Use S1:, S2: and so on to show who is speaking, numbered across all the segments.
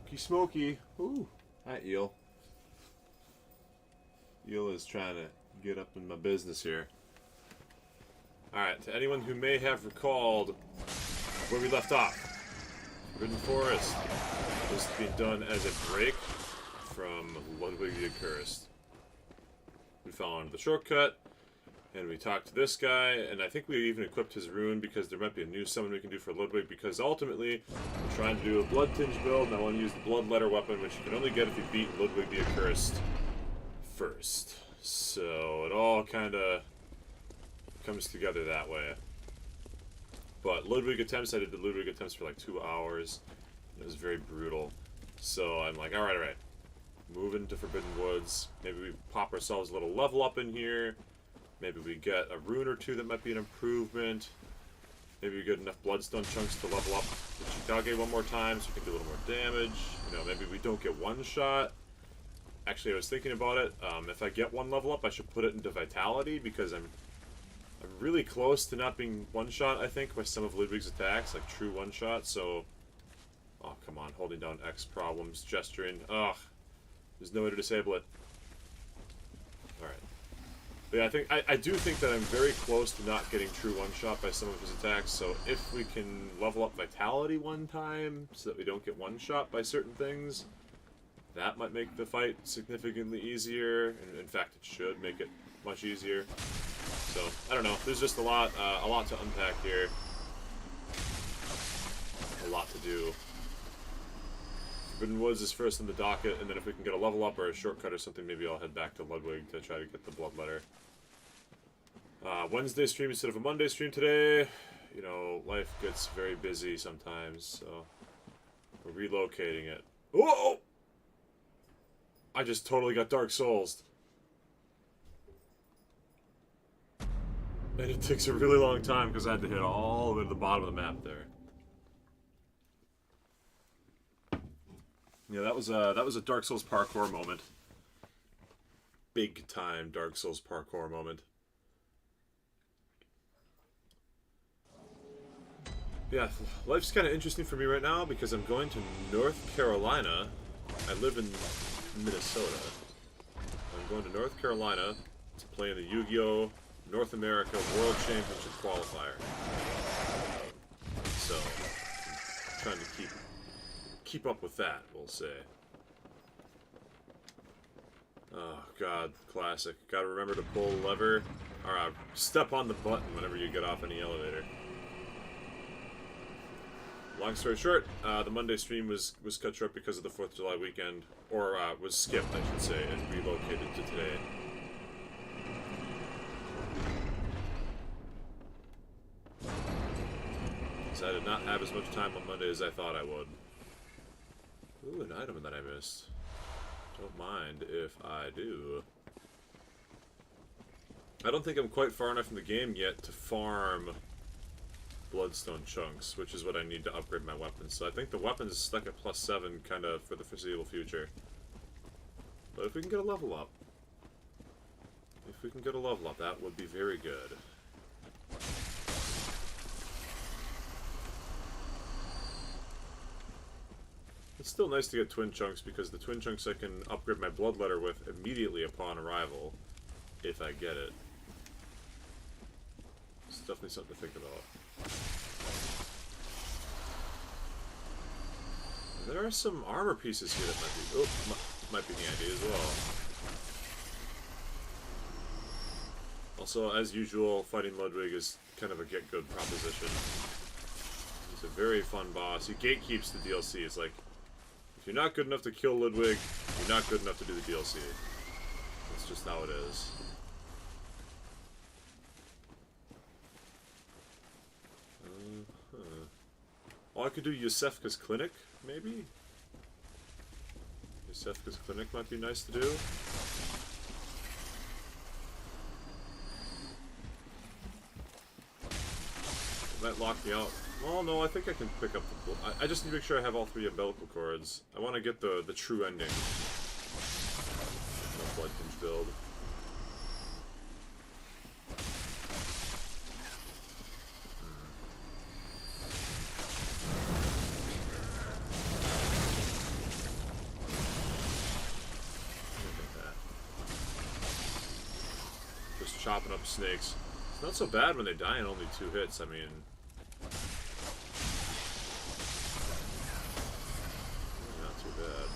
S1: Smoky, smoky. Ooh. Hi, Eel. Eel is trying to get up in my business here. Alright, to anyone who may have recalled where we left off, Forbidden Forest was being done as a break from Ludwig the Accursed. We found the shortcut, and we talked to this guy, and I think we even equipped his rune because there might be a new summon we can do for Ludwig, because ultimately we're trying to do a blood tinge build, and I want to use the blood letter weapon, which you can only get if you beat Ludwig the Accursed first. So it all kind of comes together that way. But Ludwig attempts, I did the Ludwig attempts for like 2 hours. It was very brutal. So I'm like, alright. Moving to Forbidden Woods. Maybe we pop ourselves a little level up in here. Maybe we get a rune or two that might be an improvement. Maybe we get enough bloodstone chunks to level up the Chikage one more time so we can do a little more damage. You know, maybe we don't get one shot. Actually, I was thinking about it. If I get one level up, I should put it into Vitality, because I'm really close to not being one-shot, I think, by some of Ludwig's attacks, like true one-shot, so... Oh, come on, holding down X problems, gesturing. Ugh. There's no way to disable it. Alright. But yeah, I do think that I'm very close to not getting true one-shot by some of his attacks, so if we can level up Vitality one time, so that we don't get one-shot by certain things, that might make the fight significantly easier, and in fact it should make it much easier. So, I don't know, there's just a lot to unpack here. A lot to do. Forbidden Woods is first in the docket, and then if we can get a level up or a shortcut or something, maybe I'll head back to Ludwig to try to get the blood letter. Wednesday stream instead of a Monday stream today. You know, life gets very busy sometimes, so we're relocating it. Whoa! I just totally got Dark Souls. And it takes a really long time because I had to hit all the way to the bottom of the map there. Yeah, that was a Dark Souls parkour moment. Big time Dark Souls parkour moment. Yeah, life's kind of interesting for me right now because I'm going to North Carolina. I live in Minnesota. I'm going to North Carolina to play in the Yu-Gi-Oh! North America World Championship qualifier. So, I'm trying to keep up with that, we'll say. Oh god, classic. Gotta remember to pull the lever, or step on the button whenever you get off any elevator. Long story short, the Monday stream was cut short because of the 4th of July weekend, or was skipped, I should say, and relocated to today. I did not have as much time on Monday as I thought I would. Ooh, an item that I missed. Don't mind if I do. I don't think I'm quite far enough in the game yet to farm bloodstone chunks, which is what I need to upgrade my weapons. So I think the weapon's stuck at +7 kind of for the foreseeable future. But if we can get a level up, that would be very good. It's still nice to get twin chunks because the twin chunks I can upgrade my blood letter with immediately upon arrival, if I get it. It's definitely something to think about. There are some armor pieces here that might be handy as well. Also, as usual, fighting Ludwig is kind of a get-good proposition. He's a very fun boss. He gatekeeps the DLC. It's like, if you're not good enough to kill Ludwig, you're not good enough to do the DLC. That's just how it is. Oh, I could do Yosefka's Clinic, maybe? Yosefka's Clinic might be nice to do. It might lock me out. Oh no, I think I can pick up the... I just need to make sure I have all 3 umbilical cords. I want to get the true ending. No blood tinge build. chopping up snakes. It's not so bad when they die in only 2 hits. I mean, not too bad.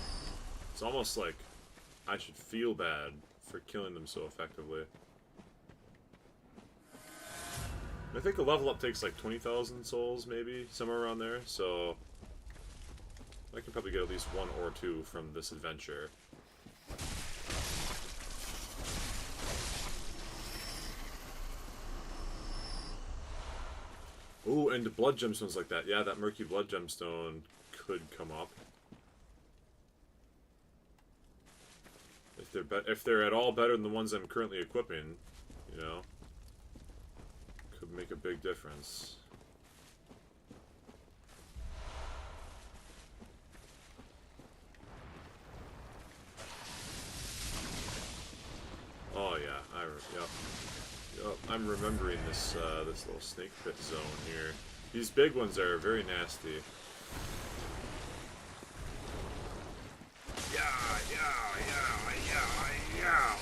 S1: It's almost like I should feel bad for killing them so effectively. I think a level up takes like 20,000 souls, maybe, somewhere around there, so I can probably get at least 1 or 2 from this adventure. Ooh, and blood gemstones like that. Yeah, that murky blood gemstone could come up. If they're at all better than the ones I'm currently equipping, you know, could make a big difference. Oh yeah, yep. I'm remembering this this little snake pit zone here. These big ones are very nasty. Yeah.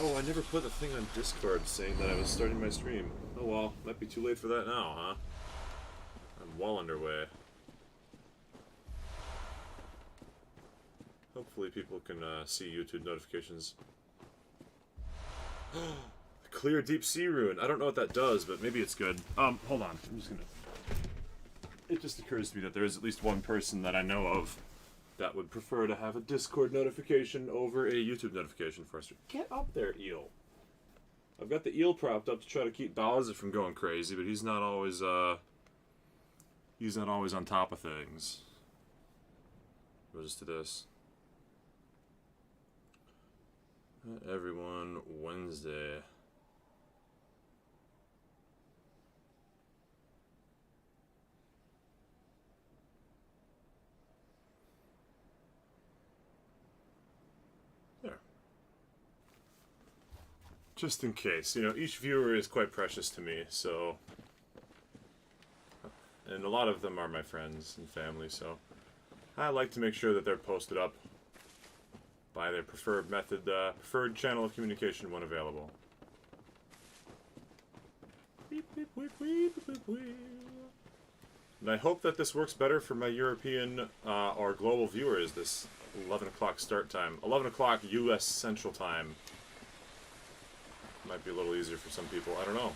S1: Oh, I never put a thing on Discord saying that I was starting my stream. Oh well, might be too late for that now, huh? I'm well underway. Hopefully people can see YouTube notifications. Clear deep sea rune. I don't know what that does, but maybe it's good. Hold on. I'm just gonna... It just occurs to me that there is at least one person that I know of that would prefer to have a Discord notification over a YouTube notification for us. Get up there, eel. I've got the eel propped up to try to keep Bowser from going crazy, but he's not always on top of things. We'll just do this. Everyone, Wednesday. There. Just in case, you know, each viewer is quite precious to me, so... And a lot of them are my friends and family, so... I like to make sure that they're posted up by their preferred method, preferred channel of communication when available. Beep, beep, beep, beep, beep, beep. And I hope that this works better for my European or global viewers, this 11 o'clock start time. 11 o'clock U.S. Central Time. Might be a little easier for some people, I don't know.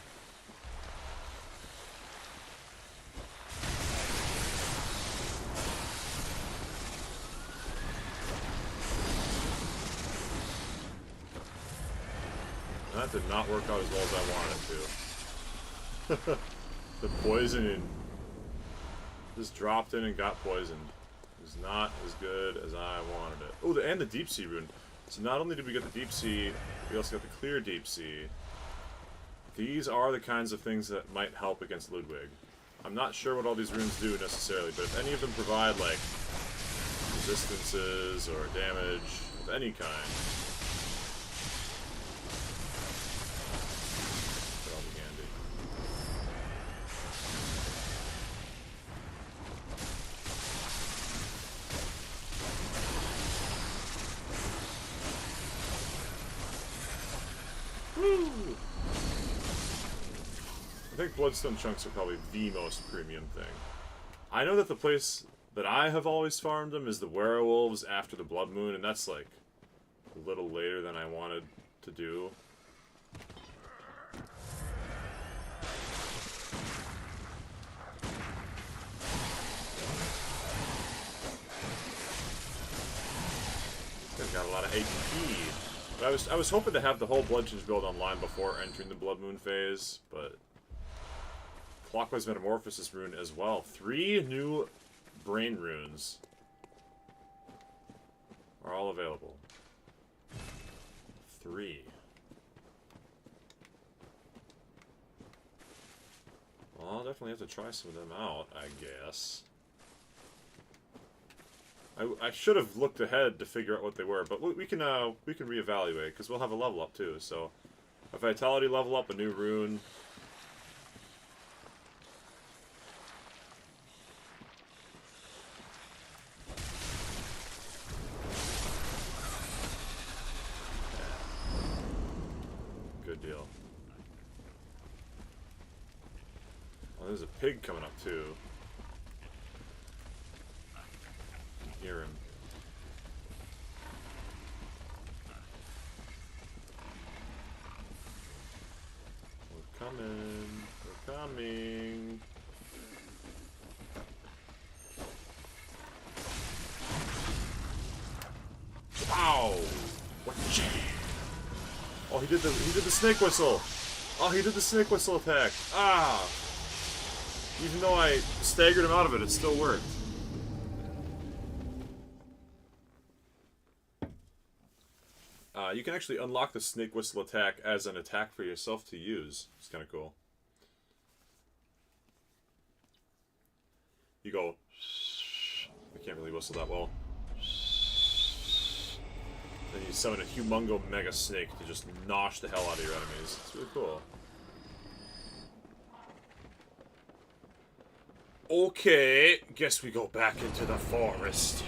S1: That did not work out as well as I wanted to. The poisoning just dropped in and got poisoned. It was not as good as I wanted it. Oh, and the deep sea rune. So not only did we get the deep sea, we also got the clear deep sea. These are the kinds of things that might help against Ludwig. I'm not sure what all these runes do necessarily, but if any of them provide like resistances or damage of any kind, I think Bloodstone Chunks are probably the most premium thing. I know that the place that I have always farmed them is the Werewolves after the Blood Moon, and that's like a little later than I wanted to do. It's got a lot of HP. But I was hoping to have the whole Bloodchinge build online before entering the Blood Moon phase, but Clockwise Metamorphosis rune as well. 3 new brain runes are all available. 3. Well, I'll definitely have to try some of them out, I guess. I should have looked ahead to figure out what they were, but we can reevaluate because we'll have a level up too. So, a vitality level up, a new rune. Good deal. There's a pig coming up too. I can hear him. We're coming. We're coming. Wow! What? Oh, he did the snake whistle. Oh, he did the snake whistle attack. Ah! Even though I staggered him out of it, it still worked. You can actually unlock the snake whistle attack as an attack for yourself to use. It's kind of cool. You go... I can't really whistle that well. Then you summon a humongo mega snake to just nosh the hell out of your enemies. It's really cool. Okay, guess we go back into the forest.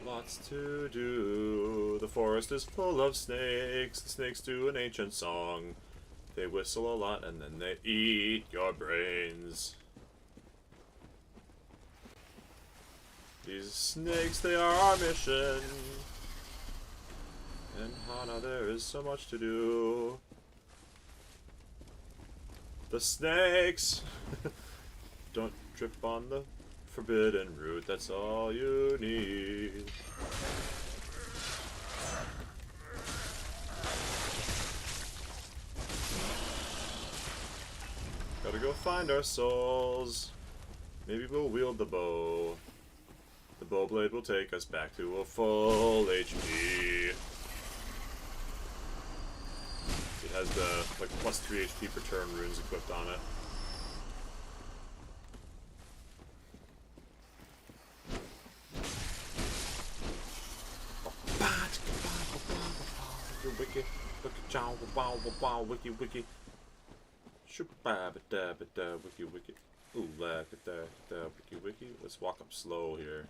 S1: Lots to do. The forest is full of snakes. The snakes do an ancient song. They whistle a lot and then they eat your brains. These snakes, they are our mission. In Hana there is so much to do. The snakes! Don't trip on the forbidden root, that's all you need. Gotta go find our souls. Maybe we'll wield the bow. The bow blade will take us back to a full HP. It has the like plus 3 HP per turn runes equipped on it. Wiki, wiki, wiki. Wiki, wiki. Ooh, wiki, wiki. Let's walk up slow here.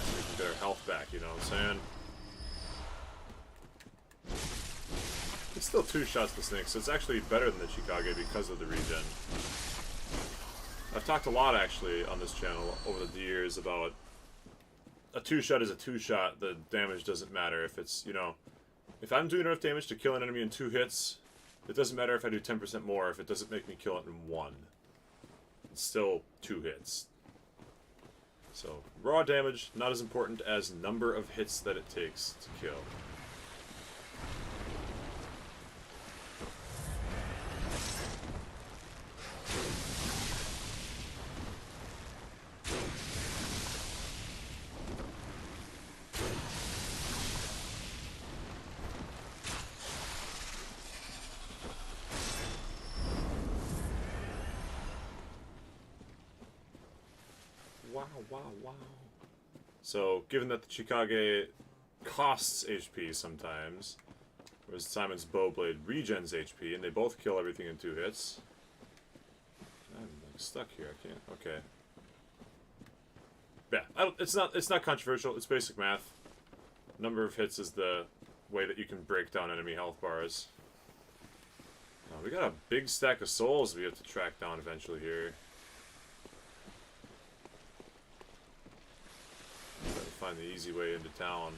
S1: We can get our health back, you know what I'm saying? It's still 2 shots to snake, so it's actually better than the Chikage because of the regen. I've talked a lot, actually, on this channel over the years about a 2-shot is a 2-shot. The damage doesn't matter if it's, you know, if I'm doing enough damage to kill an enemy in 2 hits, it doesn't matter if I do 10% more if it doesn't make me kill it in 1. It's still 2 hits. So, raw damage, not as important as number of hits that it takes to kill. Wow. So, given that the Chikage costs HP sometimes, whereas Simon's Bowblade regens HP, and they both kill everything in 2 hits. I'm like stuck here. I can't. Okay. Yeah, it's not controversial. It's basic math. Number of hits is the way that you can break down enemy health bars. We got a big stack of souls we have to track down eventually here. Find the easy way into town.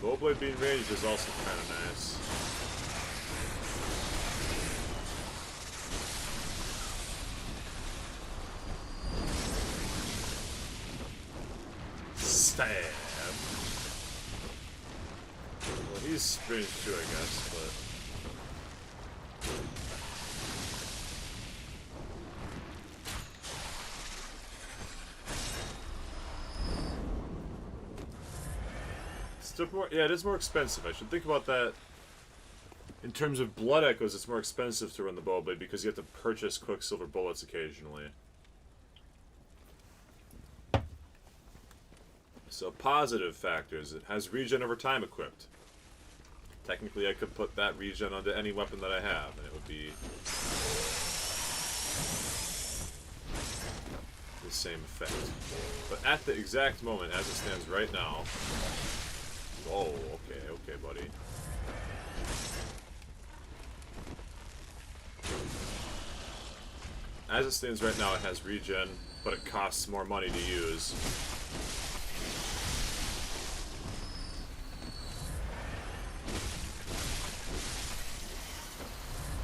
S1: Bowblade being ranged is also kind of nice. Stab. Well, he's ranged too, I guess, but... Still more, yeah, it is more expensive. I should think about that In terms of blood echoes, it's more expensive to run the bow blade because you have to purchase quicksilver bullets occasionally. So positive factors, it has regen over time equipped. Technically I could put that regen onto any weapon that I have, and it would be the same effect. But at the exact moment, as it stands right now... Oh, okay, buddy. As it stands right now, it has regen, but it costs more money to use.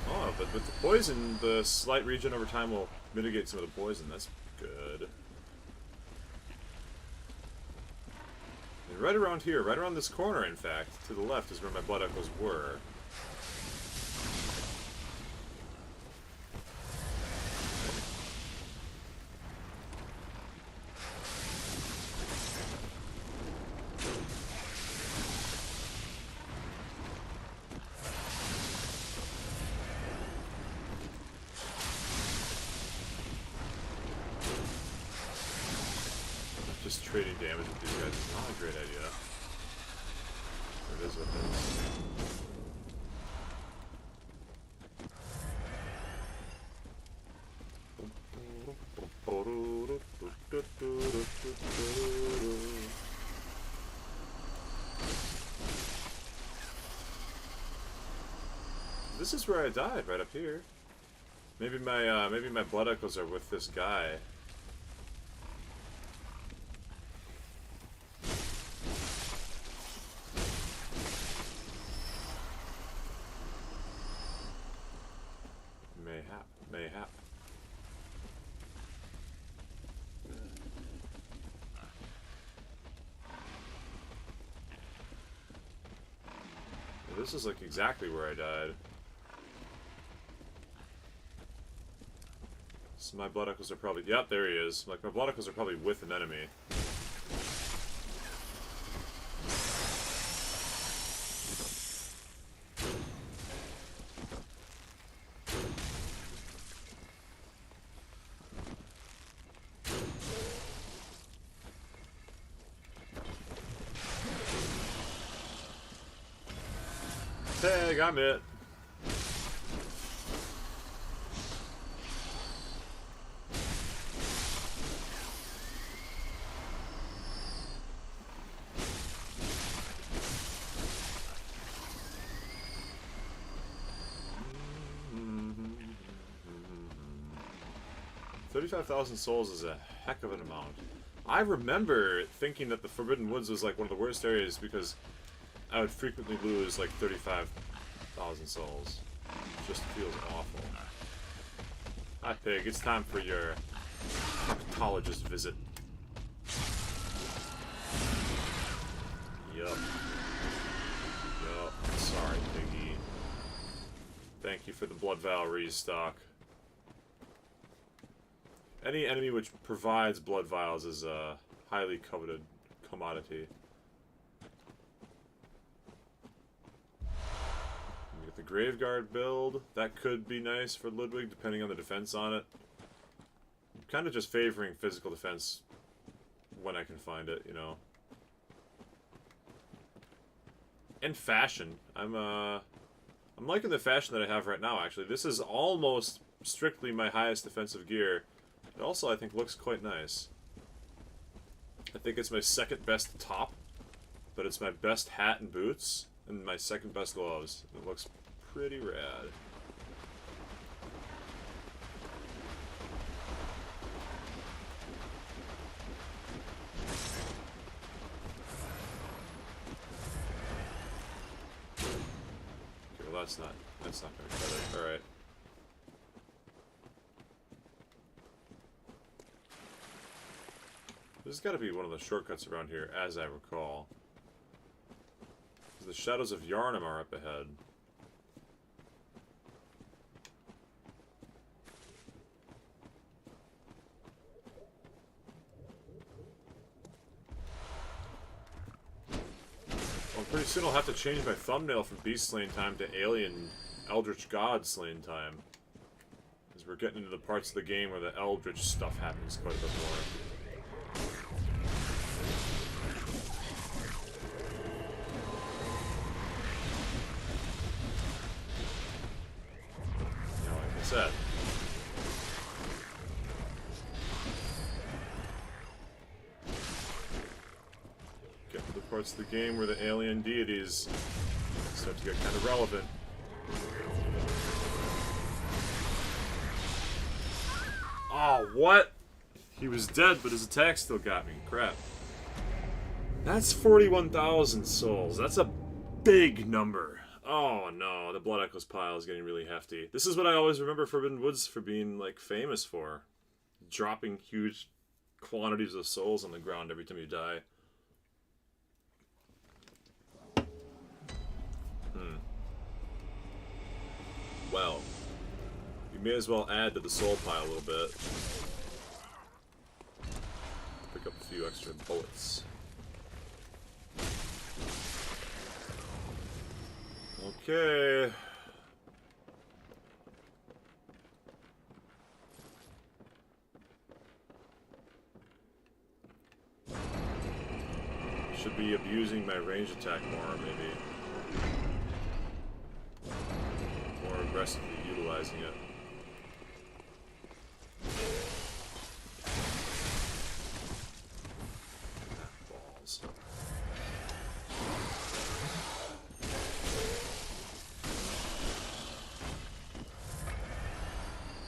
S1: Oh, but with the poison, the slight regen over time will mitigate some of the poison. That's good. And right around here, right around this corner, in fact, to the left is where my blood echoes were. Just trading damage with these guys is not a great idea. It is what it is. This is where I died, right up here. Maybe my blood echoes are with this guy. Mayhap. Well, this is like exactly where I died. So my blood echoes are probably... Yep, there he is. Like, my blood echoes are probably with an enemy. Tag, I'm it. $35,000 souls is a heck of an amount. I remember thinking that the Forbidden Woods was like one of the worst areas because I would frequently lose like 35,000 souls. It just feels awful. Hi, Pig. It's time for your proctologist visit. Yup. Sorry, Piggy. Thank you for the Blood Vial restock. Any enemy which provides blood vials is a highly coveted commodity. You get the Graveguard build. That could be nice for Ludwig, depending on the defense on it. I'm kind of just favoring physical defense when I can find it, you know. And fashion. I'm liking the fashion that I have right now, actually. This is almost strictly my highest defensive gear. It also, I think, looks quite nice. I think it's my second best top, but it's my best hat and boots, and my second best gloves. It looks pretty rad. Okay, well that's not gonna cut it. Alright. This has got to be one of the shortcuts around here, as I recall. The Shadows of Yharnam are up ahead. Pretty soon I'll have to change my thumbnail from Beast Slaying Time to Alien Eldritch God Slaying Time. Because we're getting into the parts of the game where the Eldritch stuff happens quite a bit more. Now, like I said, get to the parts of the game where the alien deities start to get kind of relevant. Oh, what? He was dead, but his attack still got me. Crap. That's 41,000 souls. That's a big number. Oh no, the Blood Echoes pile is getting really hefty. This is what I always remember Forbidden Woods for being, like, famous for. Dropping huge quantities of souls on the ground every time you die. Well, you may as well add to the soul pile a little bit. Pick up a few extra bullets. Okay. Should be abusing my range attack more, maybe. More aggressively utilizing it. Balls.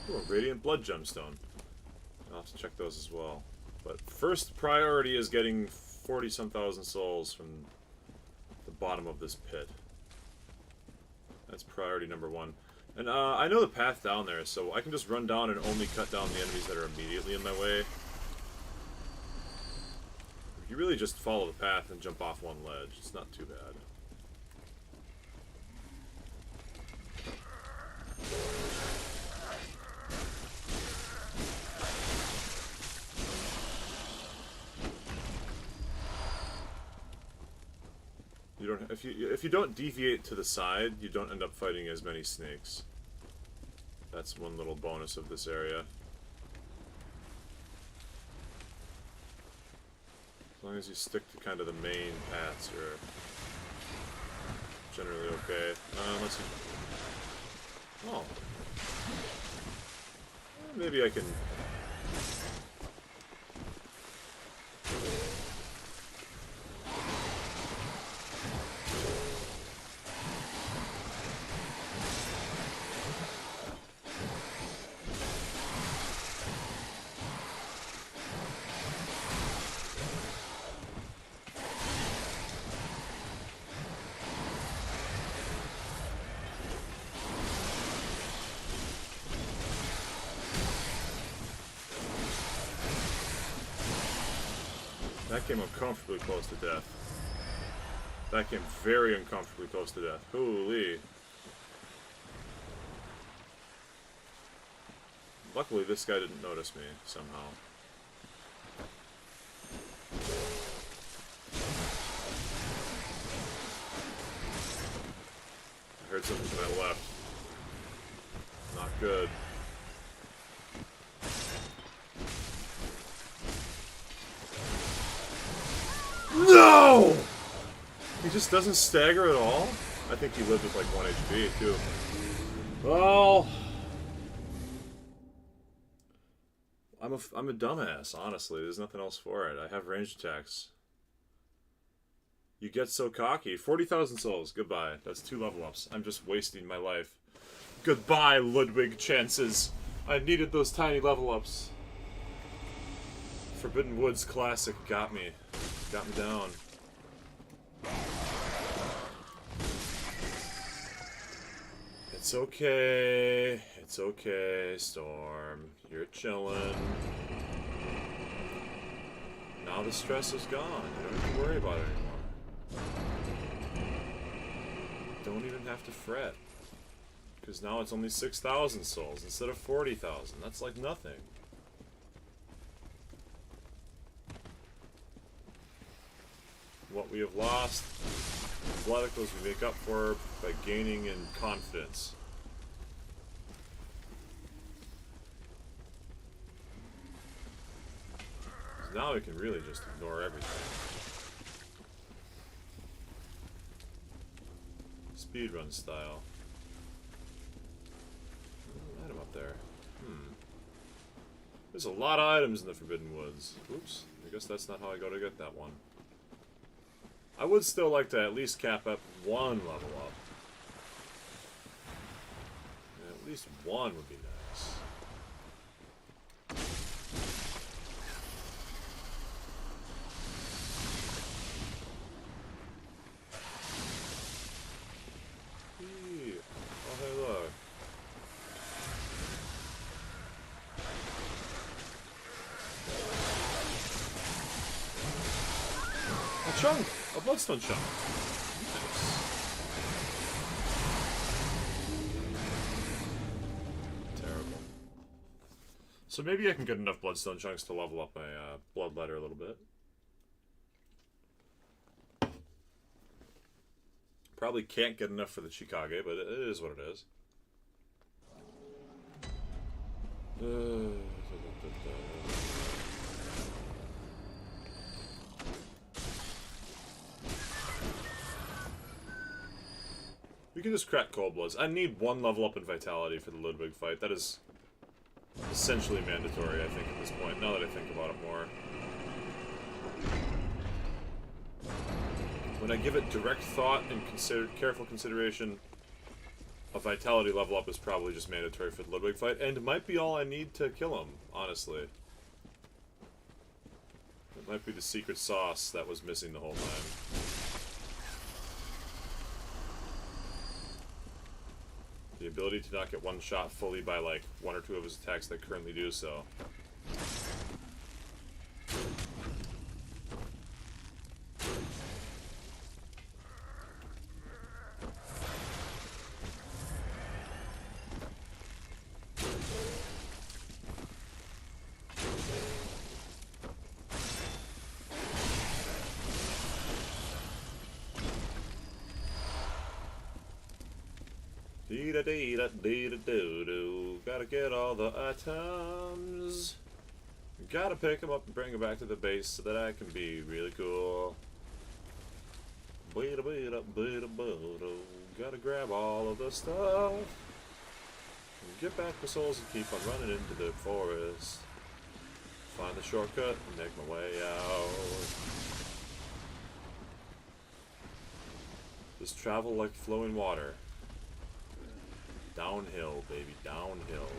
S1: Ooh, a Radiant Blood Gemstone. I'll have to check those as well. But first priority is getting 40-some thousand souls from the bottom of this pit. That's priority number one. And I know the path down there, so I can just run down and only cut down the enemies that are immediately in my way. You really just follow the path and jump off one ledge. It's not too bad. You don't, if you don't deviate to the side, you don't end up fighting as many snakes. That's one little bonus of this area. As long as you stick to kind of the main paths, you're generally okay. Unless you... Oh. Maybe I can... That came uncomfortably close to death. That came very uncomfortably close to death. Holy. Luckily, this guy didn't notice me, somehow. I heard something to my left. Not good. No! He just doesn't stagger at all? I think he lived with like 1 HP too. Well, I'm a dumbass, honestly. There's nothing else for it. I have ranged attacks. You get so cocky. 40,000 souls. Goodbye. That's 2 level ups. I'm just wasting my life. Goodbye, Ludwig chances. I needed those tiny level ups. Forbidden Woods Classic got me. Got me down. It's okay. It's okay, Storm. You're chilling. Now the stress is gone. You don't have to worry about it anymore. Don't even have to fret. Because now it's only 6,000 souls instead of 40,000. That's like nothing. what we have lost. Blood echoes we make up for by gaining in confidence. Now we can really just ignore everything. Speedrun style. Item up there. There's a lot of items in the Forbidden Woods. Oops. I guess that's not how I go to get that one. I would still like to at least cap up one level up. Yeah, at least one would be nice. Oh, hey, look. A chunk! A bloodstone chunk. Nice. Terrible. So maybe I can get enough bloodstone chunks to level up my bloodletter a little bit. Probably can't get enough for the Chikage, but it is what it is. We can just crack Cold Bloods. I need one level up in Vitality for the Ludwig fight. That is essentially mandatory, I think, at this point, now that I think about it more. When I give it direct thought and careful consideration, a Vitality level up is probably just mandatory for the Ludwig fight, and it might be all I need to kill him, honestly. It might be the secret sauce that was missing the whole time. The ability to not get one shot fully by like one or two of his attacks that currently do so. Dee-da-dee-da-dee-da-doo-doo. Gotta get all the items. Gotta pick them up and bring them back to the base so that I can be really cool. Bee-da-bee-da-bee-da-boo-doo. Gotta grab all of the stuff. And get back my souls and keep on running into the forest. Find the shortcut and make my way out. Just travel like flowing water. Downhill, baby, downhill.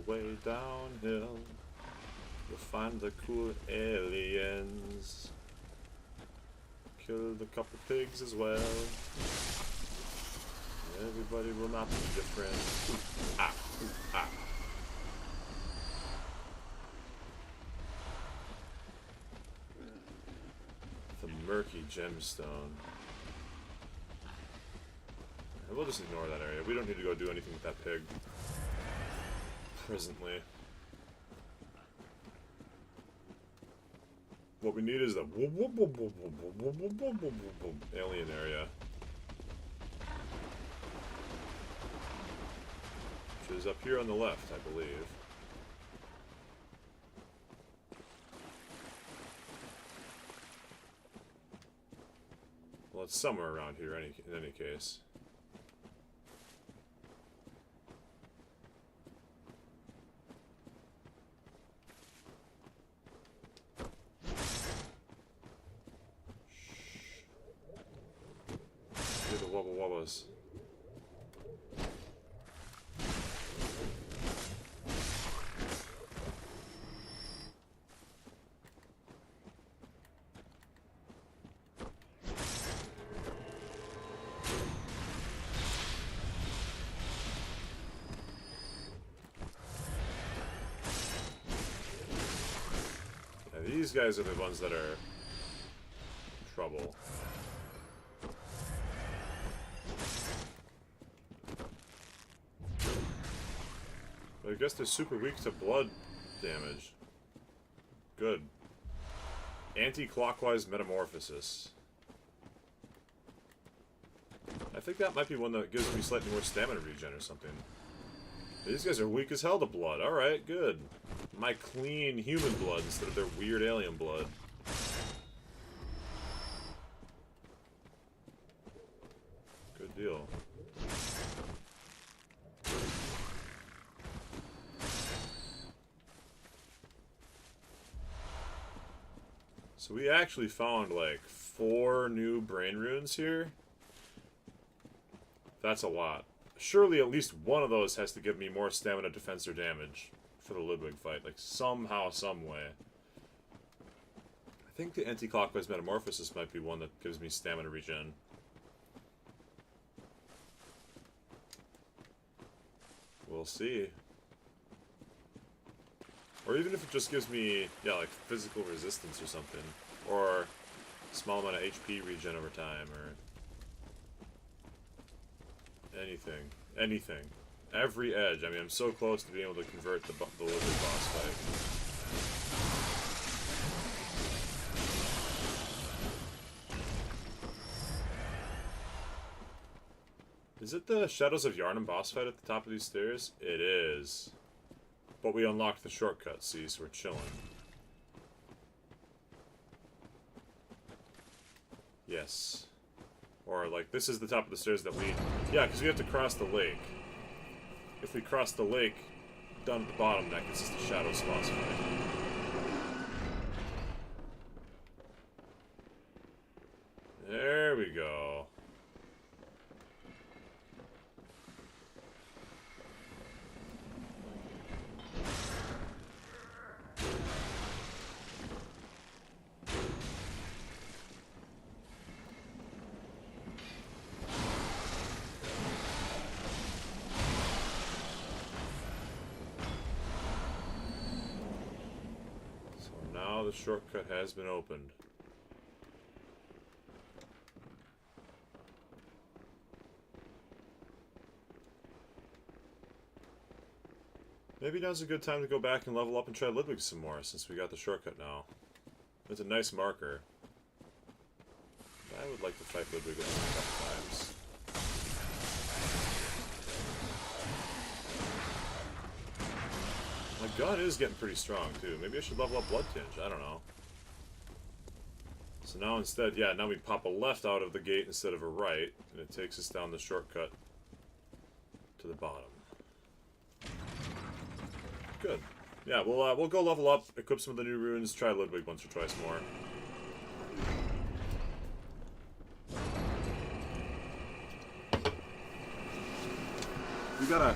S1: Way downhill, you'll find the cool aliens. Killed a couple pigs as well. Everybody will not be your friend. Ooh, ah, ooh, ah. The murky gemstone. We'll just ignore that area. We don't need to go do anything with that pig. Presently. What we need is the alien area. Which is up here on the left, I believe. Well, it's somewhere around here in any case. Wubba-wubbas. these guys are the ones that are in trouble. But I guess they're super weak to blood damage. Good. Anti-clockwise metamorphosis. I think that might be one that gives me slightly more stamina regen or something. These guys are weak as hell to blood. Alright, good. My clean human blood instead of their weird alien blood. Good deal. So we actually found like 4 new brain runes here. That's a lot. Surely at least one of those has to give me more stamina, defense, or damage for the Ludwig fight. Like, somehow, some way. I think the anti-clockwise metamorphosis might be one that gives me stamina regen. We'll see. Or even if it just gives me, yeah, like, physical resistance or something. Or small amount of HP regen over time, or... anything. Anything. Every edge. I mean, I'm so close to being able to convert the Ludwig boss fight. Is it the Shadows of Yharnam boss fight at the top of these stairs? It is. But we unlocked the shortcut, see, so we're chilling. Yes. Or, like, this is the top of the stairs that we... yeah, because we have to cross the lake. If we cross the lake, down at the bottom, that gets us the Shadows boss fight. There we go. The shortcut has been opened. Maybe now's a good time to go back and level up and try Ludwig some more, since we got the shortcut now. It's a nice marker. I would like to fight Ludwig a couple times. My gun is getting pretty strong, too. Maybe I should level up Blood Tinge. I don't know. So now instead, yeah, now we pop a left out of the gate instead of a right, and it takes us down the shortcut to the bottom. Good. Yeah, we'll go level up, equip some of the new runes, try Ludwig once or twice more.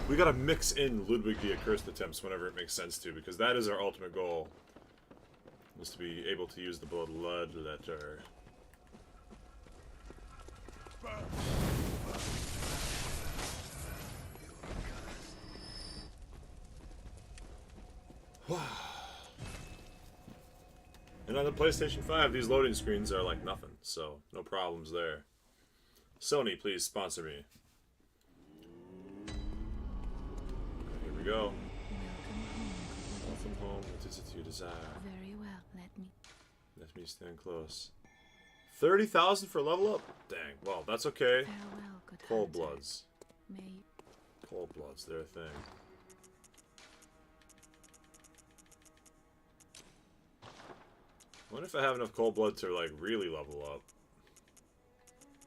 S1: We gotta mix in Ludwig the Accursed attempts whenever it makes sense to, because that is our ultimate goal. Is to be able to use the blood letter. And on the PlayStation 5, these loading screens are like nothing, so no problems there. Sony, please sponsor me. Here we go. Welcome home. What is it you desire?
S2: Very well.
S1: Let me stand close. 30,000 for level up? Dang. Well, that's okay.
S2: Farewell, good
S1: Cold
S2: hunter.
S1: Bloods.
S2: May
S1: Cold Bloods, they're a thing. I wonder if I have enough Cold Blood to, like, really level up.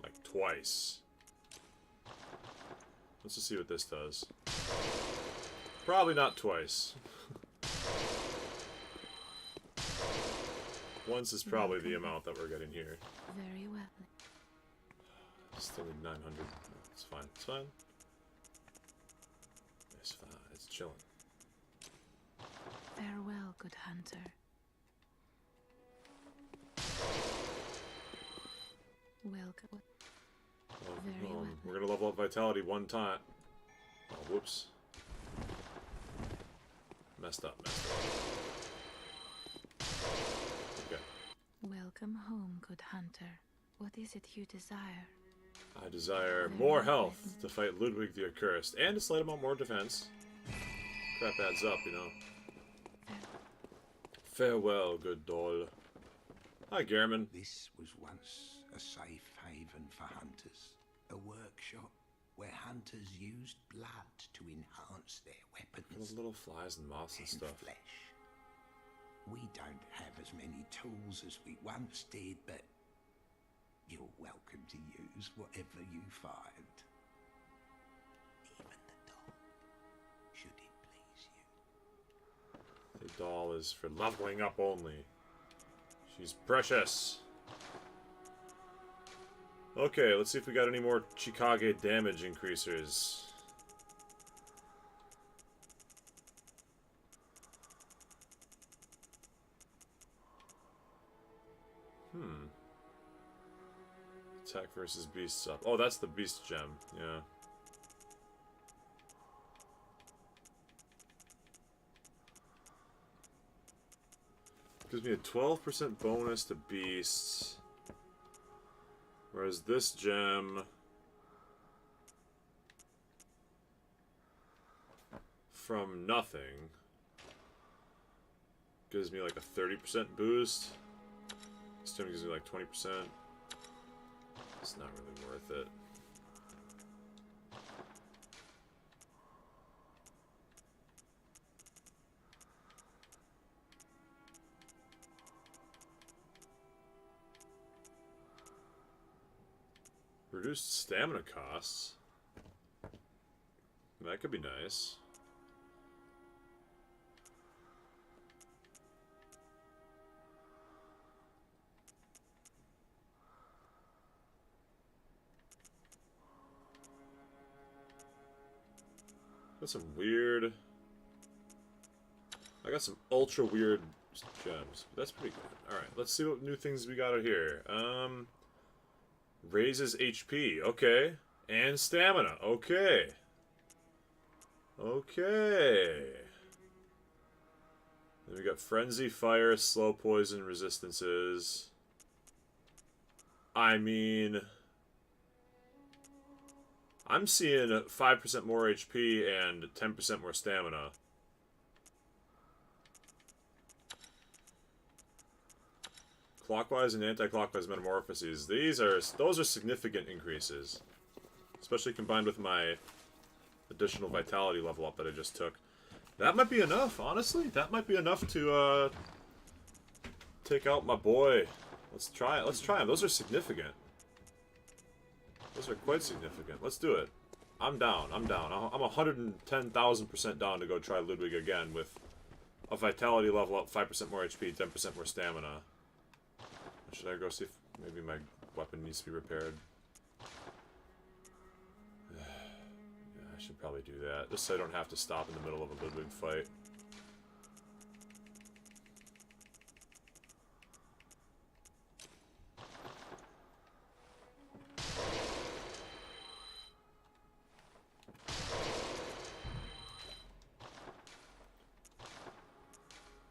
S1: Like, twice. Let's just see what this does. Probably not twice. Once is probably the amount that we're getting here.
S2: very well.
S1: Still need 900. It's fine. It's fine. It's fine. It's chilling.
S2: Farewell, good hunter. Welcome. Very well.
S1: We're gonna level up Vitality one time. Oh, whoops. Messed up.
S2: Welcome home, good hunter. What is it you desire?
S1: I desire more health to fight Ludwig the Accursed, and a slight amount more defense. Crap adds up, you know. Farewell, good doll. Hi, Gehrman.
S3: This was once a safe haven for hunters. A workshop where hunters used blood to enhance their weapons.
S1: Those little flies and moths and stuff.
S3: Flesh. We don't have as many tools as we once did, but you're welcome to use whatever you find. Even the doll, should it please you.
S1: The doll is for leveling up only. She's precious. Okay, let's see if we got any more Chikage damage increasers. Attack versus beasts up. Oh, that's the beast gem. Yeah. Gives me a 12% bonus to beasts. Whereas this gem from nothing gives me like a 30% boost. This gem gives me like 20%. It's not really worth it. Reduced stamina costs. That could be nice. Got some weird... I got some ultra weird gems. That's pretty good. Alright, let's see what new things we got out here. Raises HP. Okay. And stamina. Okay. Okay. Then we got Frenzy, Fire, Slow Poison resistances. I mean... I'm seeing 5% more HP and 10% more stamina. Clockwise and anti-clockwise metamorphoses. Those are significant increases. Especially combined with my additional vitality level up that I just took. That might be enough, honestly. That might be enough to take out my boy. Let's try it. Let's try him. Those are significant. Those are quite significant. Let's do it. I'm down. I'm down. I'm 110,000% down to go try Ludwig again with a vitality level up, 5% more HP, 10% more stamina. Should I go see if maybe my weapon needs to be repaired? Yeah, I should probably do that. Just so I don't have to stop in the middle of a Ludwig fight.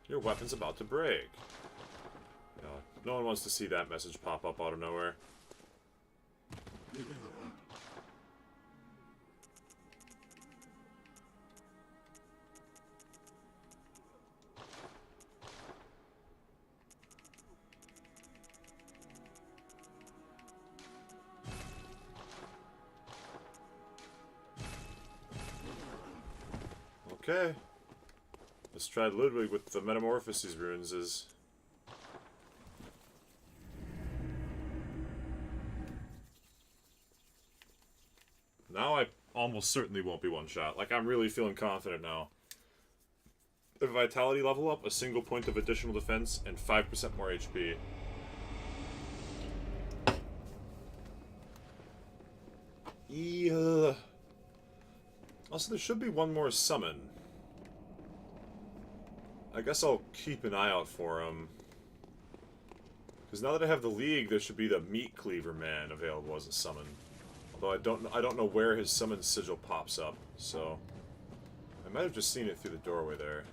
S1: Your weapon's about to break. No one wants to see that message pop up out of nowhere. Okay. Let's try Ludwig with the Metamorphoses runes. Now I almost certainly won't be one shot. Like, I'm really feeling confident now. The vitality level up, a single point of additional defense, and 5% more HP. Yeah. Also, there should be one more summon. I guess I'll keep an eye out for him. Because now that I have the League, there should be the Meat Cleaver Man available as a summon. Although I don't know where his summon sigil pops up, so I might have just seen it through the doorway there.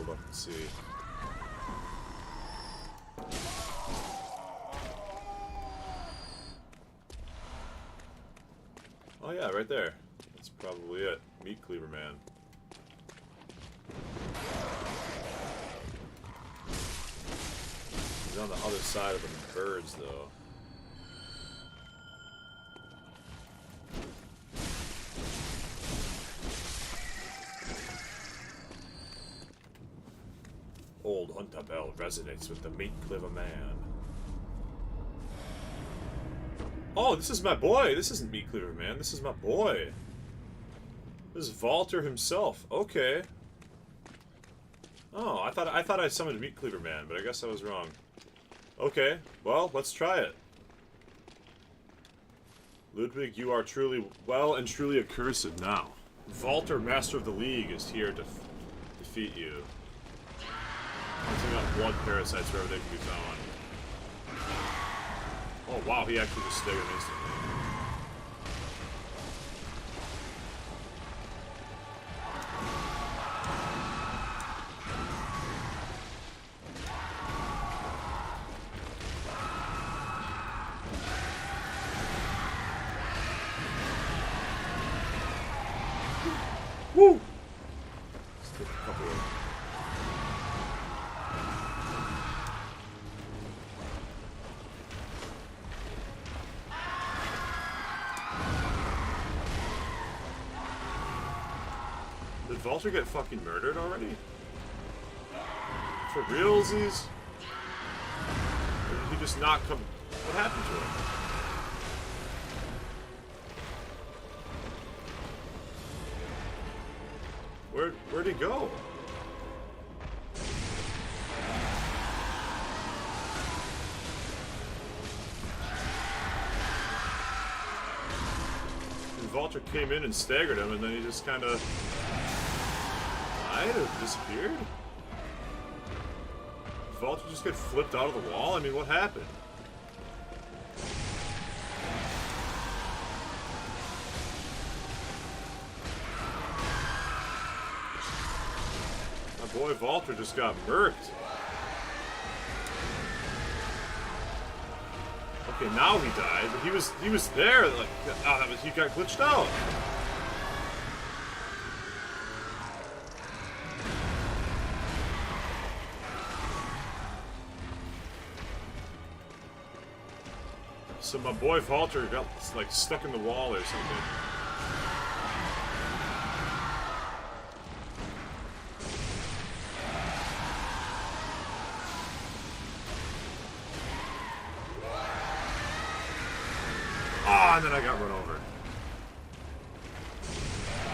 S1: look and see. Oh yeah, right there. That's probably it. Meat Cleaver Man. He's on the other side of the birds, though. Old Hunter Bell resonates with the Meat Cleaver Man. Oh, this is my boy. This isn't Meat Cleaver Man. This is my boy. This is Walter himself. Okay. Oh, I thought I summoned Meat Cleaver Man, but I guess I was wrong. Okay, well, let's try it. Ludwig, you are truly well and truly accursed now. Walter, Master of the League, is here to defeat you. Hunting out blood parasites wherever they can be found. Oh wow, he actually just staggered him instantly. Woo! Let's take a couple of... Did Walter get fucking murdered already? For realsies? Or did he just not come... What happened to him? Where'd he go? And Walter came in and staggered him, and then he just kind of died or disappeared? Did Walter just get flipped out of the wall? I mean, what happened? Boy, Walter just got murked. Okay, now he died, but he was there. Like, he got glitched out. So my boy Walter got like stuck in the wall or something. And then I got run over.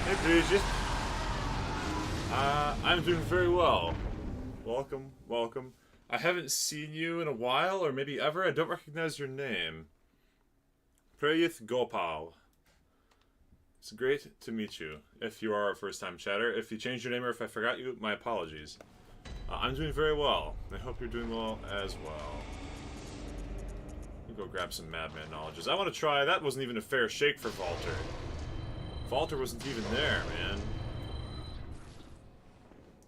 S1: Hey, Bridget. I'm doing very well. Welcome, welcome. I haven't seen you in a while, or maybe ever. I don't recognize your name. Prayith Gopal. It's great to meet you, if you are a first-time chatter. If you changed your name or if I forgot you, my apologies. I'm doing very well. I hope you're doing well as well. Go grab some Madman knowledges. I want to try. That wasn't even a fair shake for Walter. Walter wasn't even there, man.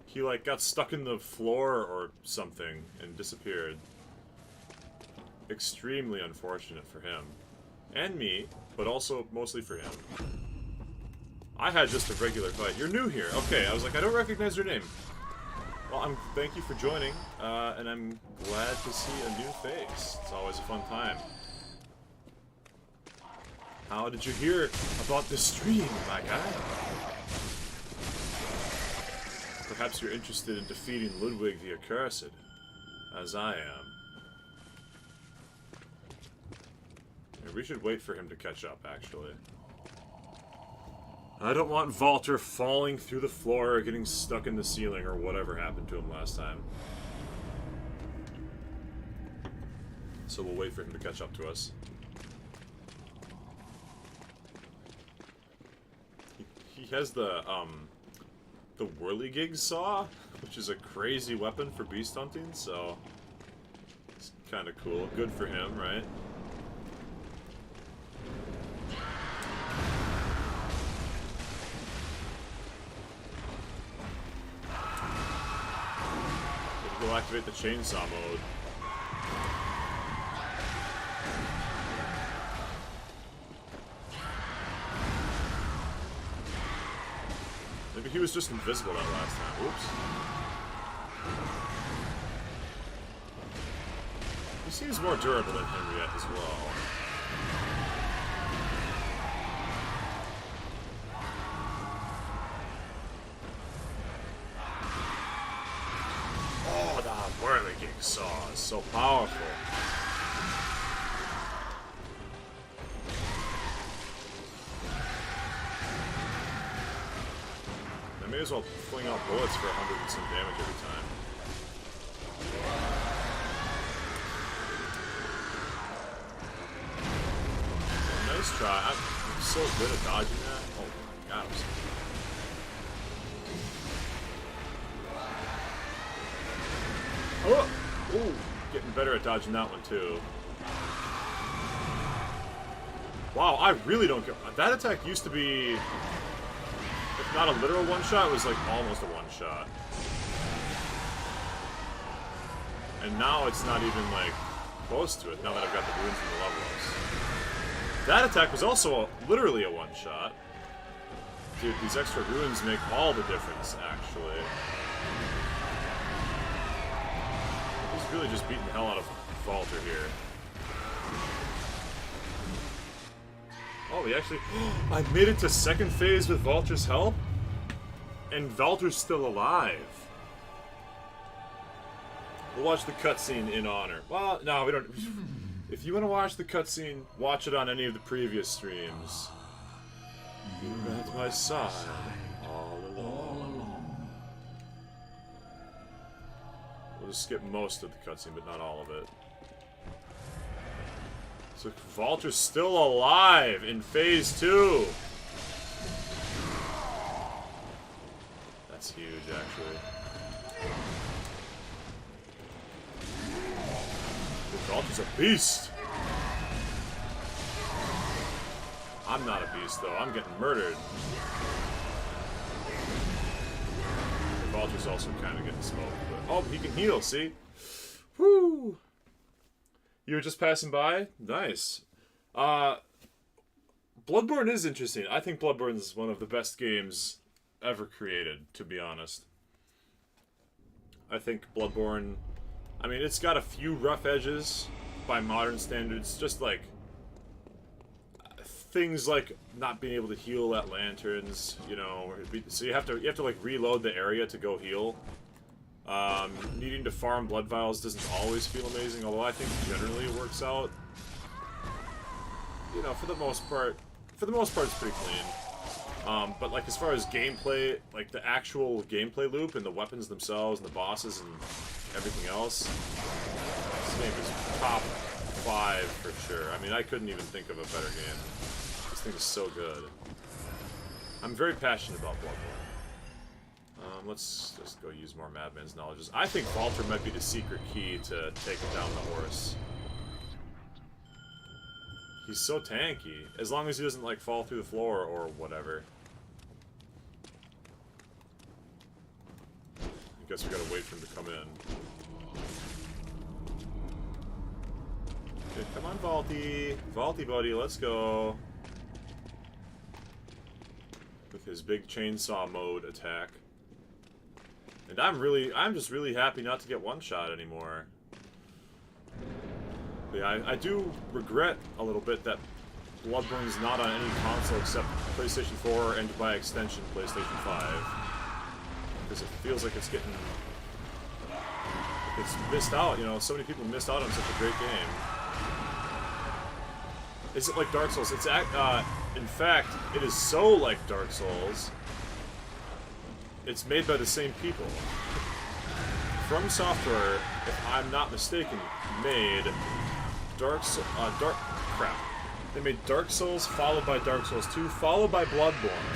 S1: He like got stuck in the floor or something and disappeared. Extremely unfortunate for him. And me, but also mostly for him. I had just a regular fight. You're new here. Okay, I was like, I don't recognize your name. Well, thank you for joining, and I'm glad to see a new face. It's always a fun time. How did you hear about this stream, my guy? Perhaps you're interested in defeating Ludwig the Accursed, as I am. We should wait for him to catch up, actually. I don't want Walter falling through the floor or getting stuck in the ceiling or whatever happened to him last time. So we'll wait for him to catch up to us. He has the whirligig saw, which is a crazy weapon for beast hunting, so it's kind of cool. Good for him, right? we'll activate the chainsaw mode. Maybe he was just invisible that last time. Oops. He seems more durable than Henriette as well. Oh, the whirligig saw is so powerful. I may as well fling out bullets for 100 and some damage every time. Nice try. I'm so good at dodging that. Oh my god, I'm so Oh! Ooh, getting better at dodging that one too. Wow, I really don't get... That attack used to be... If not a literal one-shot, it was like almost a one-shot. And now it's not even like close to it, now that I've got the runes and the level-ups. That attack was also literally a one-shot. Dude, these extra runes make all the difference, actually. He's really just beating the hell out of Valter here. Oh, we actually... I made it to second phase with Valter's help? And Valter's still alive. We'll watch the cutscene in honor. Well, no, we don't... If you want to watch the cutscene, watch it on any of the previous streams. You're at my side all along. We'll just skip most of the cutscene, but not all of it. So Valter's still alive in phase 2. That's huge, actually. Valter's a beast. I'm not a beast, though. I'm getting murdered. Valter's also kind of getting smoked. But, oh, he can heal, see? Woo! You were just passing by? Nice. Bloodborne is interesting. I think Bloodborne is one of the best games ever created, to be honest. I think Bloodborne... I mean, it's got a few rough edges by modern standards, just like... things like not being able to heal at lanterns, you know, so you have to like reload the area to go heal. Needing to farm blood vials doesn't always feel amazing, although I think generally it works out. You know, for the most part it's pretty clean. But like as far as gameplay, like the actual gameplay loop and the weapons themselves and the bosses and everything else, this game is top 5 for sure. I mean, I couldn't even think of a better game. This thing is so good. I'm very passionate about Bloodborne. Let's just go use more Madman's knowledges. I think Valter might be the secret key to taking down the horse. He's so tanky. As long as he doesn't, like, fall through the floor or whatever. I guess we gotta wait for him to come in. Okay, come on, Valty. Valty, buddy, let's go. With his big chainsaw mode attack. And I'm just really happy not to get one-shot anymore. But yeah, I do regret a little bit that Bloodborne's not on any console except PlayStation 4 and by extension PlayStation 5. Because it feels like it's getting... It's missed out, you know, so many people missed out on such a great game. Is it like Dark Souls? It's in fact, it is so like Dark Souls. It's made by the same people. Fromsoft, if I'm not mistaken, made They made Dark Souls, followed by Dark Souls 2, followed by Bloodborne,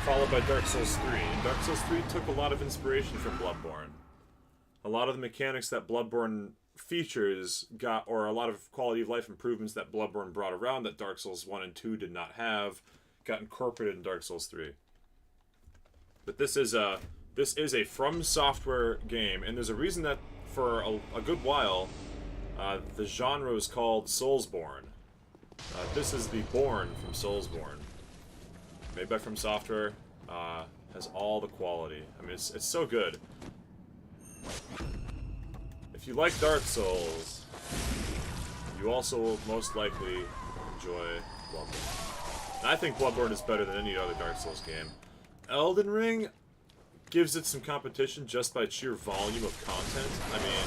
S1: followed by Dark Souls 3. And Dark Souls 3 took a lot of inspiration from Bloodborne. A lot of the mechanics that Bloodborne features got, or a lot of quality of life improvements that Bloodborne brought around that Dark Souls 1 and 2 did not have, got incorporated in Dark Souls 3. But this is This is a From Software game, and there's a reason that for a good while, the genre is called Soulsborne. This is the Born from Soulsborne. Made by From Software, has all the quality. I mean, it's so good. If you like Dark Souls, you also will most likely enjoy Bloodborne. And I think Bloodborne is better than any other Dark Souls game. Elden Ring gives it some competition just by sheer volume of content. I mean,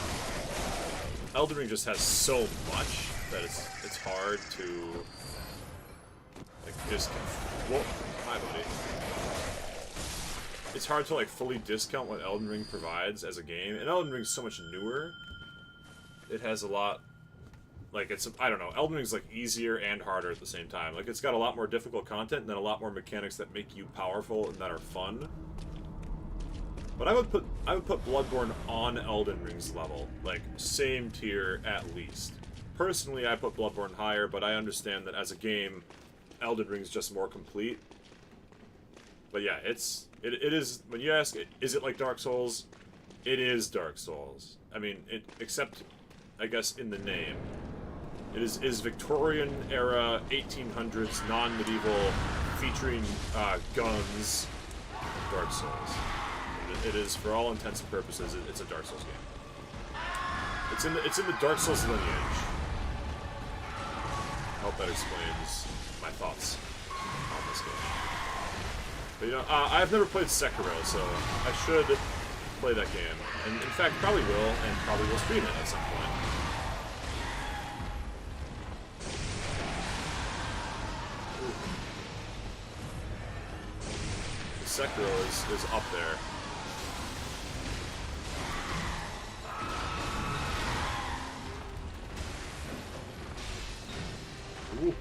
S1: Elden Ring just has so much that it's hard to like discount. Whoa, hi buddy. It's hard to like fully discount what Elden Ring provides as a game, and Elden Ring's so much newer. It has a lot, like I don't know. Elden Ring's like easier and harder at the same time. Like it's got a lot more difficult content and then a lot more mechanics that make you powerful and that are fun. But I would put Bloodborne on Elden Ring's level, like same tier at least. Personally, I put Bloodborne higher, but I understand that as a game, Elden Ring's just more complete. But yeah, it is. When you ask, is it like Dark Souls? It is Dark Souls. I mean, except, I guess, in the name. It is Victorian era, 1800s, non-medieval, featuring guns, Dark Souls. It is, for all intents and purposes, it's a Dark Souls game. It's in the Dark Souls lineage. I hope that explains my thoughts on this game. But you know, I've never played Sekiro, so I should play that game. And in fact, probably will, and probably will stream it at some point. Sekiro is up there. Ooh.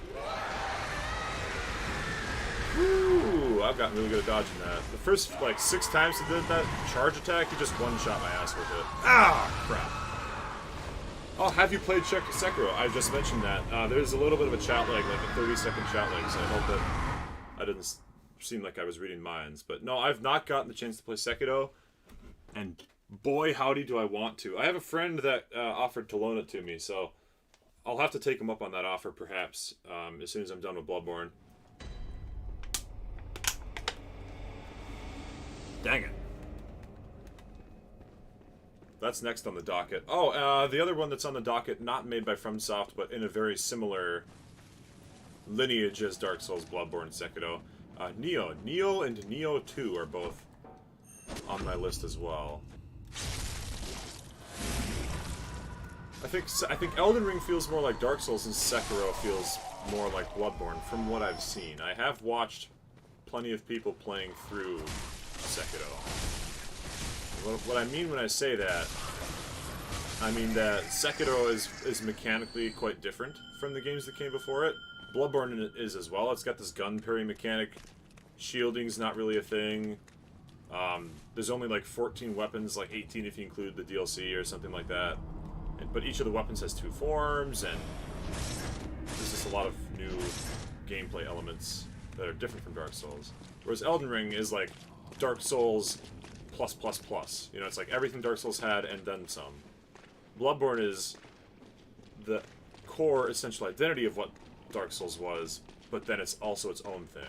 S1: Ooh, I've gotten really good at dodging that. The first, like, 6 times he did that charge attack, he just one-shot my ass with it. Ah, crap. Oh, have you played Sekiro? I just mentioned that. There's a little bit of a chat lag, like a 30-second chat lag, so I hope that I didn't seem like I was reading minds. But no, I've not gotten the chance to play Sekiro, and boy, howdy do I want to. I have a friend that offered to loan it to me, so I'll have to take him up on that offer, perhaps, as soon as I'm done with Bloodborne. Dang it. That's next on the docket. Oh, the other one that's on the docket, not made by Fromsoft, but in a very similar lineage as Dark Souls, Bloodborne, and Sekiro. Neo. Neo and Neo 2 are both on my list as well. I think Elden Ring feels more like Dark Souls and Sekiro feels more like Bloodborne from what I've seen. I have watched plenty of people playing through Sekiro. What I mean when I say that, I mean that Sekiro is mechanically quite different from the games that came before it. Bloodborne is as well. It's got this gun parry mechanic. Shielding's not really a thing. There's only like 14 weapons, like 18 if you include the DLC or something like that. But each of the weapons has 2 forms, and there's just a lot of new gameplay elements that are different from Dark Souls. Whereas Elden Ring is like Dark Souls plus. You know, it's like everything Dark Souls had and then some. Bloodborne is the core essential identity of what Dark Souls was, but then it's also its own thing.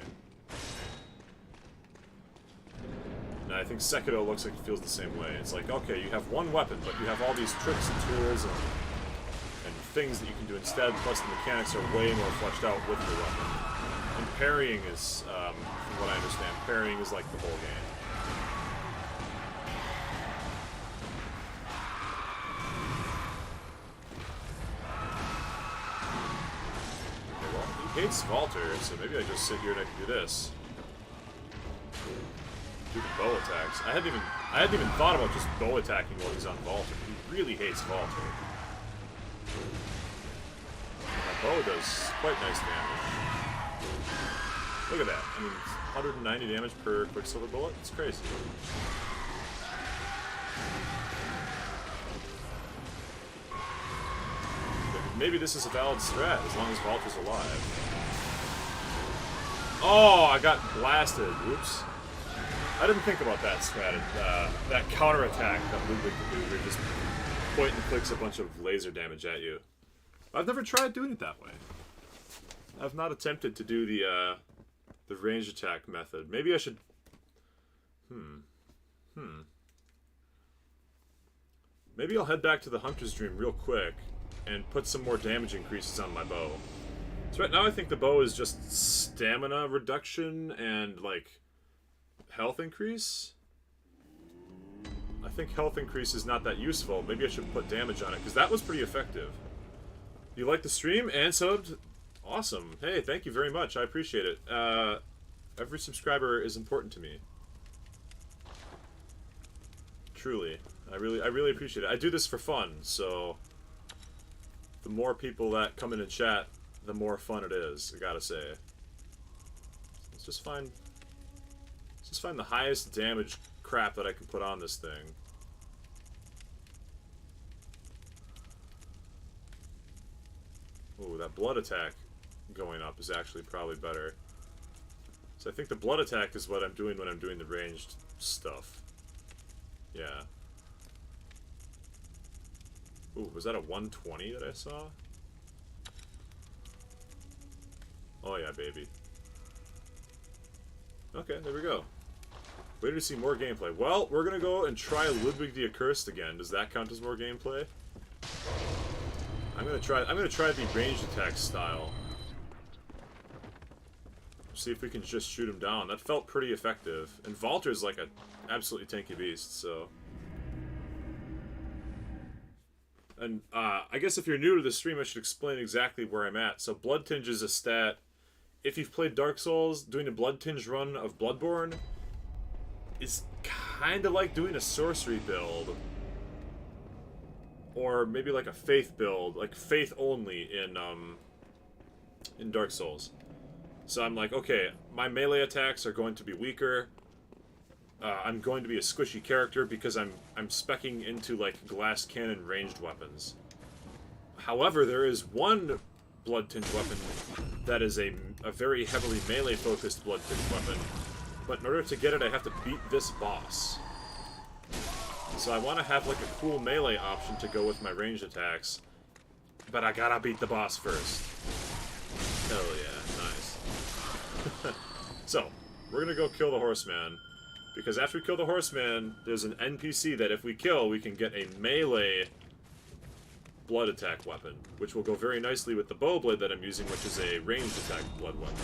S1: And I think Sekiro looks like it feels the same way. It's like, okay, you have one weapon, but you have all these tricks and tools and things that you can do instead, plus the mechanics are way more fleshed out with your weapon. And parrying is, from what I understand, parrying is like the whole game. He hates Valter, so maybe I just sit here and I can do this. Do the bow attacks. I hadn't even thought about just bow attacking while he's on Valter. He really hates Valter. My bow does quite nice damage. Look at that. I mean, 190 damage per Quicksilver bullet. It's crazy. Maybe this is a valid strat, as long as Valter's alive. Oh, I got blasted. Oops. I didn't think about that strategy, that counterattack that Ludwig could do. Where he just point and clicks a bunch of laser damage at you. I've never tried doing it that way. I've not attempted to do the range attack method. Maybe I should. Maybe I'll head back to the Hunter's Dream real quick and put some more damage increases on my bow. So right now I think the bow is just stamina reduction and, like, health increase? I think health increase is not that useful. Maybe I should put damage on it, because that was pretty effective. You like the stream and subbed? Awesome. Hey, thank you very much. I appreciate it. Every subscriber is important to me. Truly. I really appreciate it. I do this for fun, so the more people that come in and chat, the more fun it is, I gotta say. Let's just find the highest damage crap that I can put on this thing. Ooh, that blood attack going up is actually probably better. So I think the blood attack is what I'm doing when I'm doing the ranged stuff. Yeah. Ooh, was that a 120 that I saw? Oh yeah, baby. Okay, there we go. Waiting to see more gameplay. Well, we're gonna go and try Ludwig the Accursed again. Does that count as more gameplay? I'm gonna try the ranged attack style. See if we can just shoot him down. That felt pretty effective. And Valter's like a absolutely tanky beast, so. And I guess if you're new to the stream, I should explain exactly where I'm at. So Blood Tinge is a stat. If you've played Dark Souls, doing a Blood Tinge run of Bloodborne is kind of like doing a sorcery build. Or maybe like a faith build, like faith only in Dark Souls. So I'm like, okay, my melee attacks are going to be weaker. I'm going to be a squishy character because I'm speccing into like glass cannon ranged weapons. However, there is one Blood Tinge weapon that is a very heavily melee focused Blood Tinge weapon. But in order to get it, I have to beat this boss. So I want to have like a cool melee option to go with my ranged attacks. But I gotta beat the boss first. Hell yeah, nice. So, we're gonna go kill the Horseman. Because after we kill the Horseman, there's an NPC that if we kill, we can get a melee blood attack weapon. Which will go very nicely with the bow blade that I'm using, which is a ranged attack blood weapon.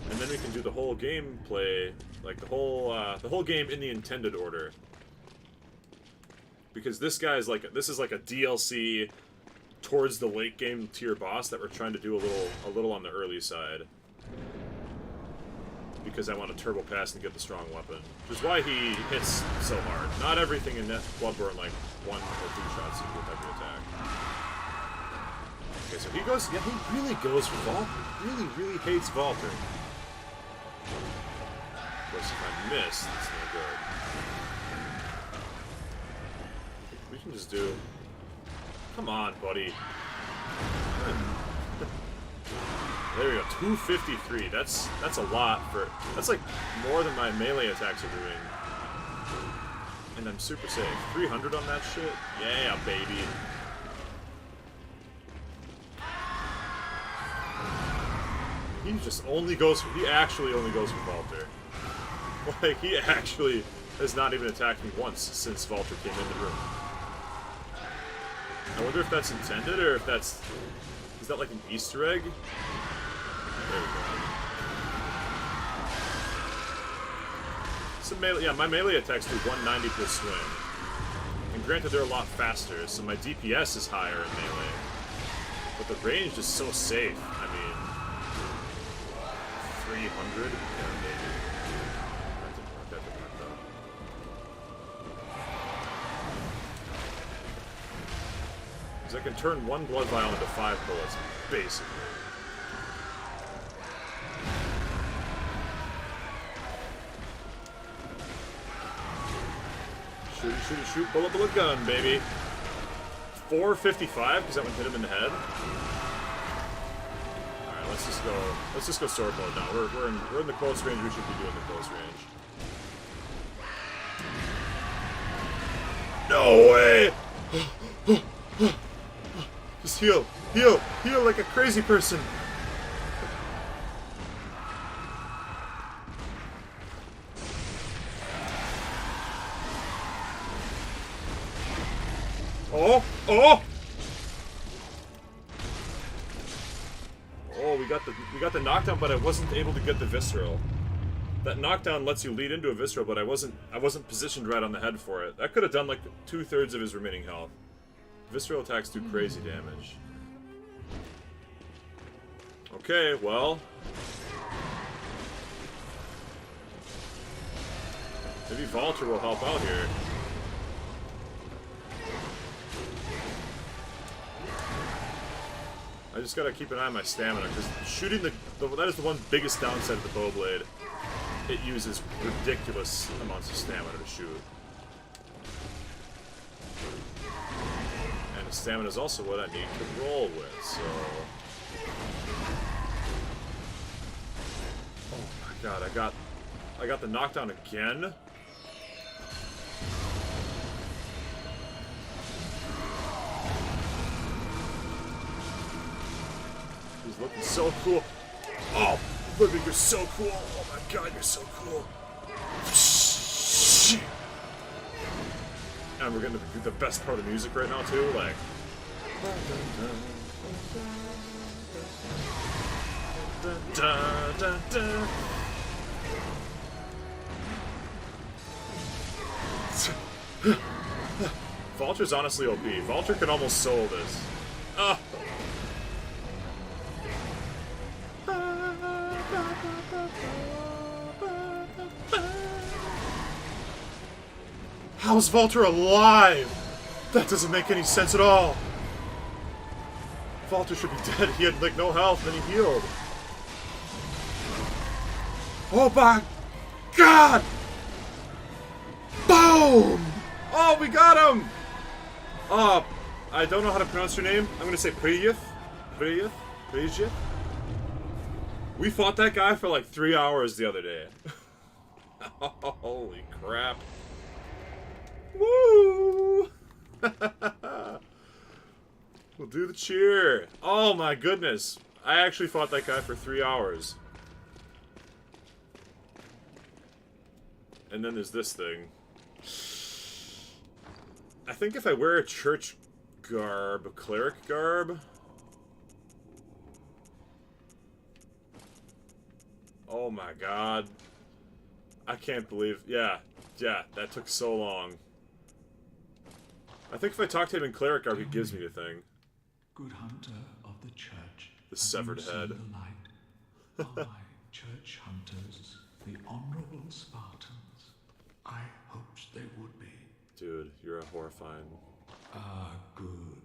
S1: And then we can do the whole gameplay, like the whole game in the intended order. Because this guy is like, this is like a DLC towards the late game tier boss that we're trying to do a little on the early side. Because I want to turbo pass and get the strong weapon. Which is why he hits so hard. Not everything in Bloodborne like 1 or 2 shots with every attack. Okay, so he goes, yeah, he really goes for Valter. Really hates Valter. Of course, if I miss, it's no good. We can just do... Come on, buddy. There we go, 253. That's a lot for... That's like more than my melee attacks are doing. And I'm super safe. 300 on that shit? Yeah, baby. He just only goes for... He actually only goes for Valter. Like, he actually has not even attacked me once since Valter came in the room. I wonder if that's intended, or if that's... Is that like an Easter egg? There we go. Some melee, yeah, my melee attacks do 190 per swing. And granted, they're a lot faster, so my DPS is higher in melee. But the range is so safe. I mean... 300? Yeah, maybe. That didn't work though. Because I can turn 1 blood vial into 5 bullets, basically. Shoot, bullet gun, baby. 455, because that one hit him in the head. Alright, let's just go sword mode now. We're in the close range. We should be doing the close range. No way! Just heal like a crazy person. Oh! Oh! Oh, we got the knockdown, but I wasn't able to get the visceral. That knockdown lets you lead into a visceral, but I wasn't positioned right on the head for it. That could have done like 2/3 of his remaining health. Visceral attacks do crazy damage. Okay, well, maybe Valter will help out here. I just gotta keep an eye on my stamina, because shooting that is the one biggest downside of the bow blade. It uses ridiculous amounts of stamina to shoot. And the stamina is also what I need to roll with, so... Oh my god, I got the knockdown again? He's looking so cool. Oh, Ludwig, you're so cool. Oh my god, you're so cool. And we're getting the best part of the music right now, too. Like. Valter's honestly OP. Valter can almost solo this. Ah. How's Valter alive? That doesn't make any sense at all. Valter should be dead. He had like no health, then he healed. Oh my god! Boom! Oh, we got him! I don't know how to pronounce your name. I'm gonna say Priyev. Priyev? We fought that guy for like 3 hours the other day. Holy crap. Woo! We'll do the cheer. Oh my goodness. I actually fought that guy for 3 hours. And then there's this thing. I think if I wear a church garb, cleric garb... Oh my god. I can't believe... Yeah, that took so long. I think if I talk to him in cleric garb, he gives me the thing.
S4: Good hunter of the church.
S1: The severed head.
S4: The light. Are my church hunters the honorable Spartans? I hoped they would be.
S1: Dude, you're a horrifying...
S4: Ah, good.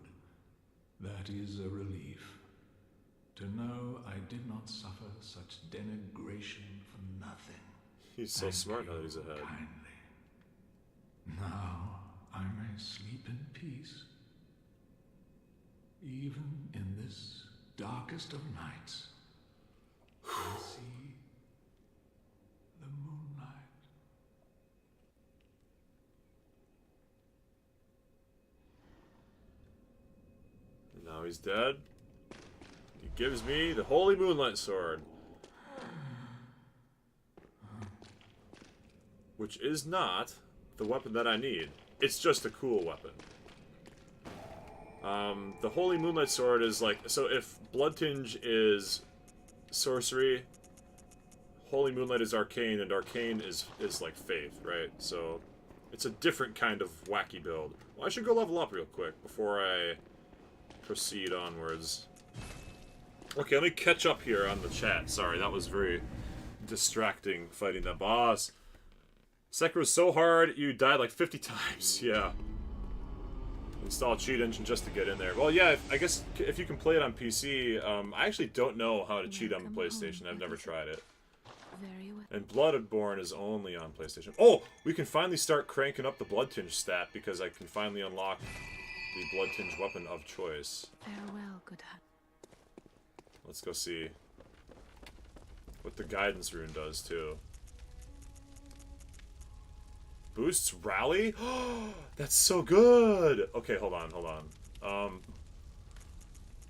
S4: That is a relief. To know I did not suffer such denigration for nothing.
S1: He's so smart now that he's ahead.
S4: Kindly. Now I may sleep in peace. Even in this darkest of nights, I see the moonlight.
S1: And now he's dead. He gives me the Holy Moonlight Sword. Which is not the weapon that I need. It's just a cool weapon. The Holy Moonlight Sword is like... So if Blood Tinge is sorcery, Holy Moonlight is arcane, and arcane is like faith, right? So it's a different kind of wacky build. Well, I should go level up real quick before I proceed onwards. Okay, let me catch up here on the chat. Sorry, that was very distracting fighting that boss. Sekiro's so hard, you died like 50 times. Yeah. Install a cheat engine just to get in there. Well, yeah, I guess if you can play it on PC, I actually don't know how to cheat on the PlayStation. I've never tried it. And Bloodborne is only on PlayStation. Oh, we can finally start cranking up the Blood Tinge stat because I can finally unlock the Blood Tinge weapon of choice.
S2: Farewell, good hunter.
S1: Let's go see. what the guidance rune does too. Boosts rally? That's so good! Okay, hold on.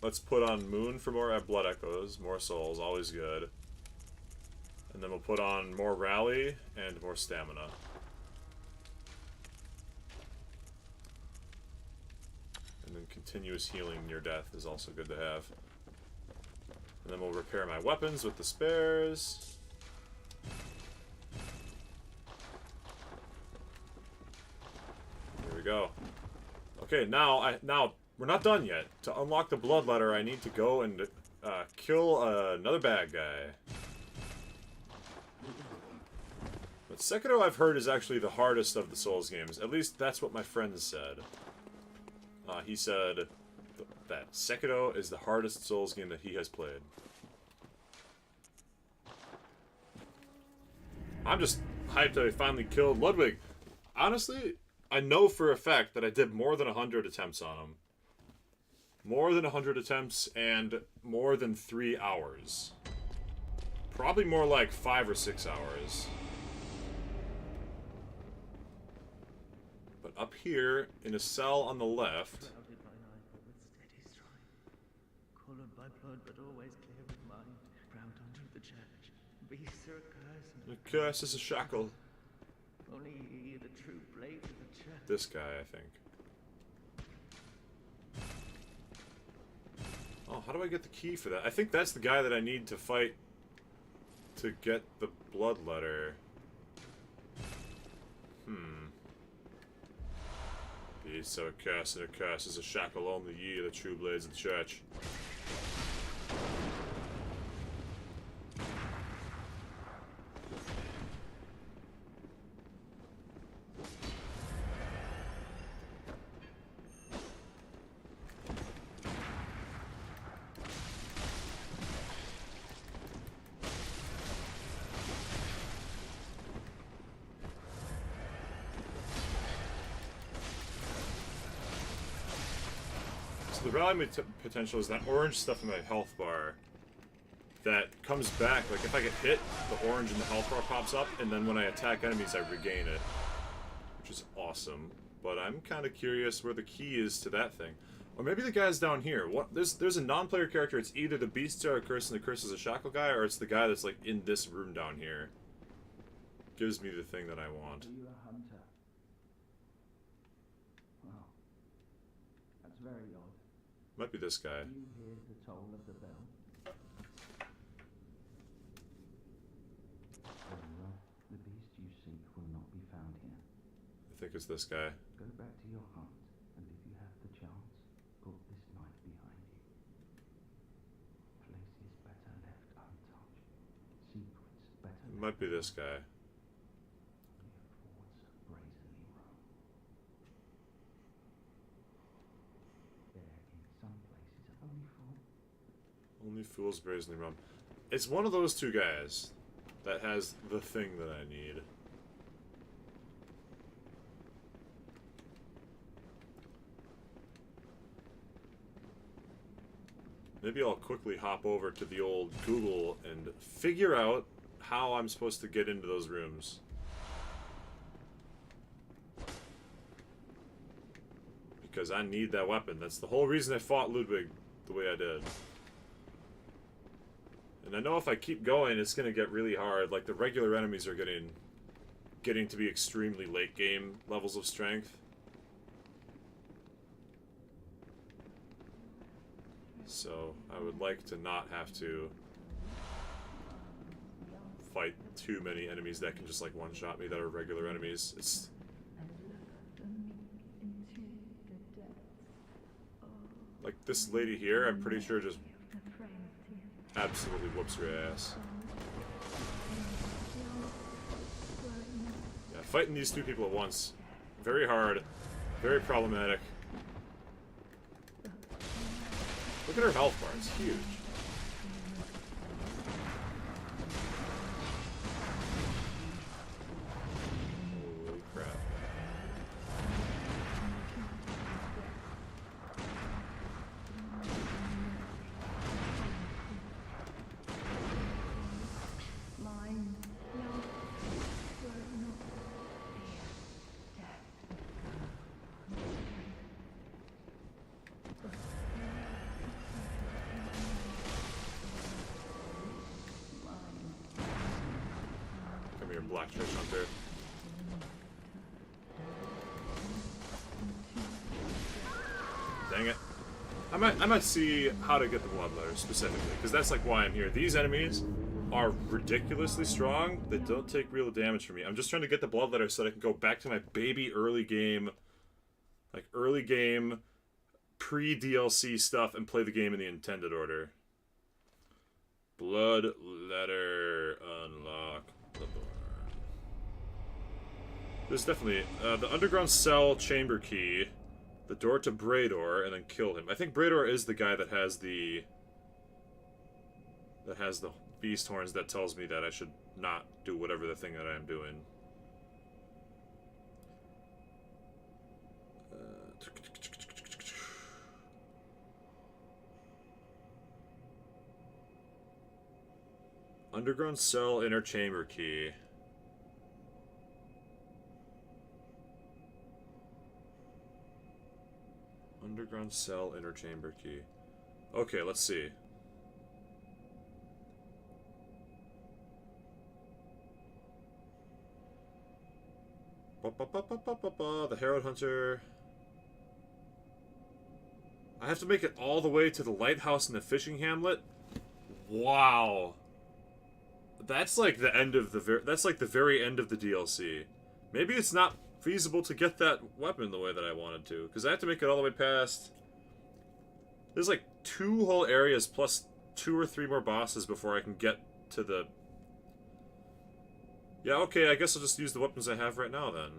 S1: Let's put on Moon for more blood echoes, more souls, always good. And then we'll put on more rally and more stamina. And then continuous healing near death is also good to have. And then we'll repair my weapons with the spares. Here we go. Okay, now we're not done yet. To unlock the blood letter, I need to go and kill another bad guy. But Sekiro, I've heard, is actually the hardest of the Souls games. At least that's what my friend said. He said that Sekiro is the hardest Souls game that he has played. I'm just hyped that I finally killed Ludwig. Honestly, I know for a fact that I did more than 100 attempts on him. More than 100 attempts and more than 3 hours. Probably more like 5 or 6 hours. But up here, in a cell on the left... The curse is a shackle.
S5: Only he, the true blade of the church.
S1: This guy, I think. Oh, how do I get the key for that? I think that's the guy that I need to fight to get the blood letter. Be so accursed, and a curse is a shackle, only ye, the true blades of the church. The rally potential is that orange stuff in my health bar that comes back. Like, if I get hit, the orange in the health bar pops up, and then when I attack enemies, I regain it. Which is awesome. But I'm kind of curious where the key is to that thing. Or maybe the guy's down here. What? There's a non-player character. It's either the Beast or a Curse, and the Curse is a shackle guy, or it's the guy that's, like, in this room down here. Gives me the thing that I want.
S5: Are you a hunter? Well, that's very odd.
S1: Might be this guy.
S5: Do you hear the toll of the bell? The beast you seek will not be found here.
S1: I think it's this guy.
S5: Go back to your heart, and if you have the chance, put this knife behind you. Places better left untouched. Secrets better left.
S1: Might be this guy. Only fools brazenly run. It's one of those two guys that has the thing that I need. Maybe I'll quickly hop over to the old Google and figure out how I'm supposed to get into those rooms. Because I need that weapon. That's the whole reason I fought Ludwig the way I did. And I know if I keep going, it's going to get really hard. Like, the regular enemies are getting to be extremely late game levels of strength. So, I would like to not have to fight too many enemies that can just, like, one-shot me that are regular enemies. It's... Like, this lady here, I'm pretty sure just absolutely whoops her ass. Yeah, fighting these two people at once. Very hard. Very problematic. Look at her health bar, it's huge. Holy crap. here, Black Treasure Hunter. Dang it. I might see how to get the blood letter specifically, because that's like why I'm here. These enemies are ridiculously strong. They don't take real damage from me. I'm just trying to get the blood letter so that I can go back to my baby early game, like early game, pre-DLC stuff and play the game in the intended order. Blood letter unlock Bloodborne. There's definitely the underground cell chamber key. The door to Brador, and then kill him. I think Brador is the guy that has the beast horns that tells me that I should not do whatever the thing that I am doing. Underground cell inner chamber key. Underground cell inner chamber key. Okay, let's see. The Herald Hunter. I have to make it all the way to the lighthouse and the fishing hamlet? Wow. That's like the end of the that's like the very end of the DLC. Maybe it's not feasible to get that weapon the way that I wanted to, because I have to make it all the way past. There's like 2 whole areas plus 2 or 3 more bosses before I can get to the... Yeah, okay, I guess I'll just use the weapons I have right now then.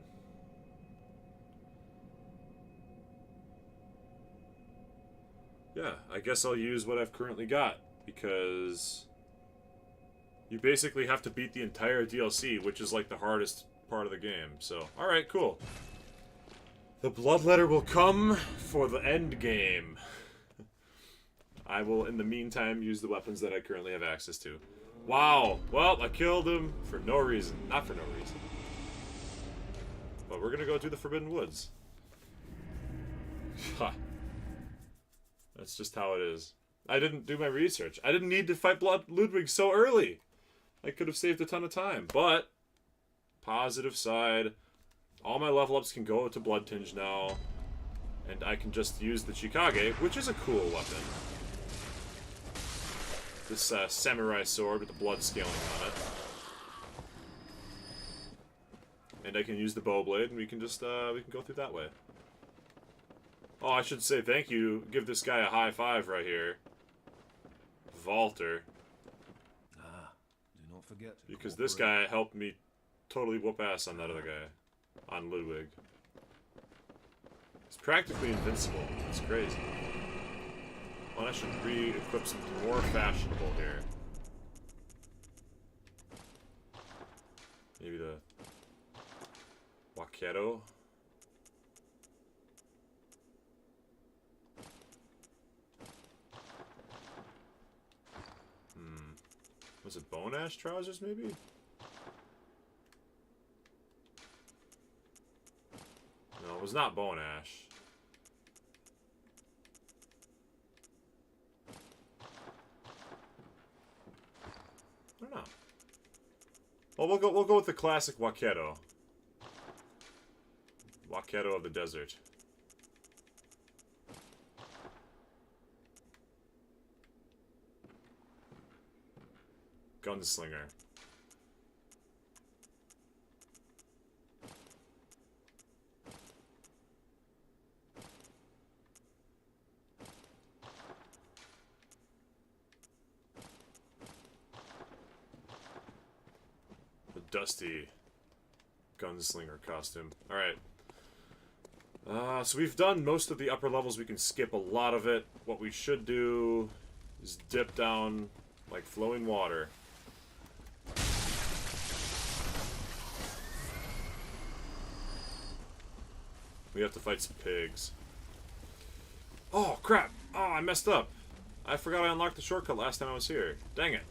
S1: Yeah, I guess I'll use what I've currently got, because you basically have to beat the entire DLC, which is like the hardest part of the game. So, alright, cool. The blood letter will come for the end game. I will, in the meantime, use the weapons that I currently have access to. Wow! Well, I killed him for no reason. Not for no reason. But we're gonna go do the Forbidden Woods. That's just how it is. I didn't do my research. I didn't need to fight Ludwig so early. I could have saved a ton of time, but... Positive side, all my level ups can go to Blood Tinge now, and I can just use the Chikage, which is a cool weapon. This samurai sword with the blood scaling on it. And I can use the bow blade, and we can just we can go through that way. Oh, I should say thank you. Give this guy a high five right here, Walter.
S6: Ah, do not forget.
S1: Because this guy helped me totally whoop ass on that other guy, on Ludwig. He's practically invincible. It's crazy. Well, I should re-equip something more fashionable here. Maybe the Wakedo. Was it Bone Ash trousers, maybe? No, it was not Bone Ash. I don't know. Well, we'll go with the classic Wakedo. Wakedo of the desert. Gunslinger. The dusty gunslinger costume. Alright. So we've done most of the upper levels. We can skip a lot of it. What we should do is dip down like flowing water. We have to fight some pigs. Oh, crap! Oh, I messed up. I forgot I unlocked the shortcut last time I was here. Dang it.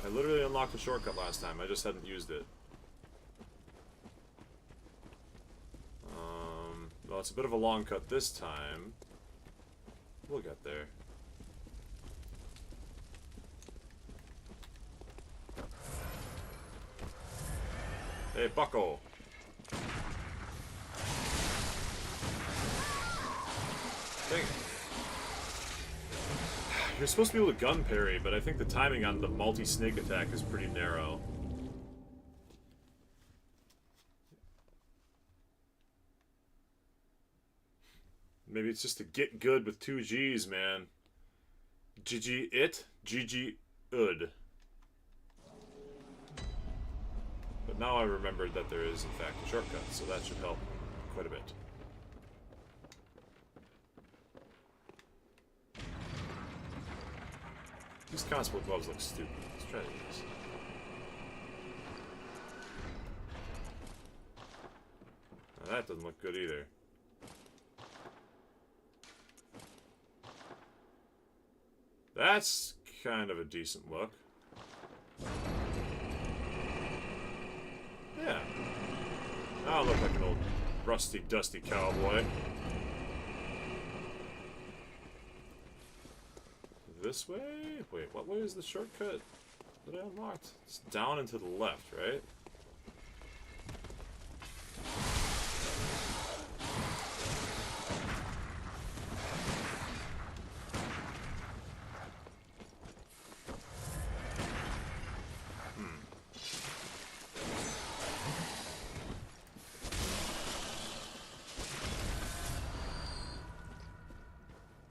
S1: I literally unlocked the shortcut last time. I just hadn't used it. Well, it's a bit of a long cut this time. We'll get there. Hey, bucko. Dang it. You're supposed to be able to gun parry, but I think the timing on the multi-snake attack is pretty narrow. Maybe it's just to get good with 2 G's, man. GG it, GG ud. But now I remembered that there is, in fact, a shortcut, so that should help quite a bit. These constable gloves look stupid. Let's try these. Now that doesn't look good either. That's kind of a decent look. Yeah. Now I look like an old rusty, dusty cowboy. This way? Wait, what way is the shortcut that I unlocked? It's down and to the left, right?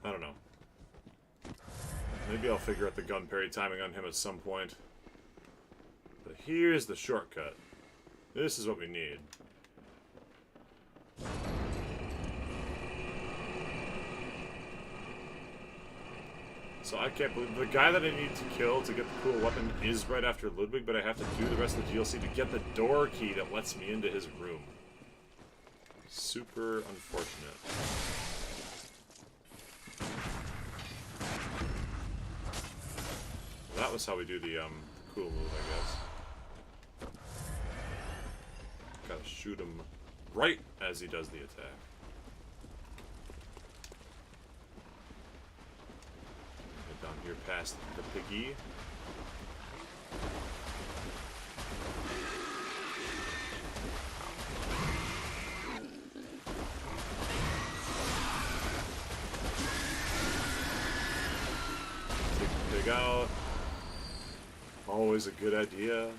S1: I don't know. Maybe I'll figure out the gun parry timing on him at some point. But here's the shortcut. This is what we need. So I can't believe the guy that I need to kill to get the cool weapon is right after Ludwig, but I have to do the rest of the DLC to get the door key that lets me into his room. Super unfortunate. That was how we do the cool move, I guess. Gotta shoot him right as he does the attack. Get down here past the piggy. Take the pig out. Always a good idea.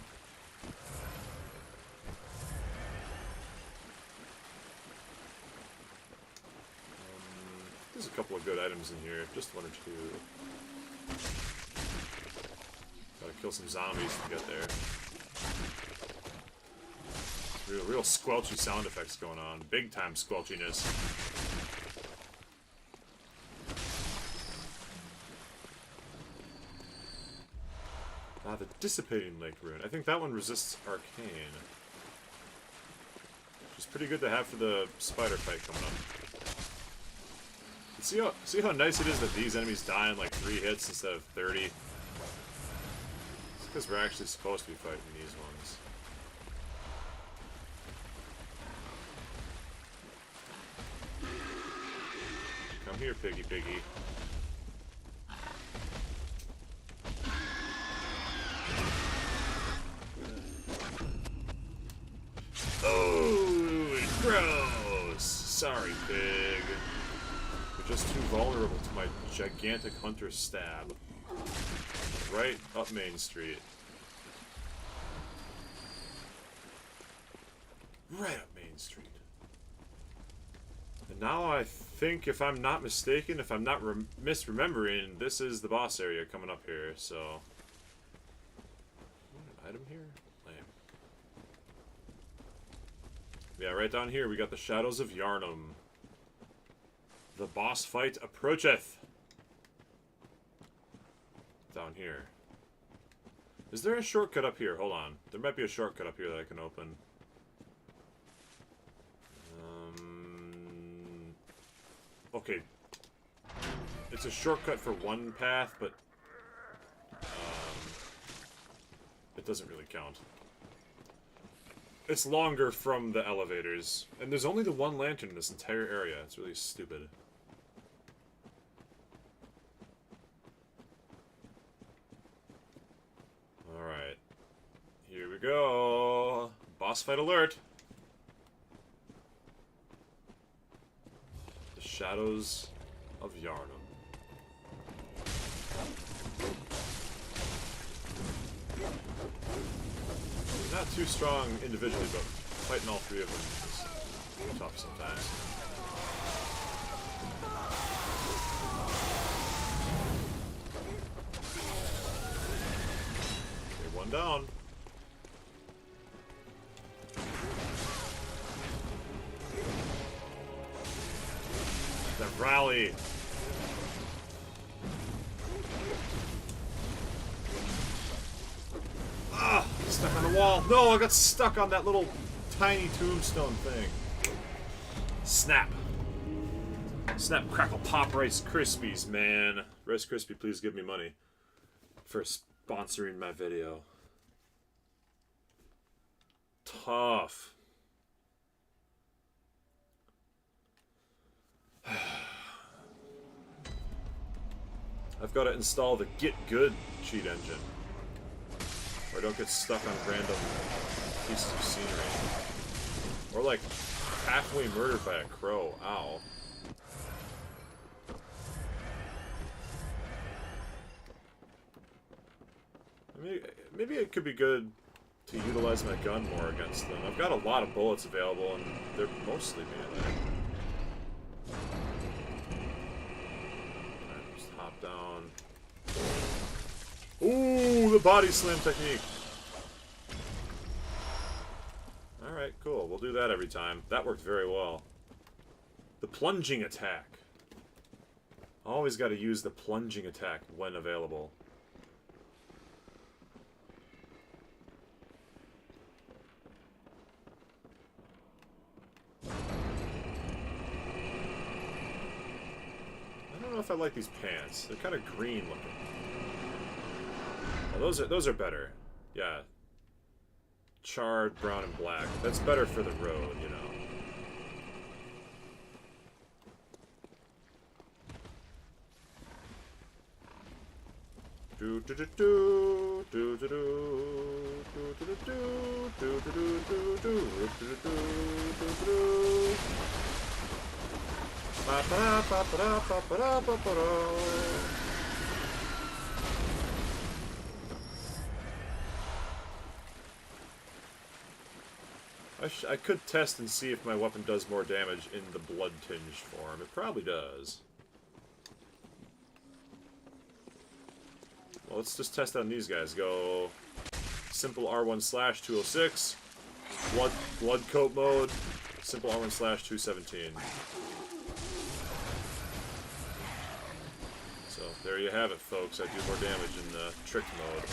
S1: There's a couple of good items in here. Just one or two. Gotta kill some zombies to get there. Real squelchy sound effects going on. Big time squelchiness. Ah, the Dissipating Lake Rune. I think that one resists Arcane. Which is pretty good to have for the spider fight coming up. See how nice it is that these enemies die in like 3 hits instead of 30? It's because we're actually supposed to be fighting these ones. Come here, piggy piggy. Oh, gross! Sorry, pig. You're just too vulnerable to my gigantic hunter stab. Right up Main Street. Right up Main Street. And now I think, if I'm not mistaken, if I'm not misremembering, this is the boss area coming up here, so... An item here? Lame. Yeah, right down here we got the Shadows of Yharnam. The boss fight approacheth. Down here. Is there a shortcut up here? Hold on. There might be a shortcut up here that I can open. Okay. It's a shortcut for one path, but it doesn't really count. It's longer from the elevators. And there's only the one lantern in this entire area. It's really stupid. Alright. Here we go. Boss fight alert. The Shadows of Yharnam. They're not too strong individually, but fighting all three of them is tough sometimes. Okay, one down. That rally. Ah, stuck on the wall. No, I got stuck on that little tiny tombstone thing. Snap. Snap, crackle, pop, Rice Krispies, man. Rice Krispie, please give me money for sponsoring my video. Tough. I've got to install the Get Good cheat engine, or I don't get stuck on random pieces of scenery. Or like halfway murdered by a crow. Ow. Maybe it could be good to utilize my gun more against them. I've got a lot of bullets available, and they're mostly melee. Just hop down. Ooh, the body slam technique. Alright, cool. We'll do that every time. That worked very well. The plunging attack. Always got to use the plunging attack when available. I don't know if I like these pants. They're kind of green looking. Oh, those are better. Yeah. Charred, brown, and black. That's better for the road, you know. Do do do do do do do do do do do do do do do do. Ba ba ba ba ba ba ba ba. I could test and see if my weapon does more damage in the blood-tinged form. It probably does. Well, let's just test on these guys. Go simple R1 slash 206, blood coat mode, simple R1 slash 217. So there you have it, folks. I do more damage in the tricked mode.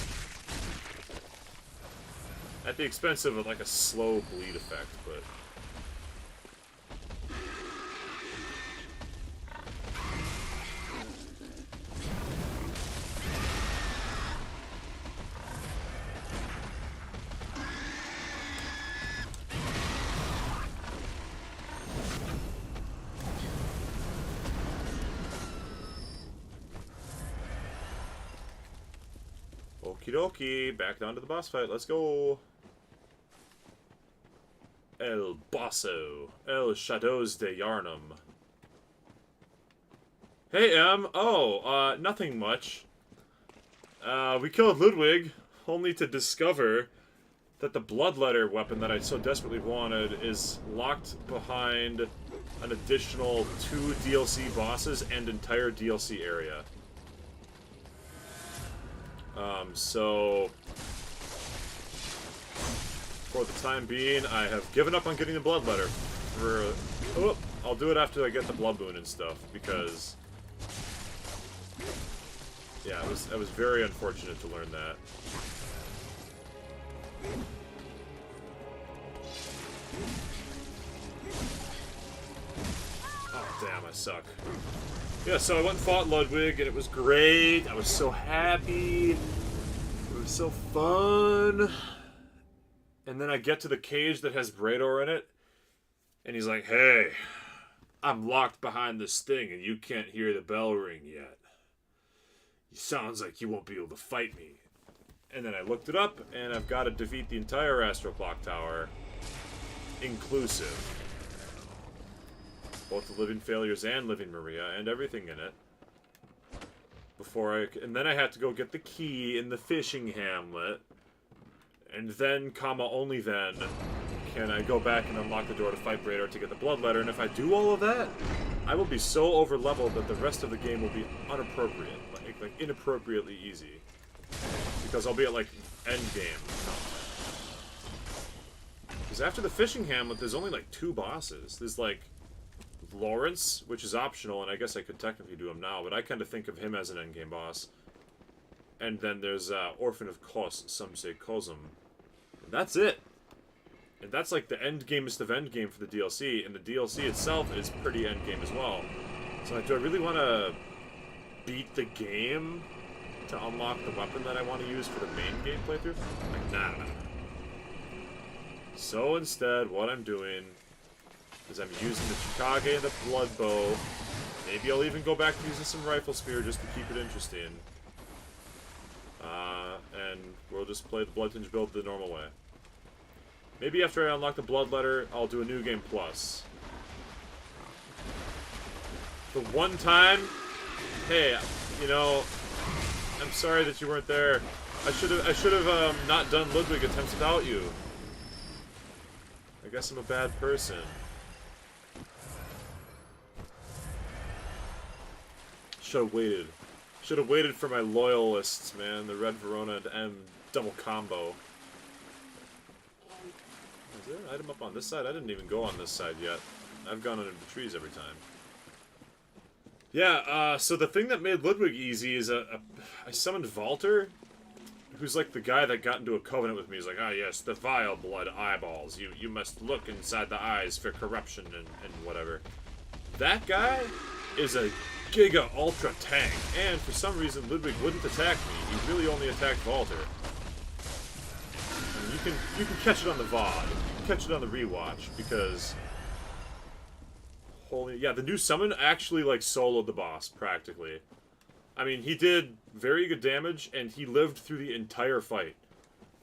S1: At the expense of like a slow bleed effect, but okie dokie, back down to the boss fight. Let's go. El Bosso. El Shadows de Yharnam. Hey, Em. Oh, nothing much. We killed Ludwig, only to discover that the Bloodletter weapon that I so desperately wanted is locked behind an additional 2 DLC bosses and entire DLC area. So for the time being, I have given up on getting the Bloodletter. Oh, I'll do it after I get the Blood Moon and stuff, because yeah, it was very unfortunate to learn that. Oh damn, I suck. Yeah, so I went and fought Ludwig, and it was great. I was so happy. It was so fun. And then I get to the cage that has Brador in it, and he's like, hey, I'm locked behind this thing, and you can't hear the bell ring yet. It sounds like you won't be able to fight me. And then I looked it up, and I've got to defeat the entire Astral Clock Tower inclusive. Both the Living Failures and Living Maria, and everything in it. And then I had to go get the key in the fishing hamlet. And then, only then, can I go back and unlock the door to fight Brador to get the blood letter. And if I do all of that, I will be so over-leveled that the rest of the game will be inappropriate. Like inappropriately easy. Because I'll be at, like, endgame content. Because after the fishing hamlet, there's only, like, 2 bosses. There's, like, Lawrence, which is optional, and I guess I could technically do him now, but I kind of think of him as an endgame boss. And then there's Orphan of Kos, some say Kozum. And that's it. And that's like the endgamest of endgame for the DLC, and the DLC itself is pretty endgame as well. So like, do I really want to beat the game to unlock the weapon that I want to use for the main game playthrough? Like, nah. So instead, what I'm doing is I'm using the Chikage and the Blood Bow. Maybe I'll even go back to using some Rifle Spear just to keep it interesting. And we'll just play the Bloodtinge build the normal way. Maybe after I unlock the Blood Letter, I'll do a New Game Plus. The one time, hey, you know, I'm sorry that you weren't there. I should have not done Ludwig attempts without you. I guess I'm a bad person. Should have waited. Should have waited for my loyalists, man. The Red Verona and M double combo. Is there an item up on this side? I didn't even go on this side yet. I've gone under the trees every time. Yeah, so the thing that made Ludwig easy is I summoned Walter, who's like the guy that got into a covenant with me. He's like, ah yes, the vile blood eyeballs. You must look inside the eyes for corruption and whatever. That guy is a Giga Ultra tank, and for some reason Ludwig wouldn't attack me. He really only attacked Walter. I mean, you can catch it on the VOD. You can catch it on the rewatch, because yeah, the new summon actually like soloed the boss practically. I mean, he did very good damage, and he lived through the entire fight.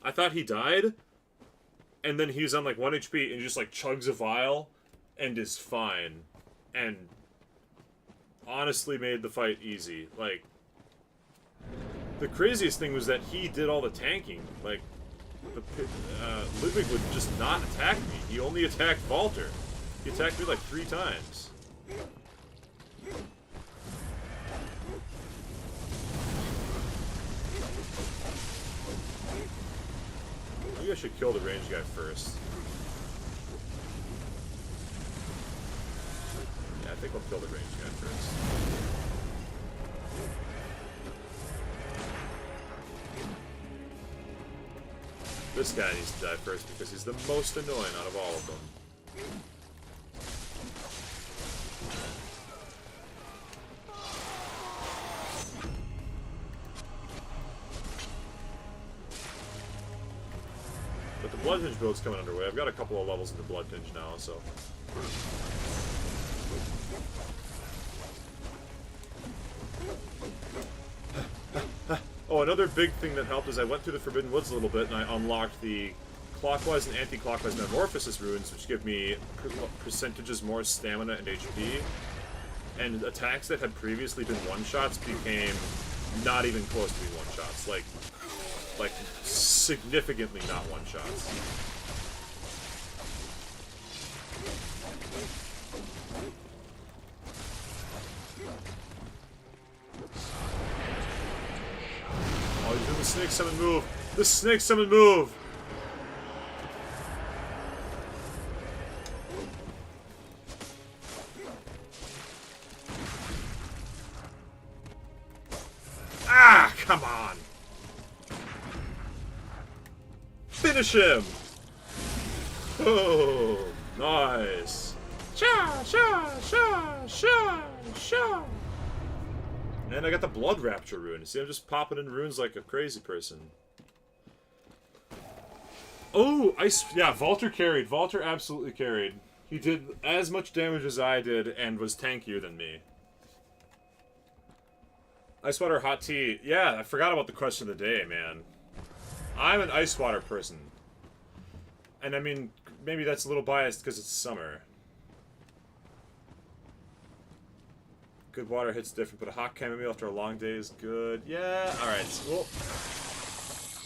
S1: I thought he died, and then he's on like 1 HP and just like chugs a vial and is fine. And honestly made the fight easy. Like, the craziest thing was that he did all the tanking. Like, Ludwig would just not attack me. He only attacked Walter. He attacked me like 3 times. Maybe I should kill the range guy first. Yeah, I think I'll kill the range guy first. This guy needs to die first because he's the most annoying out of all of them. But the Bloodtinge build's coming underway. I've got a couple of levels into Bloodtinge now, so... Oh, another big thing that helped is I went through the Forbidden Woods a little bit and I unlocked the clockwise and anti-clockwise Metamorphosis runes, which give me percentages more stamina and HP. And attacks that had previously been one-shots became not even close to being one-shots. Like significantly not one-shots. Oh, he's doing the snake summon move! The snake summon move! Ah, come on! Finish him! Oh, nice! Sha, sha, sha, sha, sha! And I got the Blood Rapture rune. See, I'm just popping in runes like a crazy person. Oh, yeah, Walter carried. Walter absolutely carried. He did as much damage as I did and was tankier than me. Ice water, hot tea. Yeah, I forgot about the question of the day, man. I'm an ice water person. And I mean, maybe that's a little biased because it's summer. Good water hits different, but a hot chamomile after a long day is good. Yeah, alright. Well,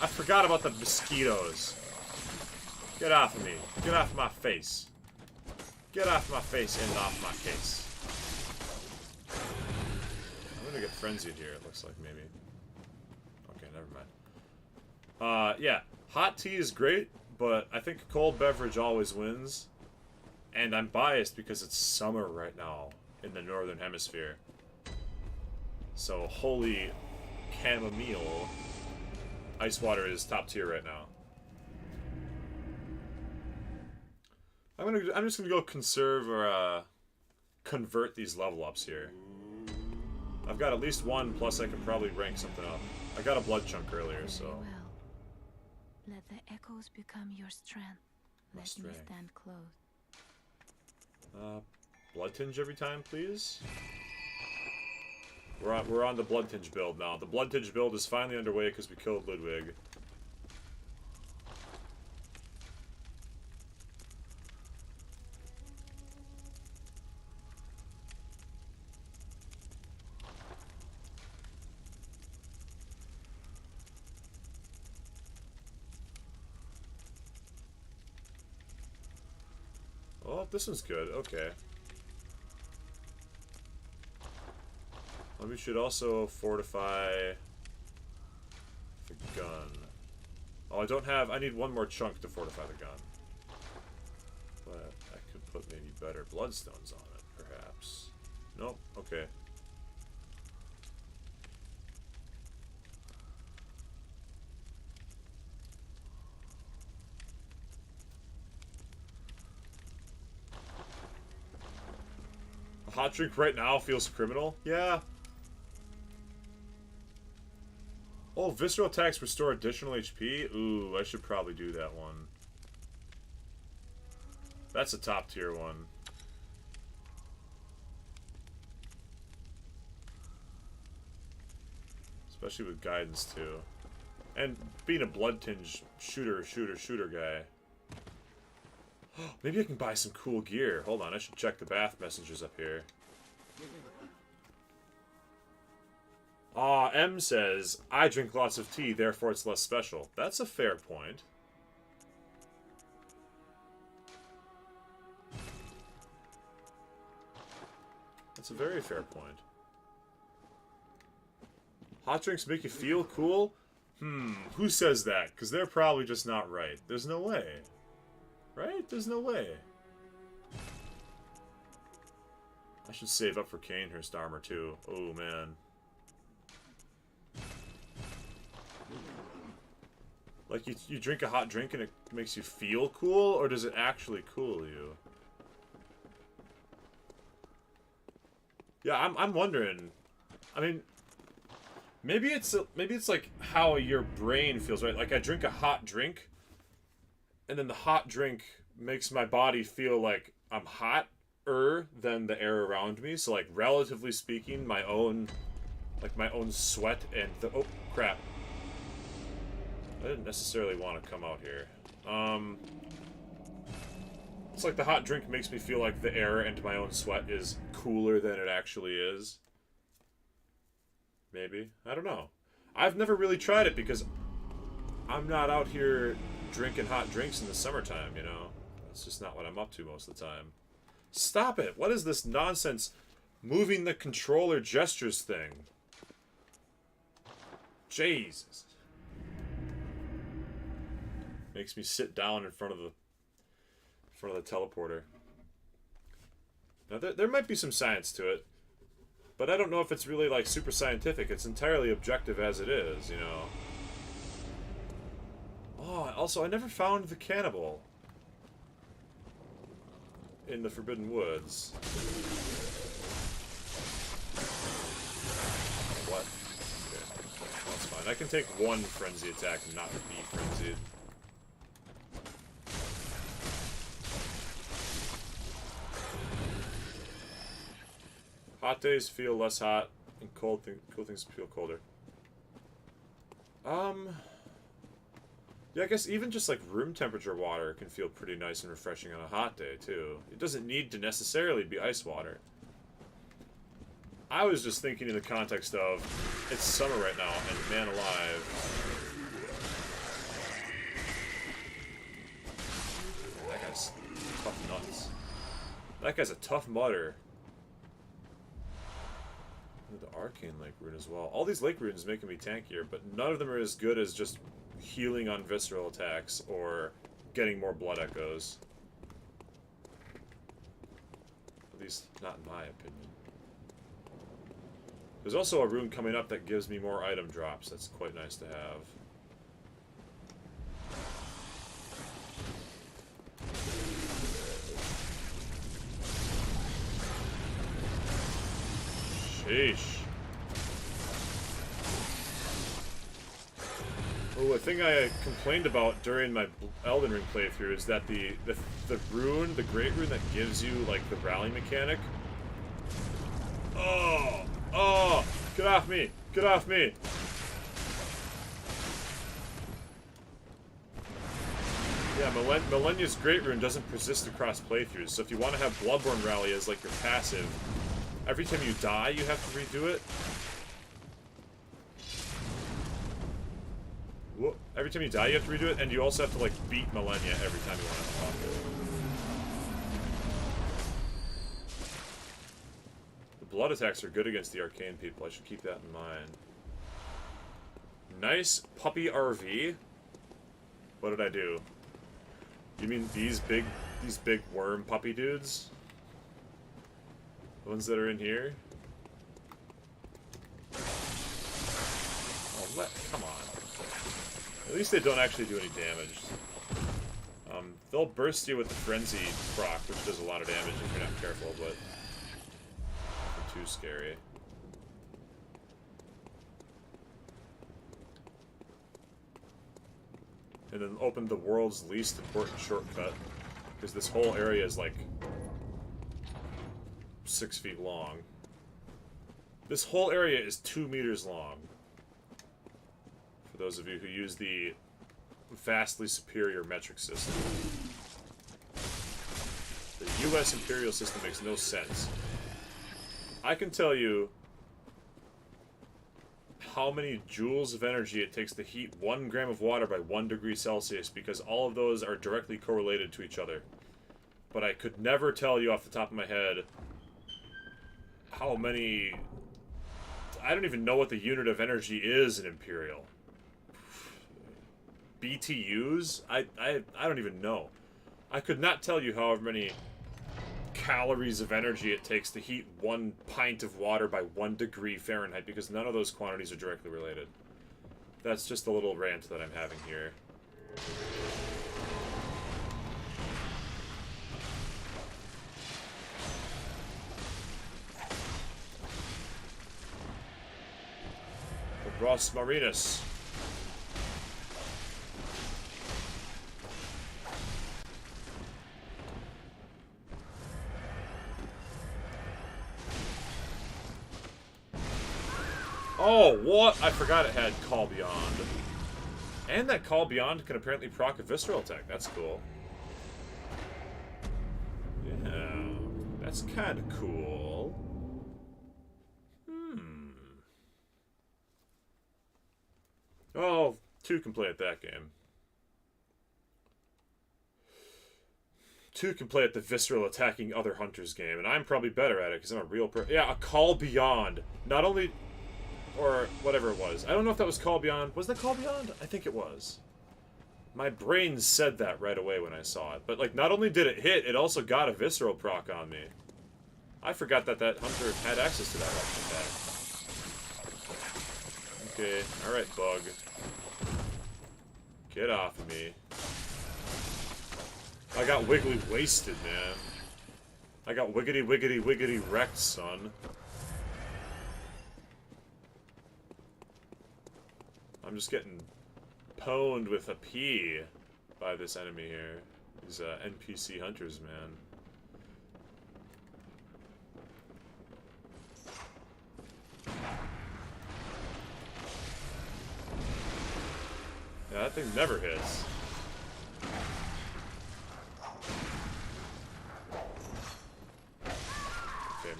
S1: I forgot about the mosquitoes. Get off of me. Get off my face. Get off my face and off my case. I'm gonna get frenzied here, it looks like, maybe. Okay, never mind. Yeah. Hot tea is great, but I think cold beverage always wins. And I'm biased because it's summer right now in the northern hemisphere. So, holy chamomile. Ice water is top tier right now. I'm just gonna go conserve or convert these level ups here. I've got at least one, plus I can probably rank something up. I got a blood chunk earlier, so.
S2: Well, let the echoes become your strength.
S1: My
S2: Let
S1: strength.
S2: me stand close.
S1: Blood tinge every time, please. We're on the blood tinge build now. The blood tinge build is finally underway because we killed Ludwig. Oh, this one's good. Okay. We should also fortify the gun. Oh, I don't have... I need one more chunk to fortify the gun. But I could put maybe better bloodstones on it, perhaps. Nope. Okay. A hot drink right now feels criminal? Yeah. Oh, visceral attacks restore additional HP? Ooh, I should probably do that one. That's a top tier one. Especially with guidance, too. And being a blood tinge shooter guy. Maybe I can buy some cool gear. Hold on, I should check the bath messages up here. M says, I drink lots of tea, therefore it's less special. That's a fair point. That's a very fair point. Hot drinks make you feel cool? Who says that? Because they're probably just not right. There's no way. Right? There's no way. I should save up for Kanehurst armor, too. Oh, man. Like, you drink a hot drink and it makes you feel cool, or does it actually cool you? Yeah, I'm wondering. I mean, maybe it's like how your brain feels, right? Like, I drink a hot drink, and then the hot drink makes my body feel like I'm hotter than the air around me. So, like, relatively speaking, my own sweat and the... Oh, crap. I didn't necessarily want to come out here. It's like the hot drink makes me feel like the air and my own sweat is cooler than it actually is. Maybe. I don't know. I've never really tried it because I'm not out here drinking hot drinks in the summertime, you know? That's just not what I'm up to most of the time. Stop it! What is this nonsense moving the controller gestures thing? Jesus. Makes me sit down in front of the teleporter. Now there might be some science to it, but I don't know if it's really like super scientific. It's entirely objective as it is, you know. Oh, also I never found the cannibal in the Forbidden Woods. What? Okay, that's fine. I can take one frenzy attack and not be frenzied. Hot days feel less hot, and cool things feel colder. Yeah, I guess even just like room temperature water can feel pretty nice and refreshing on a hot day, too. It doesn't need to necessarily be ice water. I was just thinking in the context of, it's summer right now, and man alive. That guy's tough nuts. That guy's a tough mutter. The Arcane Lake Rune as well. All these Lake Runes making me tankier, but none of them are as good as just healing on visceral attacks or getting more blood echoes. At least, not in my opinion. There's also a rune coming up that gives me more item drops. That's quite nice to have. Sheesh. Oh, a thing I complained about during my Elden Ring playthrough is that the rune, the Great Rune that gives you, like, the rally mechanic... Oh! Oh! Get off me! Get off me! Yeah, Millennia's Great Rune doesn't persist across playthroughs, so if you want to have Bloodborne Rally as, like, your passive, every time you die, you have to redo it. Whoop. Every time you die, you have to redo it, and you also have to, like, beat Millennia every time you want to unlock it. The blood attacks are good against the arcane people. I should keep that in mind. Nice puppy RV. What did I do? You mean these big worm puppy dudes? The ones that are in here? Oh, come on. At least they don't actually do any damage. They'll burst you with the Frenzy proc, which does a lot of damage if you're not careful, but nothing too scary. And then open the world's least important shortcut, because this whole area is like 6 feet long. This whole area is 2 meters long. For those of you who use the vastly superior metric system. The US Imperial system makes no sense. I can tell you how many joules of energy it takes to heat 1 gram of water by 1 degree Celsius, because all of those are directly correlated to each other. But I could never tell you off the top of my head how many... I don't even know what the unit of energy is in Imperial. BTUs? I don't even know. I could not tell you however many calories of energy it takes to heat 1 pint of water by 1 degree Fahrenheit, because none of those quantities are directly related. That's just a little rant that I'm having here. Ross Marinus. Oh, what? I forgot it had Call Beyond. And that Call Beyond can apparently proc a Visceral attack. That's cool. Yeah, that's kind of cool. Oh, 2 can play at that game. 2 can play at the Visceral attacking other hunters game, and I'm probably better at it because I'm a real yeah, a Call Beyond. Not only... Or whatever it was. I don't know if that was Call Beyond. Was that Call Beyond? I think it was. My brain said that right away when I saw it. But, like, not only did it hit, it also got a Visceral proc on me. I forgot that that hunter had access to that weapon attack. Okay, alright, bug. Get off of me. I got wiggly wasted, man. I got wiggity wrecked, son. I'm just getting pwned with a P by this enemy here. These NPC hunters, man. Yeah, that thing never hits. Okay.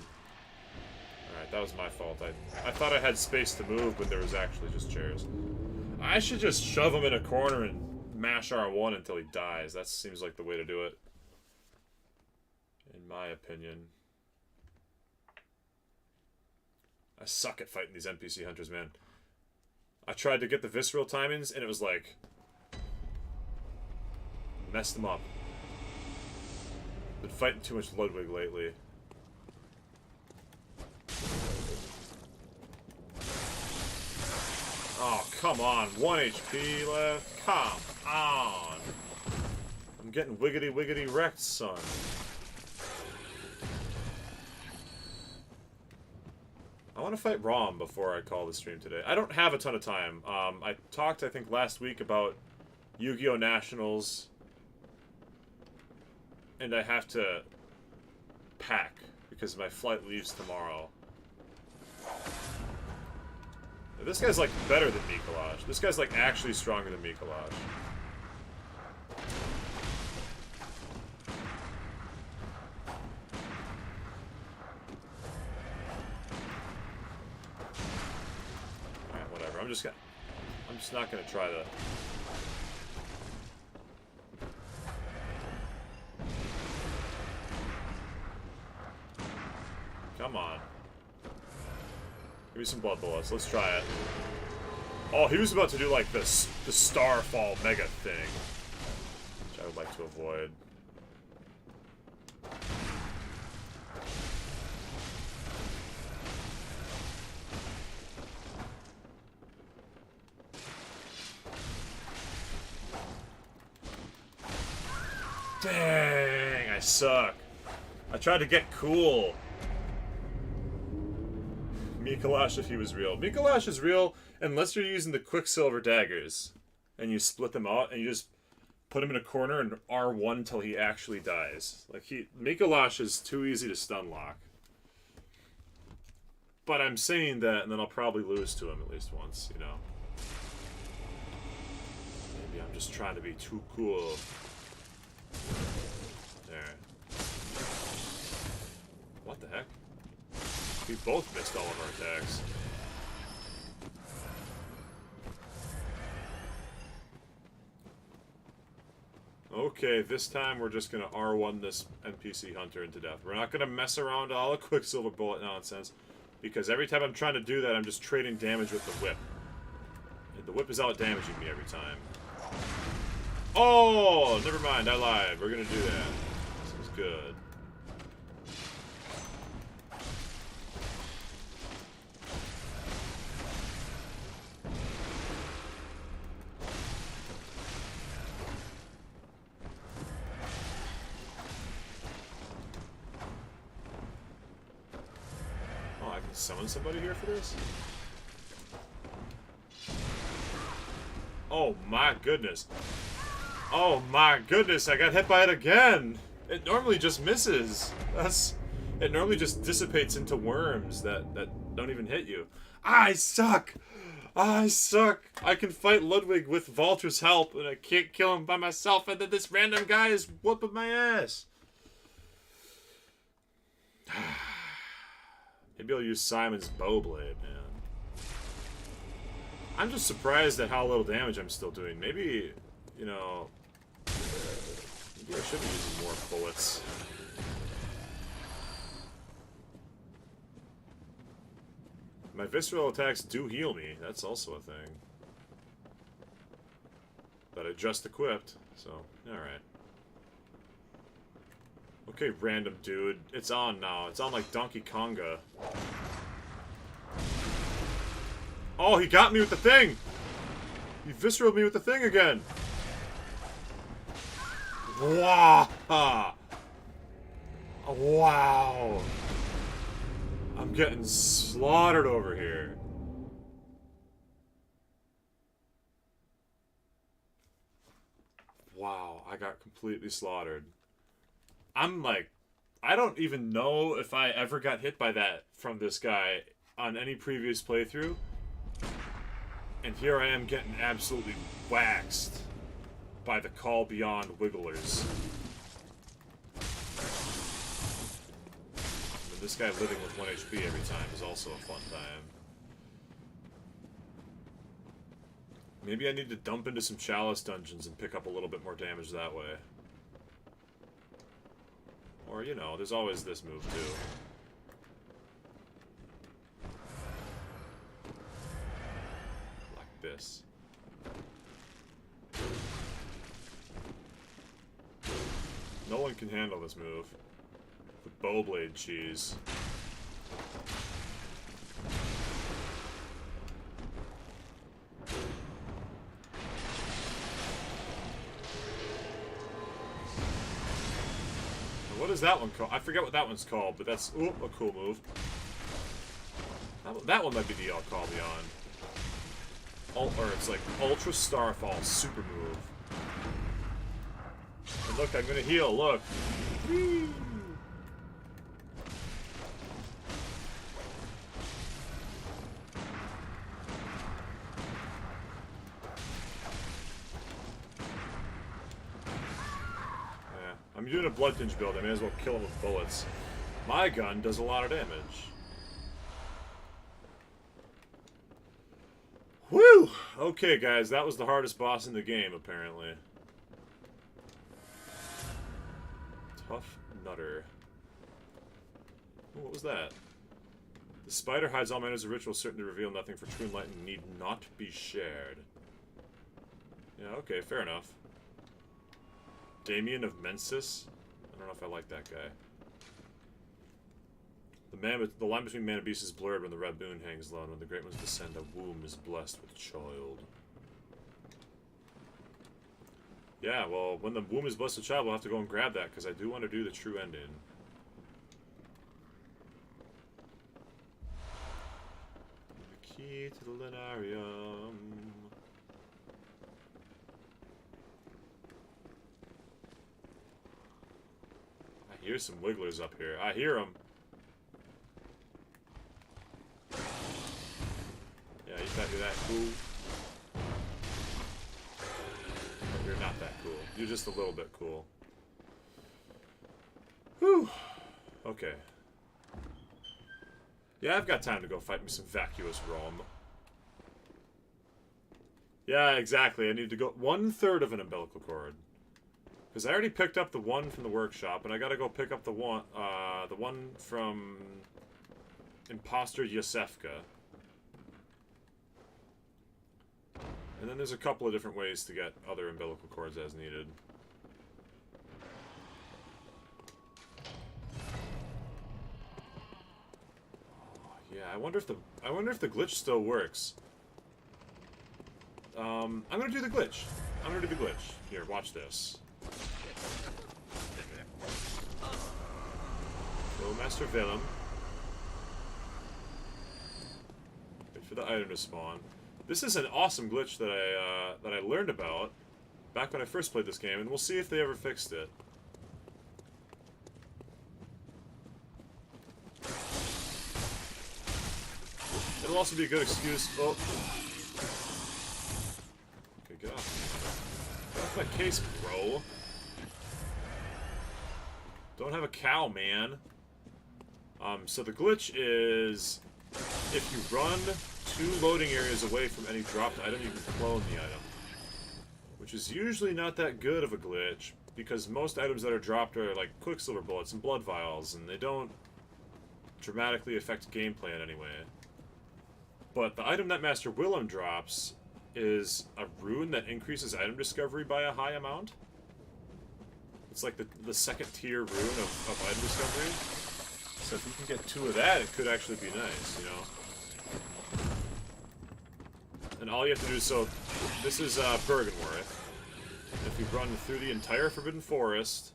S1: Alright, that was my fault. I thought I had space to move, but there was actually just chairs. I should just shove him in a corner and mash R1 until he dies. That seems like the way to do it. In my opinion. I suck at fighting these NPC hunters, man. I tried to get the visceral timings, and it was like... messed them up. Been fighting too much Ludwig lately. Oh, come on. 1 HP left. Come on. I'm getting wiggity wrecked, son. I want to fight Rom before I call the stream today. I don't have a ton of time. I talked, I think, last week about Yu-Gi-Oh! Nationals. And I have to pack because my flight leaves tomorrow. This guy's, like, better than Mikolaj. This guy's, like, actually stronger than Mikolaj. Alright, whatever. I'm just not gonna try to... Come on. Give me some blood bullets. Let's try it. Oh, he was about to do, like, the Starfall Mega thing. Which I would like to avoid. Dang, I suck. I tried to get cool. Mikolaj if he was real. Mikolaj is real unless you're using the Quicksilver daggers. And you split them out and you just put him in a corner and R1 until he actually dies. Like, Mikolaj is too easy to stun lock. But I'm saying that and then I'll probably lose to him at least once, you know. Maybe I'm just trying to be too cool. There. What the heck? We both missed all of our attacks. Okay, this time we're just gonna R1 this NPC hunter into death. We're not gonna mess around all the Quicksilver bullet nonsense, because every time I'm trying to do that, I'm just trading damage with the whip. And the whip is out damaging me every time. Oh, never mind, I lied. We're gonna do that. This is good. Summon somebody here for this? Oh my goodness. Oh my goodness, I got hit by it again! It normally just misses. It normally just dissipates into worms that don't even hit you. I suck! I suck! I can fight Ludwig with Vulture's help, and I can't kill him by myself, and then this random guy is whooping my ass. Maybe I'll use Simon's Bowblade, man. I'm just surprised at how little damage I'm still doing. Maybe, you know... Maybe I should be using more bullets. My visceral attacks do heal me. That's also a thing. That I just equipped, so, alright. Okay, random dude. It's on now. It's on like Donkey Konga. Oh, he got me with the thing! He visceraled me with the thing again! Wow! Wow! I'm getting slaughtered over here. Wow, I got completely slaughtered. I'm like, I don't even know if I ever got hit by that from this guy on any previous playthrough. And here I am getting absolutely waxed by the Call Beyond Wigglers. And this guy living with 1 HP every time is also a fun time. Maybe I need to dump into some Chalice dungeons and pick up a little bit more damage that way. Or, you know, there's always this move, too. Like this. No one can handle this move. The Bowblade cheese. What is that one called? I forget what that one's called, but that's a cool move. That one might be the Call Beyond. Or it's like Ultra Starfall super move. And look, I'm gonna heal. Look. Whee! I'm doing a Blood Tinge build, I may as well kill him with bullets. My gun does a lot of damage. Whew! Okay, guys, that was the hardest boss in the game, apparently. Tough Nutter. Ooh, what was that? The spider hides all manners of rituals, certain to reveal nothing for true enlightenment need not be shared. Yeah, okay, fair enough. Damien of Mensis? I don't know if I like that guy. The line between man and beast is blurred when the red moon hangs low, and when the great ones descend, a womb is blessed with child. Yeah, well, when the womb is blessed with child, we'll have to go and grab that, because I do want to do the true ending. The key to the Linarium. I hear some wigglers up here. I hear them. Yeah, you thought you're that cool? But you're not that cool. You're just a little bit cool. Whew. Okay. Yeah, I've got time to go fight me some vacuous Rome. Yeah, exactly. I need to go 1/3 of an umbilical cord. Because I already picked up the one from the workshop, and I gotta go pick up the one from Imposter Yosefka. And then there's a couple of different ways to get other umbilical cords as needed. Yeah, I wonder if the glitch still works. I'm gonna do the glitch. Here, watch this. Go, Master Vellum. Wait for the item to spawn. This is an awesome glitch that I learned about back when I first played this game, and we'll see if they ever fixed it. It'll also be a good excuse. Oh. Okay, get off. Get off my case, bro. Don't have a cow, man. So the glitch is if you run 2 loading areas away from any dropped item, you can clone the item. Which is usually not that good of a glitch, because most items that are dropped are like Quicksilver bullets and blood vials, and they don't dramatically affect gameplay in any way. But the item that Master Willem drops is a rune that increases item discovery by a high amount. It's like the second tier rune of item discovery. So if you can get 2 of that, it could actually be nice, you know? And all you have to do is, so, this is Bergenworth. If you run through the entire Forbidden Forest,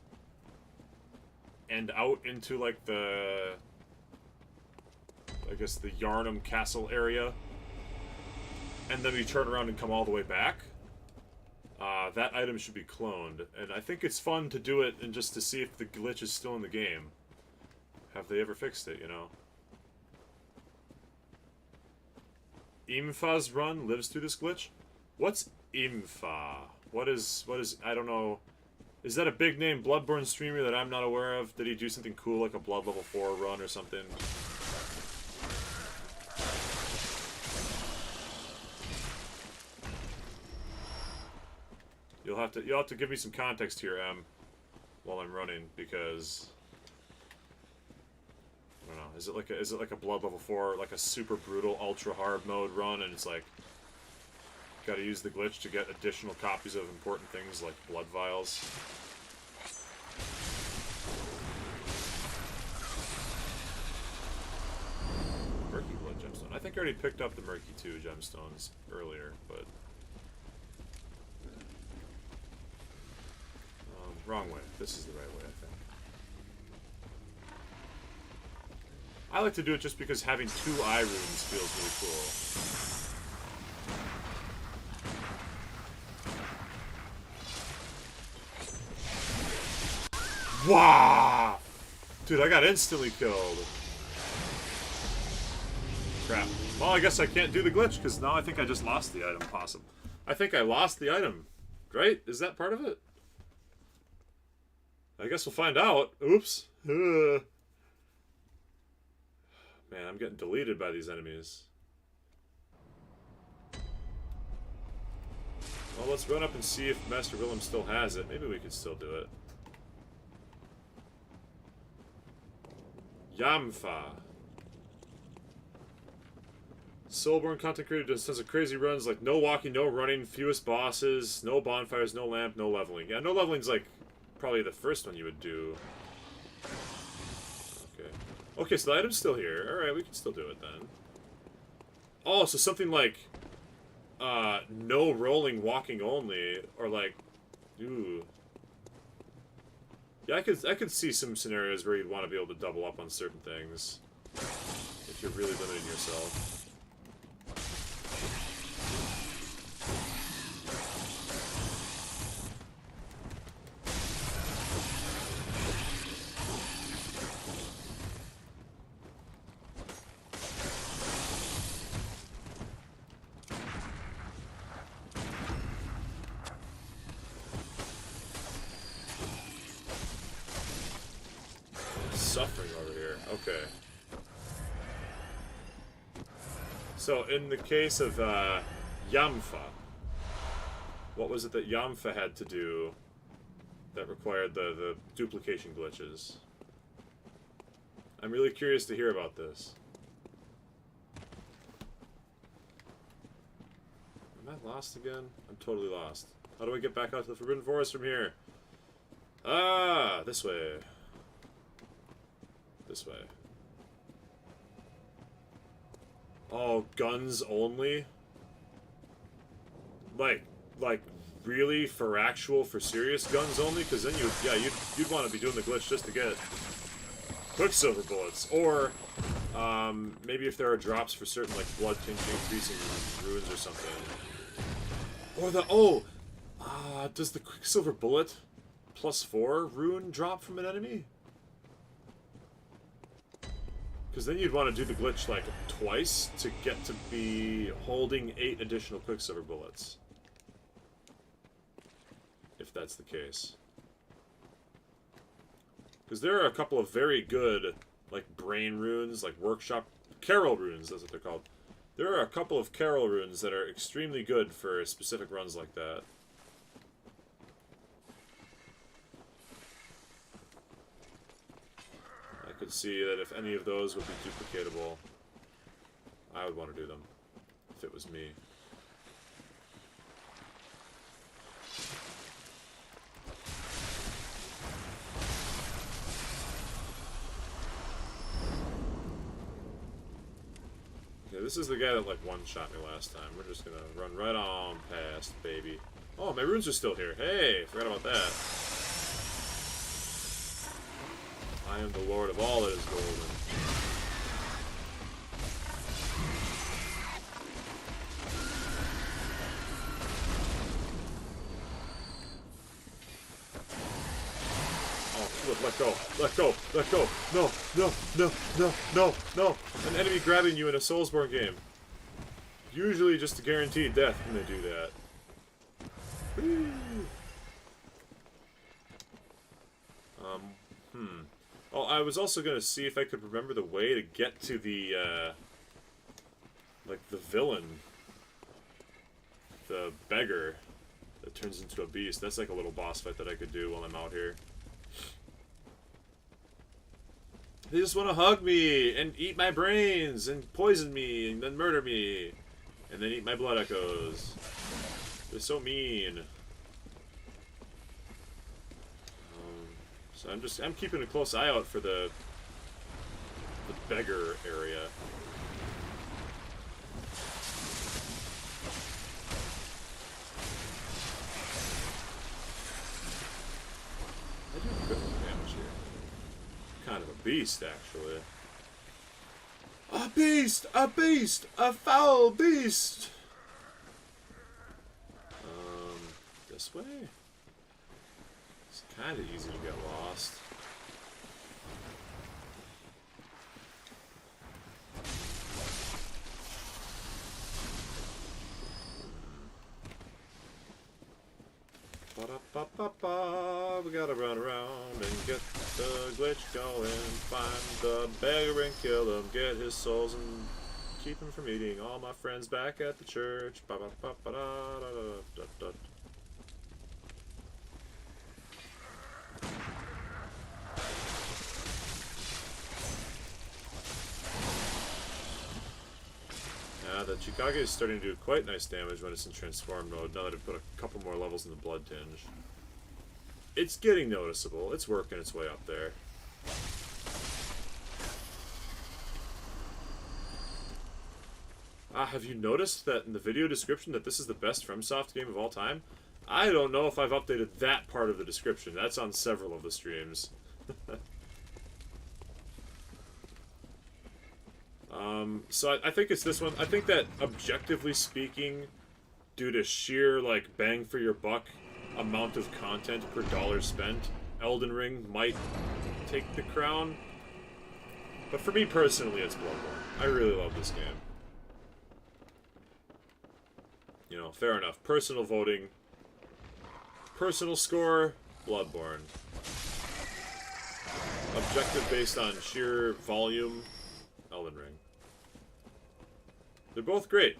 S1: and out into, like, I guess the Yarnum Castle area, and then you turn around and come all the way back, that item should be cloned. And I think it's fun to do it and just to see if the glitch is still in the game. Have they ever fixed it, you know? Imfa's run lives through this glitch? What's Imfa? What is, I don't know. Is that a big name Bloodborne streamer that I'm not aware of? Did he do something cool like a Blood level 4 run or something? You'll have to give me some context here, Em, while I'm running, because I don't know. Is it like a Blood level 4, like a super brutal ultra hard mode run, and it's like gotta use the glitch to get additional copies of important things like blood vials? Murky blood gemstone. I think I already picked up the Murky 2 gemstones earlier, but wrong way. This is the right way, I think. I like to do it just because having 2 eye runes feels really cool. Wow! Dude, I got instantly killed. Crap. Well, I guess I can't do the glitch, because now I think I just lost the item, Possum. I think I lost the item. Right? Is that part of it? I guess we'll find out. Oops. Man, I'm getting deleted by these enemies. Well, let's run up and see if Master Willem still has it. Maybe we could still do it. Yamfa. Soulsborne content creator does tons of crazy runs like no walking, no running, fewest bosses, no bonfires, no lamp, no leveling. Yeah, no leveling's like probably the first one you would do. Okay. Okay, so the item's still here. Alright, we can still do it then. Oh, so something like no rolling, walking only, or like ooh. Yeah, I could see some scenarios where you'd want to be able to double up on certain things if you're really limiting yourself. Suffering over here. Okay. So, in the case of Yamfa, what was it that Yamfa had to do that required the duplication glitches? I'm really curious to hear about this. Am I lost again? I'm totally lost. How do I get back out to the Forbidden Forest from here? Ah, this way. This way. Oh, guns only? Like really for actual, for serious guns only? Because then you'd want to be doing the glitch just to get Quicksilver bullets. Or, maybe if there are drops for certain, like, blood increasing runes or something. Or does the Quicksilver bullet +4 rune drop from an enemy? Because then you'd want to do the glitch, like, twice to get to be holding 8 additional Quicksilver bullets. If that's the case. Because there are a couple of very good, like, brain runes, like workshop... Carol runes, that's what they're called. There are a couple of Carol runes that are extremely good for specific runs like that. I could see that if any of those would be duplicatable, I would want to do them, if it was me. Okay, this is the guy that, like, one-shot me last time. We're just gonna run right on past, baby. Oh, my runes are still here. Hey, forgot about that. I am the lord of all that is golden. Oh, let go, let go, let go. No, no, no, no, no, no. An enemy grabbing you in a Soulsborne game. usually just a guaranteed death when they do that. Woo. Oh, I was also gonna see if I could remember the way to get to the, like, the villain. The beggar that turns into a beast. That's like a little boss fight that I could do while I'm out here. They just want to hug me and eat my brains and poison me and then murder me and then eat my blood echoes. They're so mean. So I'm keeping a close eye out for the beggar area. I do good damage here. Kind of a beast, actually. A beast! A beast! A foul beast! This way? It's kind of easy to get lost. Ba-da-ba-ba-ba. We gotta run around and get the glitch going. Find the beggar and kill him. Get his souls and keep him from eating all my friends back at the church. Ba-ba-ba-ba-da-da-da-da-da. The Chikage is starting to do quite nice damage when it's in transform mode, now that I've put a couple more levels in the blood tinge. It's getting noticeable. It's working its way up there. Have you noticed that in the video description that this is the best Fromsoft game of all time? I don't know if I've updated that part of the description. That's on several of the streams. So I think it's this one. I think that, objectively speaking, due to sheer, like, bang for your buck amount of content per dollar spent, Elden Ring might take the crown. But for me personally, it's Bloodborne. I really love this game. You know, fair enough. Personal voting. Personal score, Bloodborne. Objective based on sheer volume, Elden Ring. They're both great.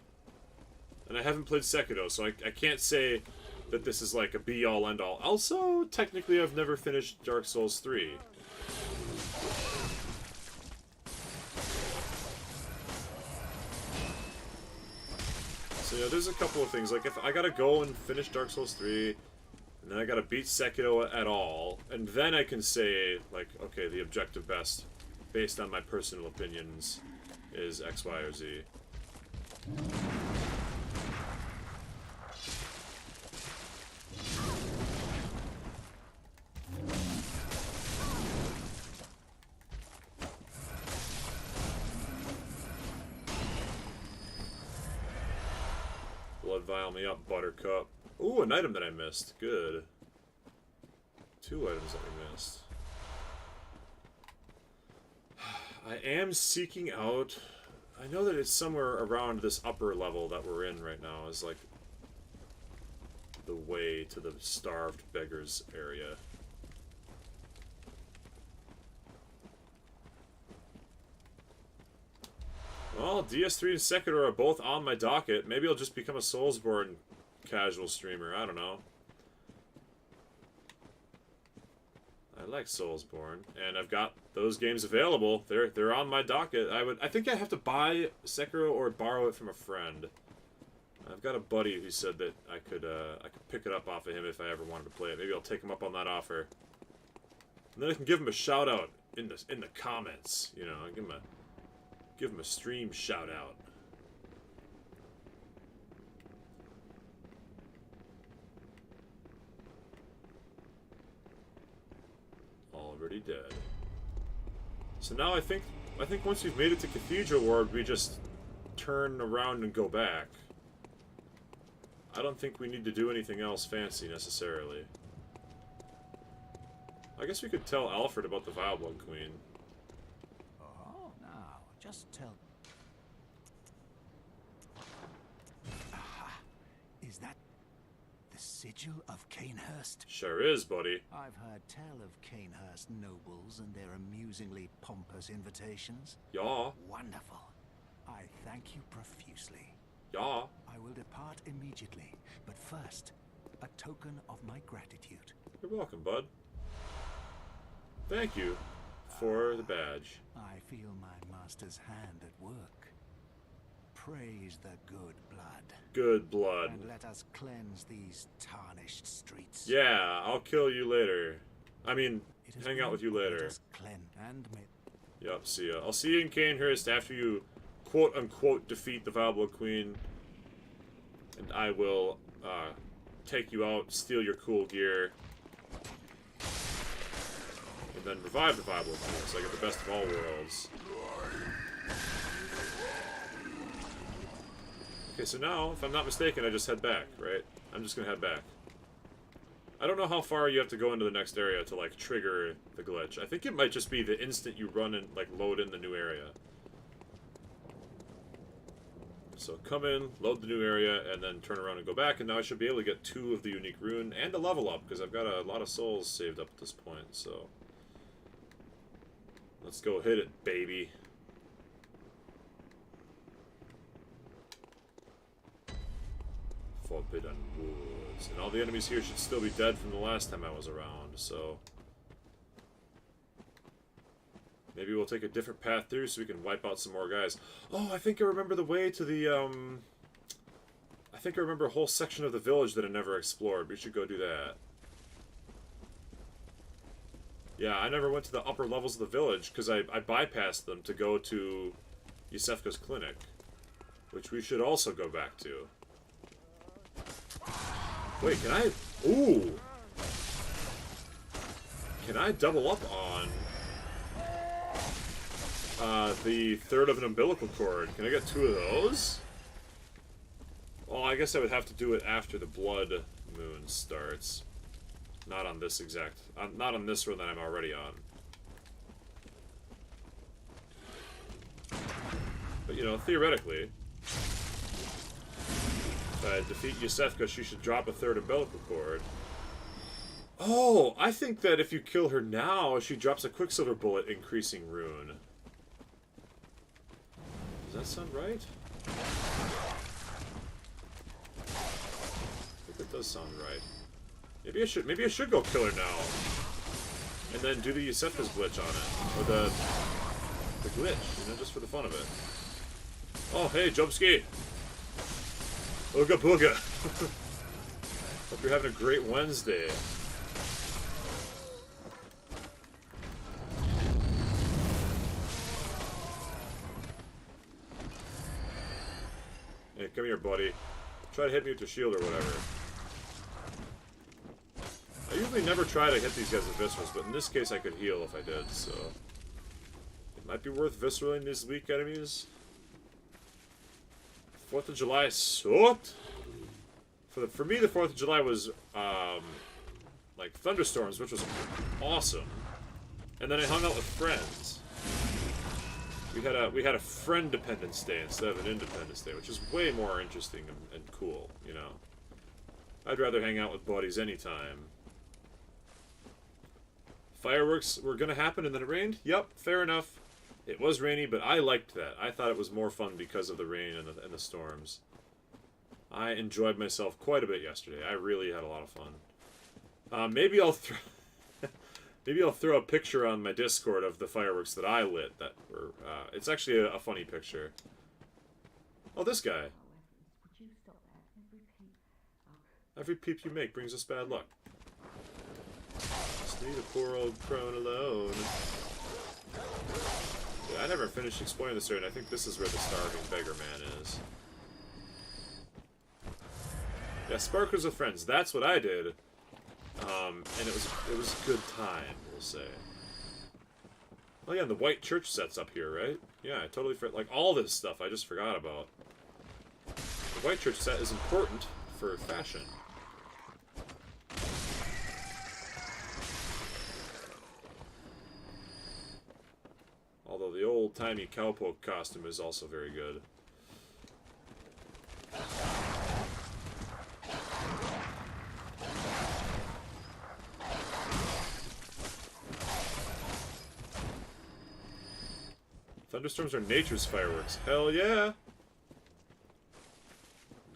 S1: And I haven't played Sekiro, so I can't say that this is like a be-all, end-all. Also, technically, I've never finished Dark Souls 3. So, yeah, there's a couple of things. Like, if I gotta go and finish Dark Souls 3, and then I gotta beat Sekiro at all, and then I can say, like, okay, the objective best, based on my personal opinions, is X, Y, or Z. Blood vial me up, Buttercup. Ooh, an item that I missed. Good. 2 items that we missed. I am seeking out... I know that it's somewhere around this upper level that we're in right now is like the way to the starved beggars area. Well, DS3 and Sekiro are both on my docket. Maybe I'll just become a Soulsborne casual streamer. I don't know. I like Soulsborne, and I've got those games available. They're on my docket. I think I have to buy Sekiro or borrow it from a friend. I've got a buddy who said that I could pick it up off of him if I ever wanted to play it. Maybe I'll take him up on that offer. And then I can give him a shout out in the comments. You know, give him a stream shout out. Already dead. So now I think once we've made it to Cathedral Ward, we just turn around and go back. I don't think we need to do anything else fancy necessarily. I guess we could tell Alfred about the Vileblood Queen.
S3: Oh, now, just tell... sigil of Canehurst?
S1: Sure is, buddy.
S3: I've heard tell of Canehurst nobles and their amusingly pompous invitations.
S1: Yeah.
S3: Wonderful. I thank you profusely.
S1: Yeah.
S3: I will depart immediately, but first, a token of my gratitude.
S1: You're welcome, bud. Thank you for the badge.
S3: I feel my master's hand at work. Praise the good blood.
S1: Good blood.
S3: And let us cleanse these tarnished streets.
S1: Yeah, I'll kill you later. I mean,
S3: It has
S1: hang out
S3: been
S1: with you
S3: let
S1: later.
S3: us cleanse and
S1: Yup, see ya. I'll see you in Canehurst after you quote-unquote defeat the Vile Blood Queen. And I will take you out, steal your cool gear, and then revive the Vile Blood Queen so I get the best of all worlds. Okay, so now, if I'm not mistaken, I just head back, right? I'm just gonna head back. I don't know how far you have to go into the next area to, like, trigger the glitch. I think it might just be the instant you run and, like, load in the new area. So come in, load the new area, and then turn around and go back, and now I should be able to get 2 of the unique rune and a level up, because I've got a lot of souls saved up at this point, so... Let's go hit it, baby. Forbidden Woods. And all the enemies here should still be dead from the last time I was around, so... Maybe we'll take a different path through so we can wipe out some more guys. Oh, I think I remember the way to the, I think I remember a whole section of the village that I never explored. We should go do that. Yeah, I never went to the upper levels of the village because I bypassed them to go to Yusefka's clinic, which we should also go back to. Wait, can I... Ooh! Can I double up on... the third of an umbilical cord? Can I get 2 of those? Well, I guess I would have to do it after the blood moon starts. Not on this exact... not on this one that I'm already on. But, you know, theoretically... If I defeat Yusefka, she should drop a 3rd umbilical cord. Oh, I think that if you kill her now, she drops a Quicksilver bullet increasing rune. Does that sound right? I think that does sound right. Maybe I should go kill her now. And then do the Yusefka's glitch on it. Or the glitch, you know, just for the fun of it. Oh, hey, Jumpski! Ooga booga! Hope you're having a great Wednesday. Hey, come here, buddy. Try to hit me with your shield or whatever. I usually never try to hit these guys with viscerals, but in this case I could heal if I did, so... It might be worth visceraling these weak enemies. 4th of July sucked! For me, the 4th of July was, like, thunderstorms, which was awesome. And then I hung out with friends. We had a friend-Dependence Day instead of an Independence Day, which is way more interesting and cool, you know. I'd rather hang out with buddies anytime. Fireworks were gonna happen and then it rained? Yep, fair enough. It was rainy, but I liked that. I thought it was more fun because of the rain and the storms. I enjoyed myself quite a bit yesterday. I really had a lot of fun. Maybe I'll throw a picture on my Discord of the fireworks that I lit. That were. It's actually a funny picture. Oh, this guy. Every peep you make brings us bad luck. Just leave the poor old crone alone. Yeah, I never finished exploring this area, and I think this is where the starving beggar man is. Yeah, Sparklers with friends. That's what I did. And it was a good time, we'll say. Oh yeah, and the white church set's up here, right? Yeah, I totally forgot. Like, all this stuff I just forgot about. The white church set is important for fashion. Although the old-timey cowpoke costume is also very good. Thunderstorms are nature's fireworks. Hell yeah!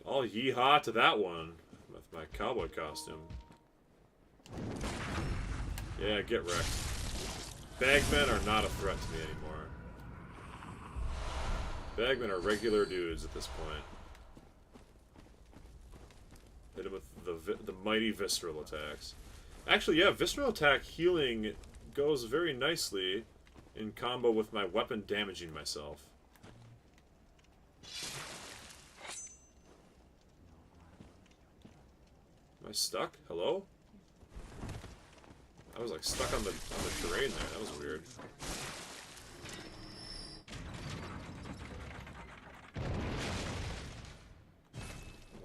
S1: I'll yeehaw to that one with my cowboy costume. Yeah, get wrecked. Bagmen are not a threat to me anymore. Bagmen are regular dudes at this point. Hit him with the mighty visceral attacks. Actually, yeah, visceral attack healing goes very nicely in combo with my weapon damaging myself. Am I stuck? Hello? I was like stuck on the terrain there. That was weird.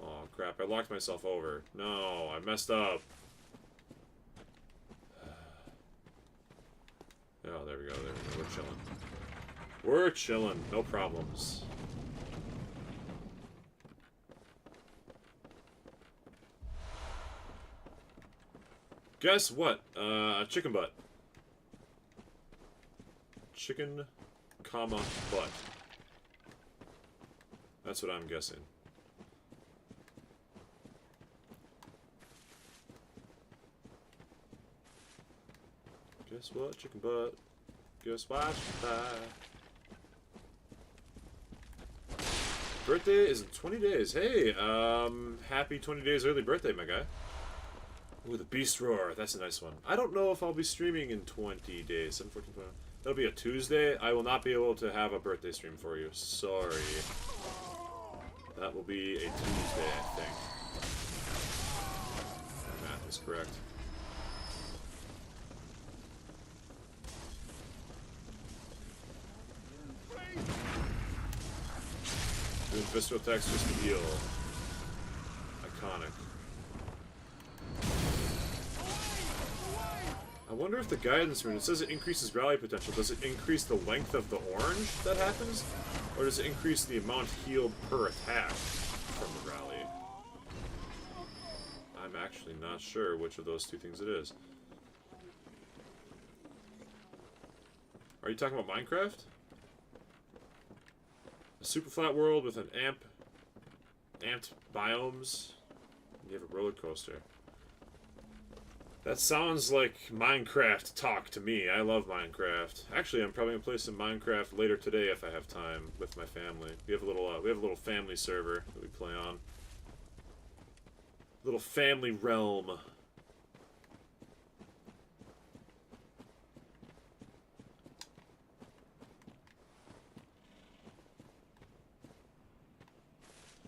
S1: Oh crap, I locked myself over. No, I messed up. Oh, there we go, there we go. We're chilling. We're chilling, no problems. Guess what? Chicken butt. Chicken, comma, butt. That's what I'm guessing. Guess what? Chicken butt. Guess what? Birthday is in 20 days. Hey, happy 20 days early birthday, my guy. Ooh, the Beast Roar. That's a nice one. I don't know if I'll be streaming in 20 days. 7/14/20. That'll be a Tuesday. I will not be able to have a birthday stream for you. Sorry. That will be a Tuesday, I think. My math is correct. Doing visceral attacks just to heal. Iconic. I wonder if the guidance rune, it says it increases rally potential. Does it increase the length of the orange that happens? Or does it increase the amount healed per attack from the rally? I'm actually not sure which of those two things it is. Are you talking about Minecraft? A super flat world with an amped biomes. You have a roller coaster. That sounds like Minecraft talk to me. I love Minecraft. Actually, I'm probably gonna play some Minecraft later today if I have time with my family. We have a little family server that we play on. Little family realm.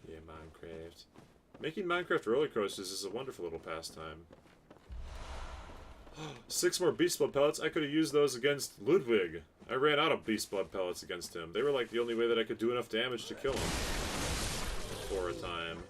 S1: Yeah, Minecraft. Making Minecraft roller coasters is a wonderful little pastime. 6 more Beast Blood pellets. I could have used those against Ludwig. I ran out of Beast Blood pellets against him. They were like the only way that I could do enough damage to kill him. For a time.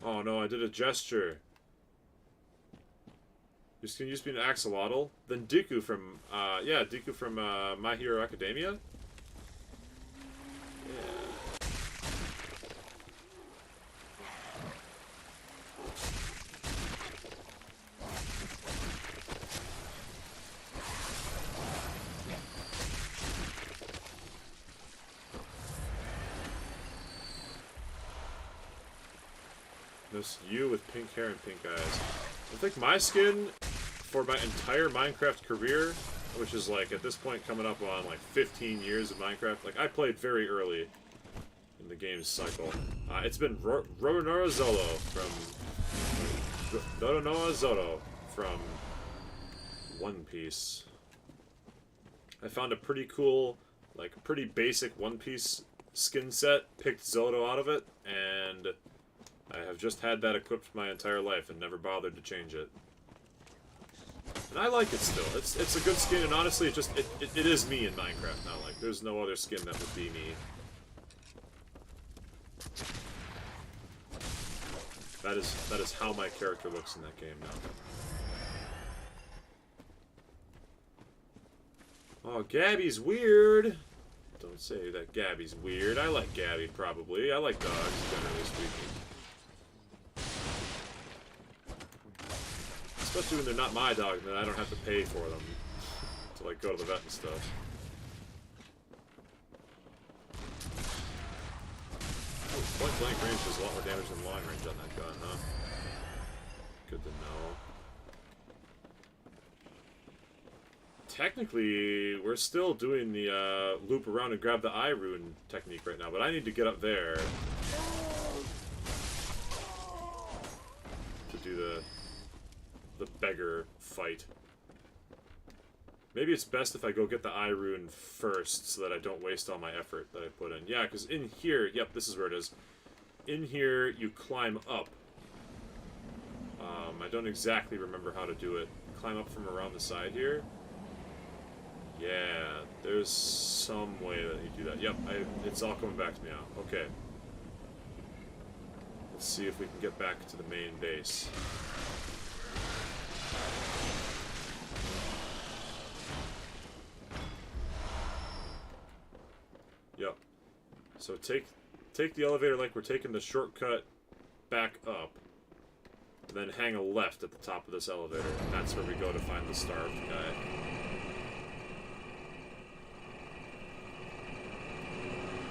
S1: Oh no, I did a gesture. You're just gonna use me an axolotl? Then Deku from, yeah, Deku from, My Hero Academia? Yeah. This you with pink hair and pink eyes. I think my skin for my entire Minecraft career, which is like at this point coming up on like 15 years of Minecraft, like I played very early in the game's cycle. It's been Roronoa Zoro from One Piece. I found a pretty cool, like pretty basic One Piece skin set, picked Zoro out of it, and I have just had that equipped my entire life and never bothered to change it. And I like it still. It's a good skin, and honestly, it is me in Minecraft now. Like, there's no other skin that would be me. That is how my character looks in that game now. Oh, Gabby's weird. Don't say that Gabby's weird. I like Gabby, probably. I like dogs, generally speaking. Especially when they're not my dog, then I don't have to pay for them to, like, go to the vet and stuff. Oh, point blank range does a lot more damage than long range on that gun, huh? Good to know. Technically, we're still doing the loop around and grab the eye rune technique right now, but I need to get up there to do the beggar fight. Maybe it's best if I go get the eye rune first so that I don't waste all my effort that I put in. Yeah, because in here, yep, this is where it is. In here, you climb up. I don't exactly remember how to do it. Climb up from around the side here. Yeah, there's some way that you do that. Yep, it's all coming back to me now. Okay. Let's see if we can get back to the main base. Yep. So take the elevator like we're taking the shortcut back up. Then hang a left at the top of this elevator. And that's where we go to find the starved guy.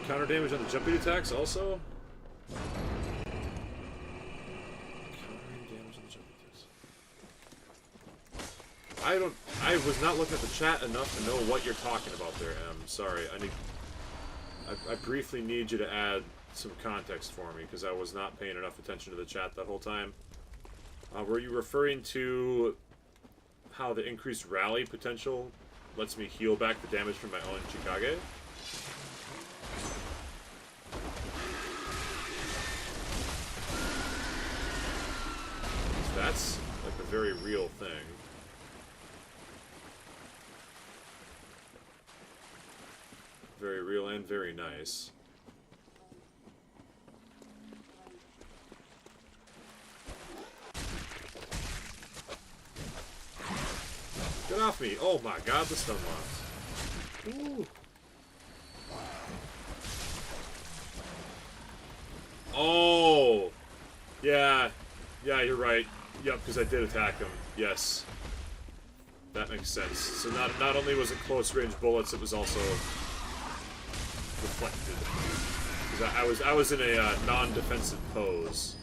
S1: Counter damage on the jumping attacks also? Countering damage on the jumping attacks. I was not looking at the chat enough to know what you're talking about there, Em. Sorry, I briefly need you to add some context for me, because I was not paying enough attention to the chat that whole time. Were you referring to how the increased rally potential lets me heal back the damage from my own Chikage? So that's like a very real thing. Very real and very nice. Get off me! Oh my god, the stun loss. Ooh. Oh! Yeah. Yeah, you're right. Yep, because I did attack him. Yes. That makes sense. So not only was it close range bullets, it was also reflected. Because I was in a non-defensive pose.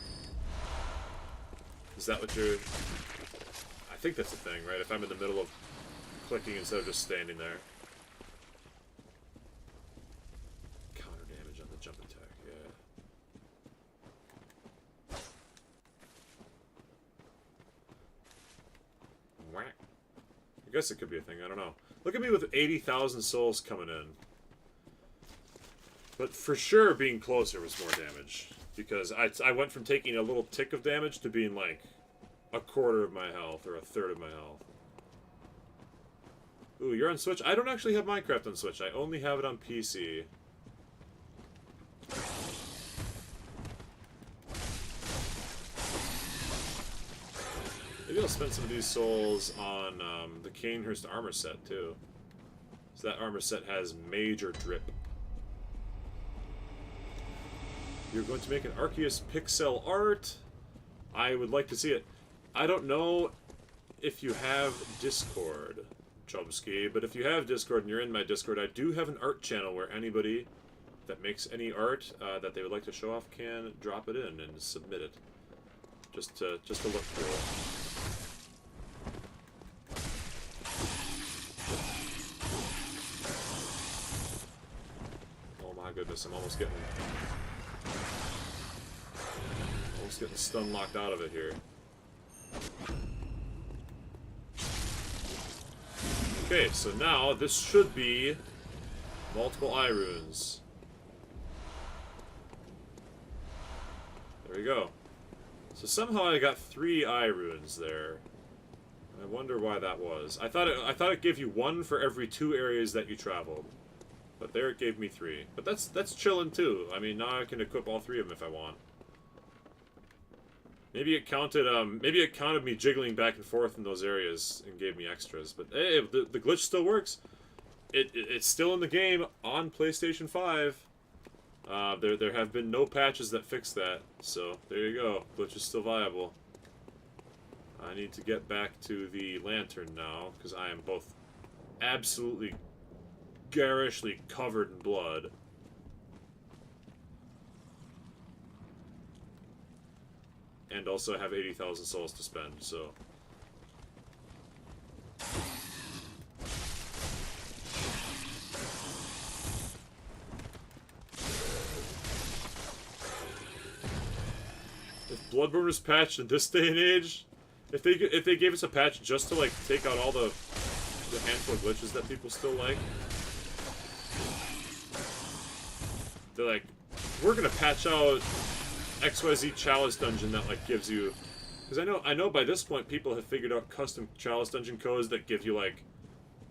S1: Is that what you're... I think that's the thing, right? If I'm in the middle of clicking instead of just standing there. Counter damage on the jump attack, yeah. Whack. I guess it could be a thing, I don't know. Look at me with 80,000 souls coming in. But for sure, being closer was more damage. Because I went from taking a little tick of damage to being like a quarter of my health, or a third of my health. Ooh, you're on Switch? I don't actually have Minecraft on Switch. I only have it on PC. Maybe I'll spend some of these souls on the Canehurst armor set, too. So that armor set has major drip. You're going to make an Arceus pixel art? I would like to see it. I don't know if you have Discord, Chomsky, but if you have Discord and you're in my Discord, I do have an art channel where anybody that makes any art that they would like to show off can drop it in and submit it. Just to look cool. Oh my goodness, I'm almost getting stun locked out of it here. Okay, so now this should be multiple eye runes. There we go. So somehow I got 3 eye runes there. I wonder why that was. I thought it gave you 1 for every 2 areas that you traveled. But there it gave me 3. But that's chillin' too. I mean, now I can equip all 3 of them if I want. Maybe it counted me jiggling back and forth in those areas and gave me extras. But hey, the glitch still works. it's still in the game on PlayStation 5. There have been no patches that fix that, so there you go. Glitch is still viable. I need to get back to the lantern now, because I am both absolutely garishly covered in blood. And also have 80,000 souls to spend, so... If Bloodborne is patched in this day and age, if they gave us a patch just to like take out all the handful of glitches that people still like, they're like, we're gonna patch out XYZ Chalice dungeon that like gives you, because I know by this point people have figured out custom Chalice dungeon codes that give you like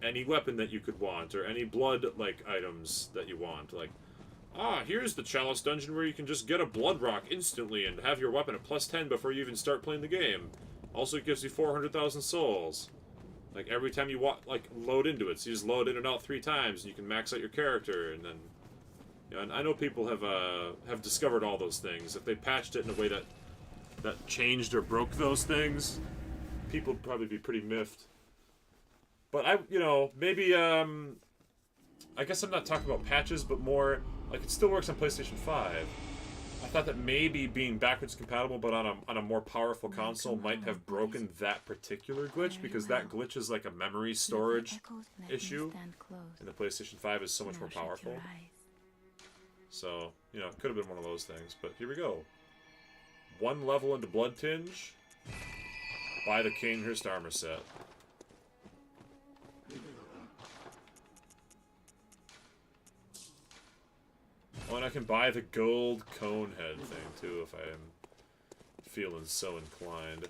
S1: any weapon that you could want or any blood like items that you want, like. Here's the Chalice dungeon where you can just get a blood rock instantly and have your weapon at +10 before you even start playing the game. Also, it gives you 400,000 souls. Like, every time you load into it. So you just load in and out 3 times, and you can max out your character, and then... You know, and I know people have discovered all those things. If they patched it in a way that changed or broke those things, people would probably be pretty miffed. But maybe, I guess I'm not talking about patches, but more... Like, it still works on PlayStation 5. I thought that maybe being backwards compatible, but on a more powerful console, might have broken that particular glitch, because that glitch is like a memory storage issue, and the PlayStation 5 is so much more powerful. So, it could have been one of those things, but here we go. 1 level into Blood Tinge, buy the Kanehurst armor set. Oh, and I can buy the gold cone head thing, too, if I am feeling so inclined.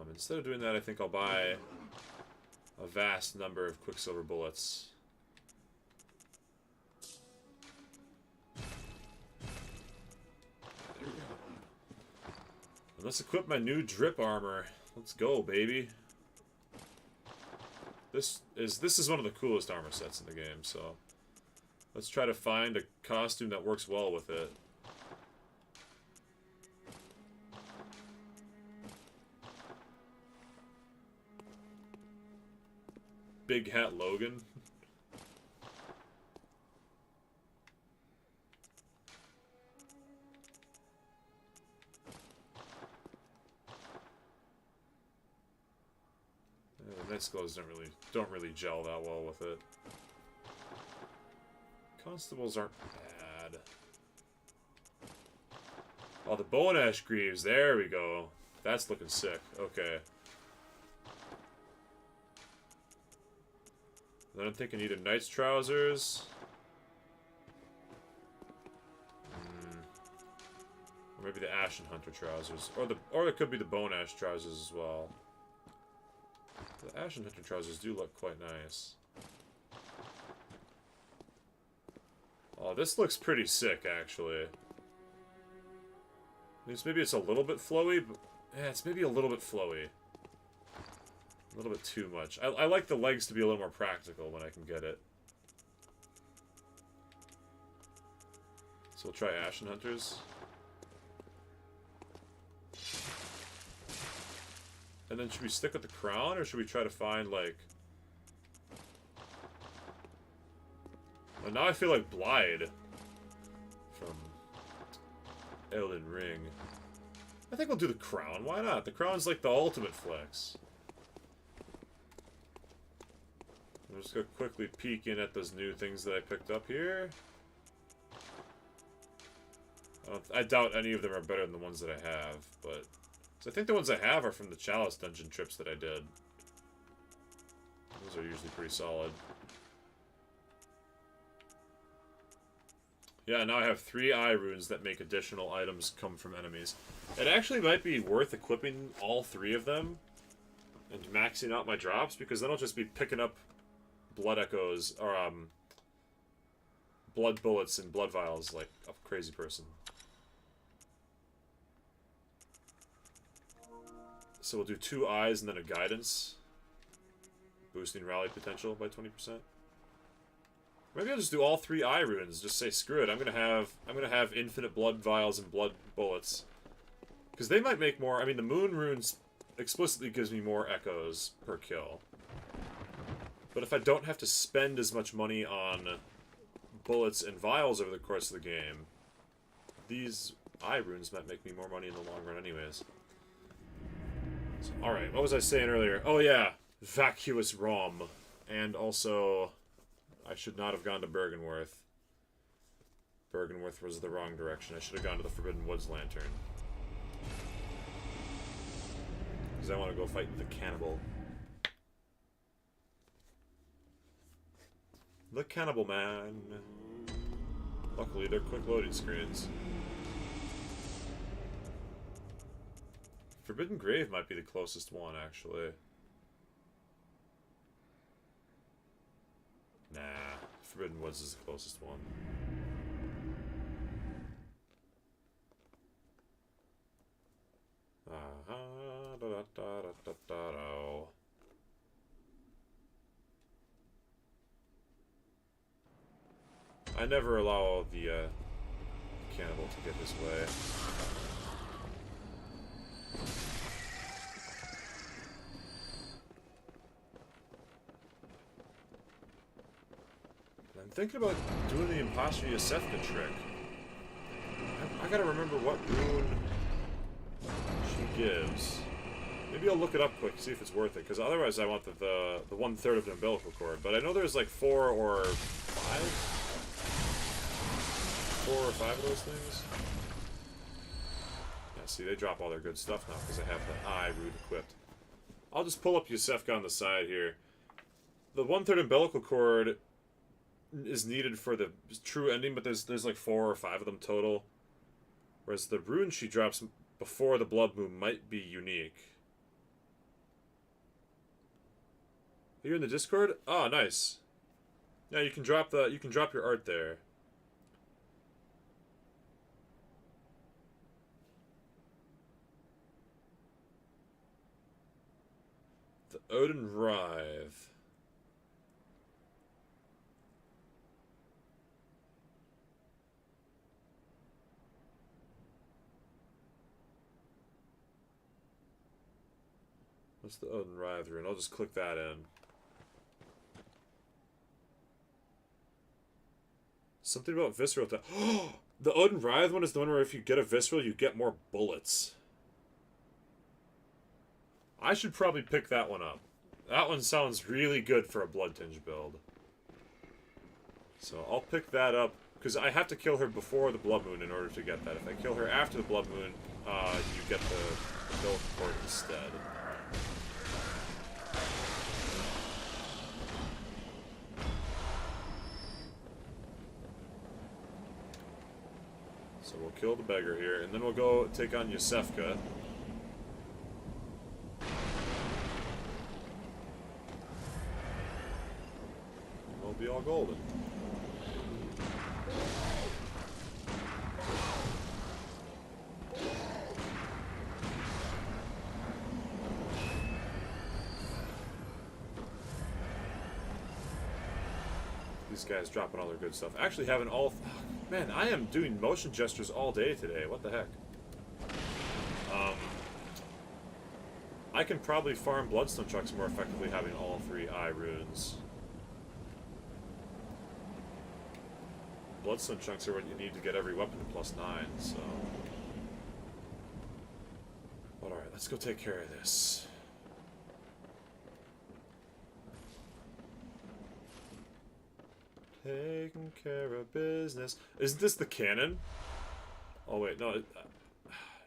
S1: Instead of doing that, I think I'll buy a vast number of Quicksilver bullets. There we go. And let's equip my new drip armor. Let's go, baby. This is one of the coolest armor sets in the game, so let's try to find a costume that works well with it. Big Hat Logan. The Knights clothes don't really gel that well with it. Constables aren't bad. Oh, the Bow and Ash Greaves. There we go. That's looking sick. Okay. Then I'm thinking either Knight's trousers. Or maybe the Ashen Hunter trousers. Or it could be the Bone Ash trousers as well. The Ashen Hunter trousers do look quite nice. Oh, this looks pretty sick, actually. Maybe it's a little bit flowy, but... Yeah, it's maybe a little bit flowy. A little bit too much. I like the legs to be a little more practical when I can get it. So we'll try Ashen Hunters. And then should we stick with the crown, or should we try to find, like... Well, now I feel like Blyde from Elden Ring. I think we'll do the crown. Why not? The crown's like the ultimate flex. I'm just gonna quickly peek in at those new things that I picked up here. I doubt any of them are better than the ones that I have, but... So I think the ones I have are from the Chalice dungeon trips that I did. Those are usually pretty solid. Yeah, now I have 3 eye runes that make additional items come from enemies. It actually might be worth equipping all 3 of them and maxing out my drops, because then I'll just be picking up blood echoes, or blood bullets and blood vials like a crazy person. So we'll do 2 eyes and then a guidance. Boosting rally potential by 20%. Maybe I'll just do all 3 eye runes. Just say screw it. I'm gonna have infinite blood vials and blood bullets. Because they might make more. I mean, the moon runes explicitly gives me more echoes per kill. But if I don't have to spend as much money on bullets and vials over the course of the game, these eye runes might make me more money in the long run anyways. So, alright, what was I saying earlier? Oh yeah, vacuous ROM. And also, I should not have gone to Bergenworth. Bergenworth was the wrong direction. I should have gone to the Forbidden Woods Lantern. Because I want to go fight the cannibal. The cannibal man. Luckily, they're quick loading screens. Forbidden Grave might be the closest one, actually. Nah, Forbidden Woods is the closest one. I never allow the cannibal to get his way. I'm thinking about doing the Imposter Yosefka trick. I gotta remember what rune she gives. Maybe I'll look it up quick, see if it's worth it, because otherwise I want the 1/3 of an umbilical cord. But I know there's like 4 or 5? 4 or 5 of those things? Yeah, see, they drop all their good stuff now, because I have the eye root equipped. I'll just pull up Yosefka on the side here. The 1/3 umbilical cord is needed for the true ending, but there's like 4 or 5 of them total. Whereas the rune she drops before the blood moon might be unique. Are you in the Discord? Oh, nice. Yeah, you can drop your art there. The Odin Writhe. What's the Odin Writhe rune? I'll just click that in. Something about visceral attack. Oh, the Odin Writhe one is the one where if you get a visceral, you get more bullets. I should probably pick that one up. That one sounds really good for a Blood Tinge build. So I'll pick that up, because I have to kill her before the Blood Moon in order to get that. If I kill her after the Blood Moon, you get the Bill Court instead. So we'll kill the beggar here, and then we'll go take on Yosefka. We'll be all golden. These guys dropping all their good stuff. Actually having all... Man, I am doing motion gestures all day today. What the heck? I can probably farm Bloodstone Chucks more effectively having all 3 eye runes. Bloodstone Chunks are what you need to get every weapon to +9, so... But alright, let's go take care of this. Taking care of business. Isn't this the cannon? Oh wait, no.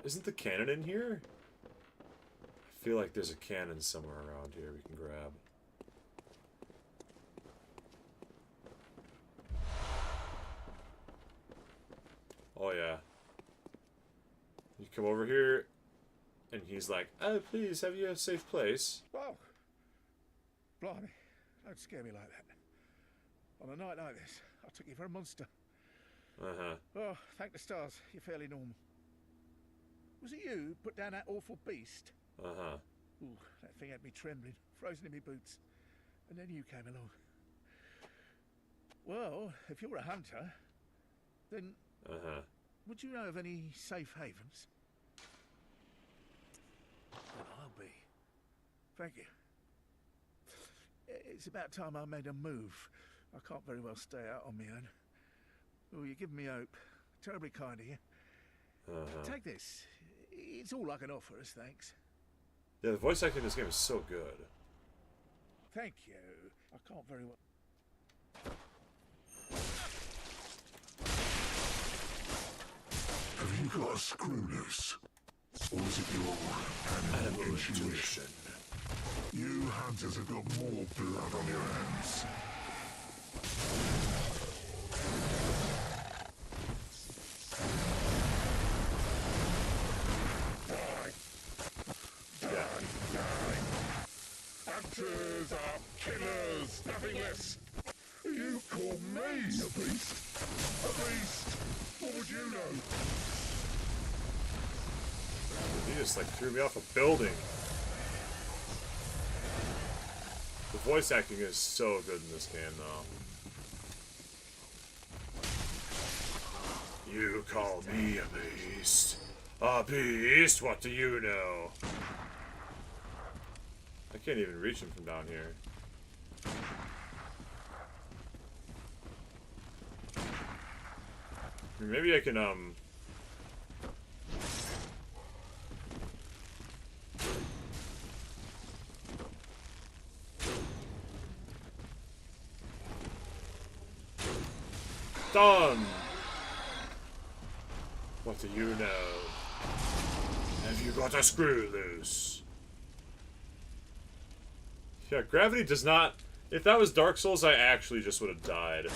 S1: Isn't the cannon in here? I feel like there's a cannon somewhere around here we can grab. Oh yeah. You come over here, and he's like, "Oh, please, have you a safe place?"
S7: Whoa! Blimey, don't scare me like that. On a night like this, I took you for a monster.
S1: Uh-huh.
S7: Oh, thank the stars, you're fairly normal. Was it you who put down that awful beast?
S1: Uh-huh.
S7: Ooh, that thing had me trembling, frozen in my boots. And then you came along. Well, if you're a hunter, then
S1: Uh-huh.
S7: would you know of any safe havens? Well, I'll be. Thank you. It's about time I made a move. I can't very well stay out on my own. Oh, you're giving me hope. Terribly kind of you.
S1: Uh-huh.
S7: Take this. It's all I can offer us, thanks.
S1: Yeah, the voice acting in this game is so good.
S7: Thank you. I can't very well...
S8: Have you got a screw loose? Or is it your animal intuition? You hunters have got more blood on your hands. Hunters are killers, nothing less. You call me a beast? A beast? What would you know?
S1: He just like threw me off a building. The voice acting is so good in this game, though. You call me a beast? A beast? What do you know? I can't even reach him from down here. Maybe I can, Done! What do you know? Have you got a screw loose? Yeah, gravity does not... If that was Dark Souls, I actually just would have died.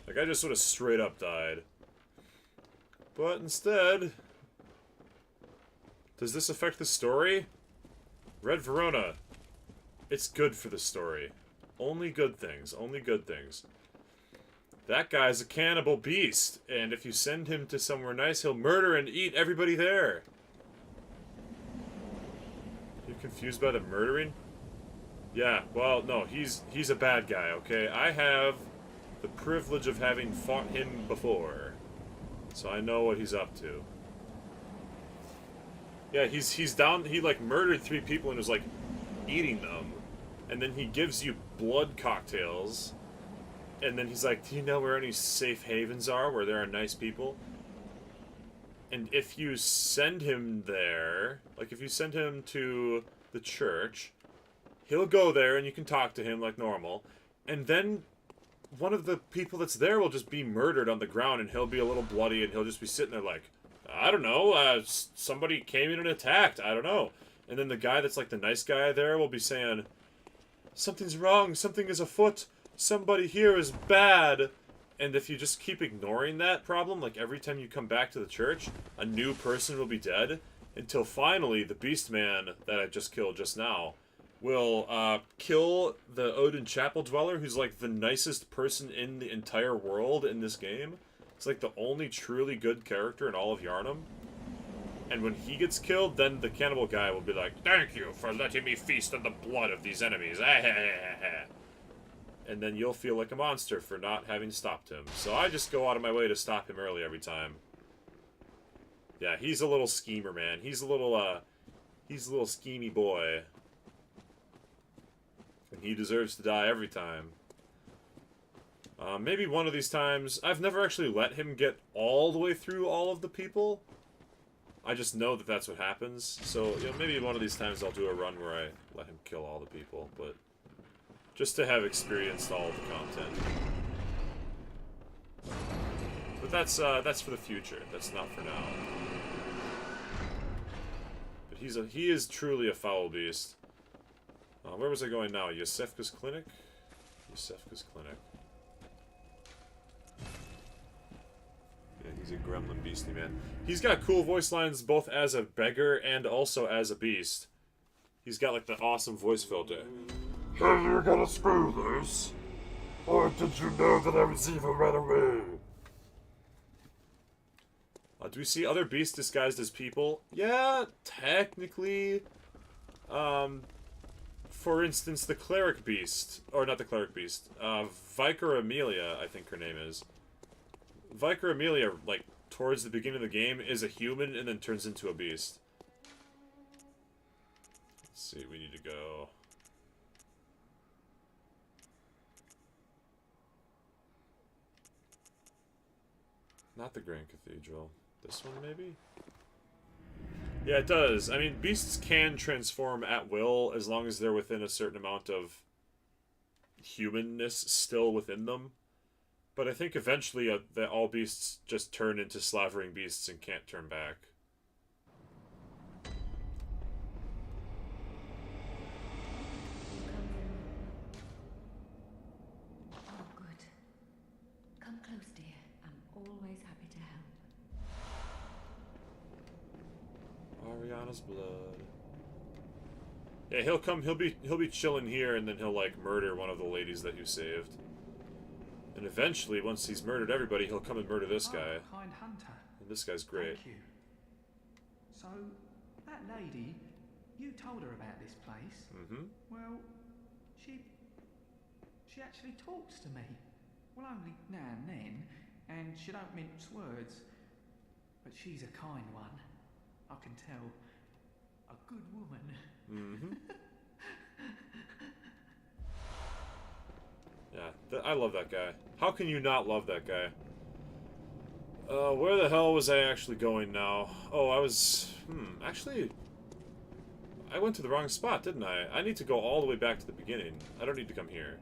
S1: Like, I just would have straight up died. But instead... Does this affect the story? Red Verona. It's good for the story. Only good things. Only good things. That guy's a cannibal beast, and if you send him to somewhere nice, he'll murder and eat everybody there. You confused by the murdering? Yeah, well, no, he's a bad guy, okay? I have the privilege of having fought him before, so I know what he's up to. Yeah, he's down, he like murdered 3 people and was like eating them, and then he gives you blood cocktails, and then he's like, do you know where any safe havens are, where there are nice people? And if you send him there, like if you send him to the church, he'll go there and you can talk to him like normal, and then one of the people that's there will just be murdered on the ground, and he'll be a little bloody, and he'll just be sitting there like, I don't know, somebody came in and attacked, I don't know. And then the guy that's like the nice guy there will be saying, something's wrong, something is afoot, somebody here is bad. And if you just keep ignoring that problem, like every time you come back to the church, a new person will be dead, until finally the beast man that I just killed just now will kill the Odin Chapel Dweller, who's like the nicest person in the entire world in this game. It's like the only truly good character in all of Yharnam. And when he gets killed, then the cannibal guy will be like, thank you for letting me feast on the blood of these enemies. And then you'll feel like a monster for not having stopped him. So I just go out of my way to stop him early every time. Yeah, he's a little schemer, man. He's a little schemy boy. And he deserves to die every time. Maybe one of these times... I've never actually let him get all the way through all of the people. I just know that that's what happens. So, you know, maybe one of these times I'll do a run where I let him kill all the people, but... just to have experienced all of the content. But that's for the future. That's not for now. But he is truly a foul beast. Where was I going now? Yosefka's Clinic? Yosefka's Clinic. Yeah, he's a gremlin beastie, man. He's got cool voice lines both as a beggar and also as a beast. He's got like the awesome voice filter.
S8: Have you got a screw loose? Or did you know that I was evil right away?
S1: Do we see other beasts disguised as people? Yeah, technically. For instance, the cleric beast, or not the cleric beast, Vicar Amelia, I think her name is. Vicar Amelia, like, towards the beginning of the game, is a human and then turns into a beast. Let's see, we need to go. Not the Grand Cathedral. This one, maybe? Yeah, it does. I mean, beasts can transform at will as long as they're within a certain amount of humanness still within them. But I think eventually that all beasts just turn into slavering beasts and can't turn back.
S9: Oh, good. Come close, dear. I'm always happy to help.
S1: Ariana's blood. Yeah, he'll come. He'll be chilling here, and then he'll like murder one of the ladies that you saved. And eventually, once he's murdered everybody, he'll come and murder this guy.
S5: Kind hunter.
S1: And this guy's great.
S5: Thank you. So, that lady, you told her about this place.
S1: Mm-hmm.
S5: Well, she actually talks to me. Well, only now and then, and she don't mince words. But she's a kind one. I can tell. A good woman.
S1: Mm-hmm. Yeah, I love that guy. How can you not love that guy? Where the hell was I actually going now? Oh, I was... actually... I went to the wrong spot, didn't I? I need to go all the way back to the beginning. I don't need to come here.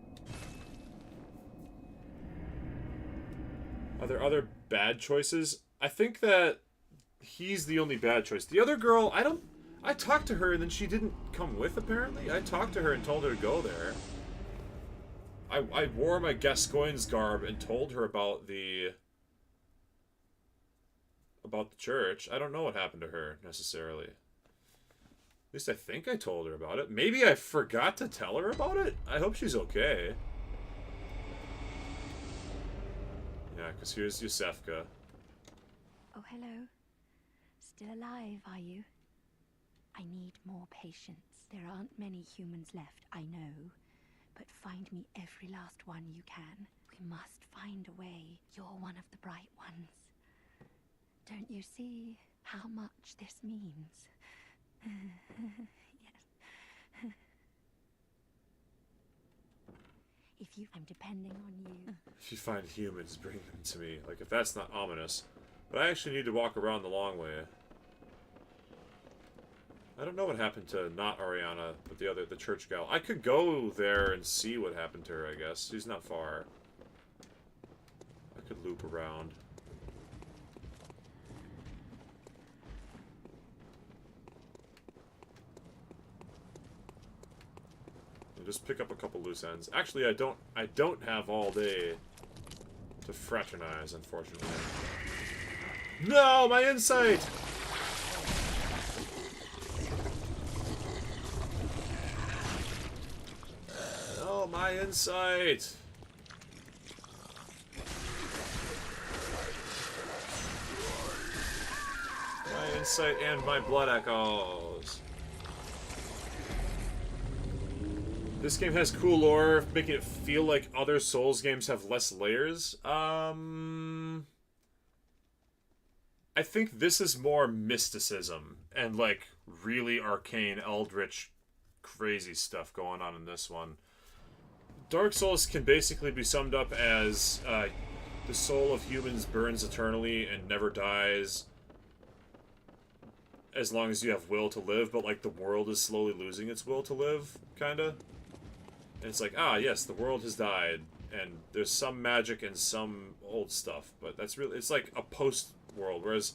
S1: Are there other bad choices? I think that he's the only bad choice. The other girl, I talked to her and then she didn't come with, apparently. I talked to her and told her to go there. I wore my Gascoigne's garb and told her about the church. I don't know what happened to her, necessarily. At least I think I told her about it. Maybe I forgot to tell her about it? I hope she's okay. Yeah, because here's Yusefka.
S2: Oh, hello. Still alive, are you? I need more patience. There aren't many humans left, I know. But find me every last one you can. We must find a way. You're one of the bright ones. Don't you see how much this means? Yes. I'm depending on you.
S1: If you find humans, bring them to me. Like, if that's not ominous. But I actually need to walk around the long way. I don't know what happened to not Ariana, but the church gal. I could go there and see what happened to her, I guess. She's not far. I could loop around. And just pick up a couple loose ends. Actually, I don't have all day to fraternize, unfortunately. No, my insight! Oh, my insight! My insight and my blood echoes. This game has cool lore, making it feel like other Souls games have less layers. I think this is more mysticism and, like, really arcane, eldritch, crazy stuff going on in this one. Dark Souls can basically be summed up as the soul of humans burns eternally and never dies as long as you have will to live, but, like, the world is slowly losing its will to live, kinda. And it's like, ah, yes, the world has died, and there's some magic and some old stuff, but that's really, it's like a post-world, whereas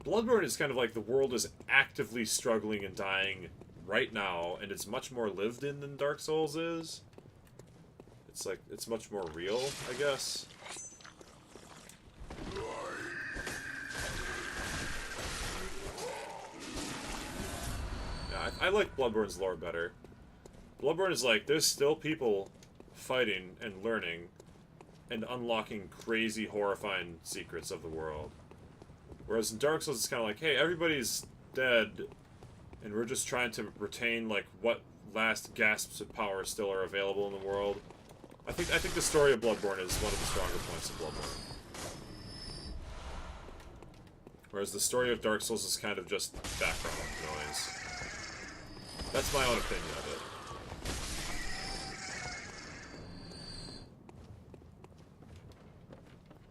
S1: Bloodborne is kind of like the world is actively struggling and dying right now, and it's much more lived in than Dark Souls is. It's like, it's much more real, I guess. Yeah, I like Bloodborne's lore better. Bloodborne is like, there's still people fighting and learning and unlocking crazy, horrifying secrets of the world. Whereas in Dark Souls, it's kind of like, hey, everybody's dead, And we're just trying to retain, like, what last gasps of power still are available in the world. I think the story of Bloodborne is one of the stronger points of Bloodborne. Whereas the story of Dark Souls is kind of just background noise. That's my own opinion of it.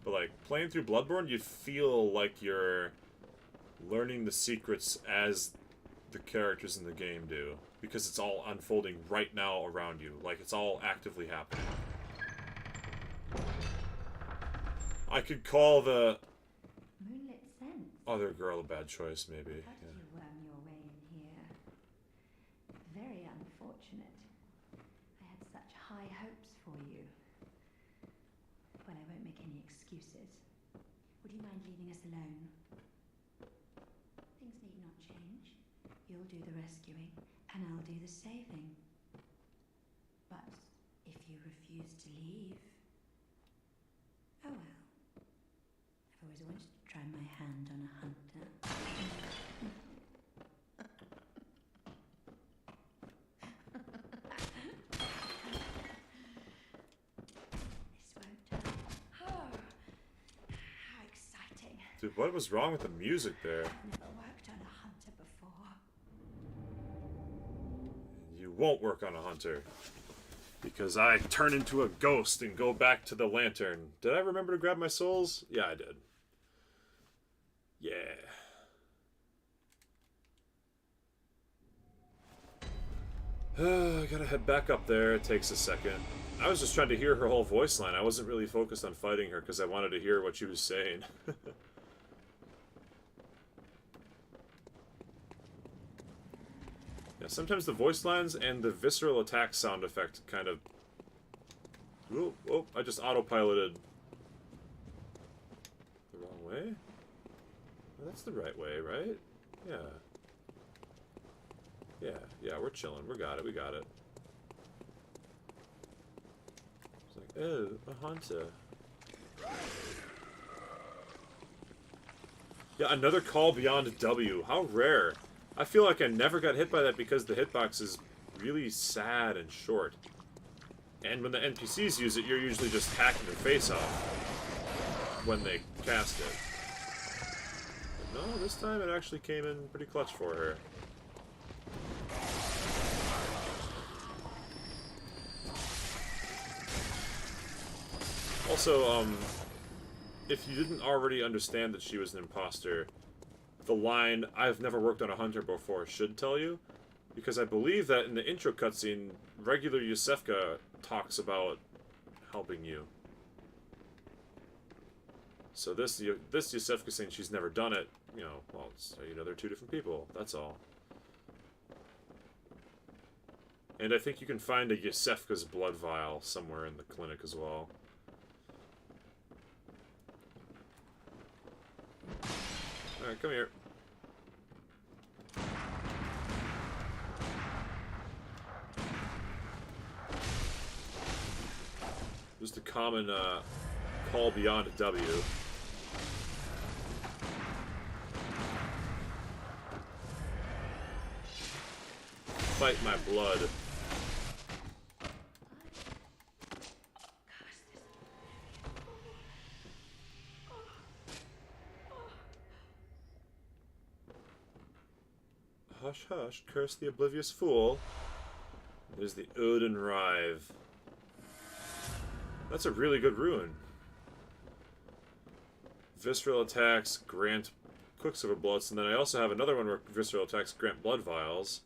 S1: But, like, playing through Bloodborne, you feel like you're learning the secrets as the characters in the game do. Because it's all unfolding right now around you. Like, it's all actively happening. I could call the
S2: Moonlit scent.
S1: other girl a bad choice, maybe.
S2: How did you worm your way in here? Very unfortunate. I had such high hopes for you. Well, I won't make any excuses. Would you mind leaving us alone? Things need not change. You'll do the rescuing, and I'll do the saving. But if you refuse to leave... Oh well. I've always wanted to try my hand on a hunter. This won't hurt. Oh, how exciting.
S1: Dude, what was wrong with the music there?
S2: I've never worked on a hunter before.
S1: You won't work on a hunter. Because I turn into a ghost and go back to the lantern. Did I remember to grab my souls? Yeah, I did. Yeah. I gotta head back up there. It takes a second. I was just trying to hear her whole voice line. I wasn't really focused on fighting her because I wanted to hear what she was saying. Yeah, sometimes the voice lines and the visceral attack sound effect kind of... Oh, I just autopiloted the wrong way? Well, that's the right way, right? Yeah. Yeah, we're chilling. We got it. It's like, oh, a hunter. Yeah, another call beyond W. How rare. I feel like I never got hit by that because the hitbox is really sad and short. And when the NPCs use it, you're usually just hacking their face off when they cast it. But no, this time it actually came in pretty clutch for her. Also, if you didn't already understand that she was an imposter, the line, "I've never worked on a hunter before," should tell you. Because I believe that in the intro cutscene, regular Yusefka talks about helping you. So this Yusefka saying she's never done it, you know, well, it's, you know, they're two different people, that's all. And I think you can find a Yusefka's blood vial somewhere in the clinic as well. Alright, come here. Just a common call beyond W. Fight my blood. Hush, hush, curse the oblivious fool. There's the Odin Rive. That's a really good rune. Visceral attacks grant Quicksilver Bullets, and then I also have another one where visceral attacks grant blood vials.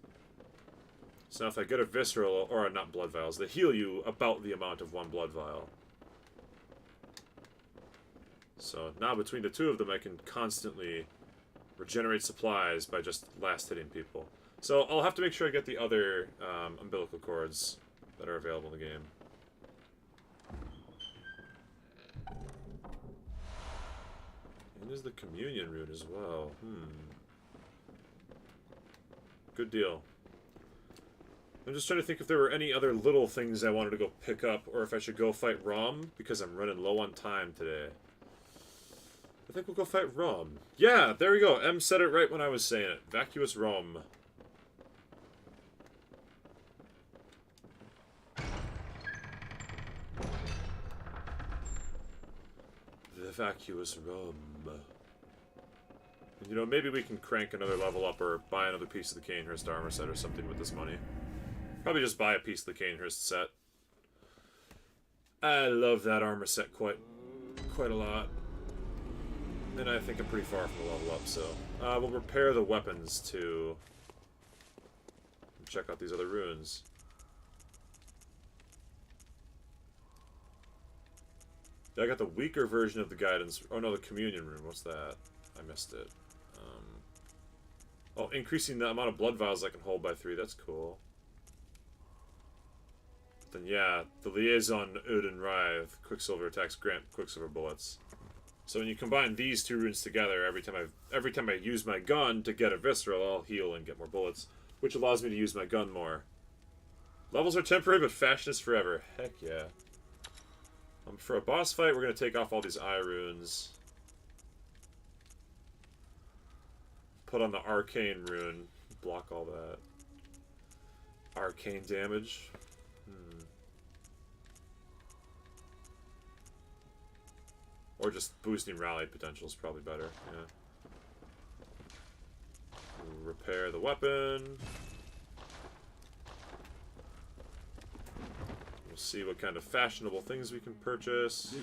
S1: So now if I get a visceral, or not blood vials, they heal you about the amount of one blood vial. So now between the two of them I can constantly regenerate supplies by just last hitting people. So I'll have to make sure I get the other umbilical cords that are available in the game. And there's the communion rune as well. Good deal. I'm just trying to think if there were any other little things I wanted to go pick up, or if I should go fight Rom, because I'm running low on time today. I think we'll go fight Rom. Yeah, there we go. M said it right when I was saying it. Vacuous Rom. vacuous room. And, you know, maybe we can crank another level up or buy another piece of the Canehurst armor set or something with this money. Probably just buy a piece of the Canehurst set. I love that armor set quite a lot. And I think I'm pretty far from the level up, so... we'll repair the weapons, too. Check out these other runes. I got the weaker version of the guidance... Oh no, the communion rune. What's that? I missed it. Oh, increasing the amount of blood vials I can hold by 3. That's cool. Then yeah, the liaison Odin Writhe. Quicksilver attacks grant Quicksilver bullets. So when you combine these 2 runes together, every time I use my gun to get a visceral, I'll heal and get more bullets, which allows me to use my gun more. Levels are temporary, but fashion is forever. Heck yeah. For a boss fight, we're going to take off all these eye runes. Put on the arcane rune. Block all that. Arcane damage. Or just boosting rally potential is probably better, yeah. Repair the weapon. We'll see what kind of fashionable things we can purchase.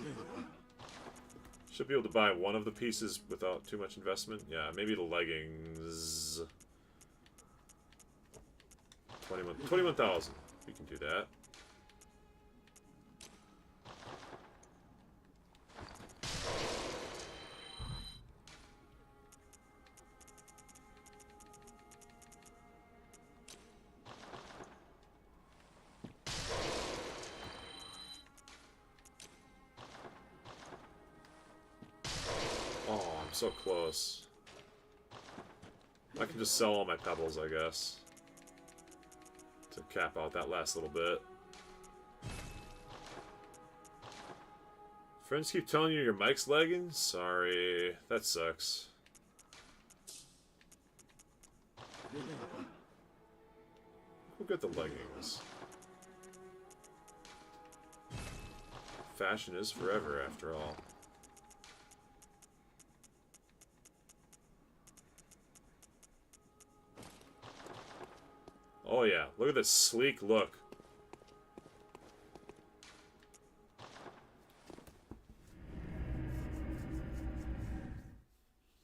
S1: Should be able to buy one of the pieces without too much investment. Yeah, maybe the leggings. 21,000. We can do that. So close. I can just sell all my pebbles, I guess, to cap out that last little bit. Friends keep telling you your mic's lagging? Sorry, that sucks. We'll get the leggings. Fashion is forever, after all. Oh yeah, look at this sleek look.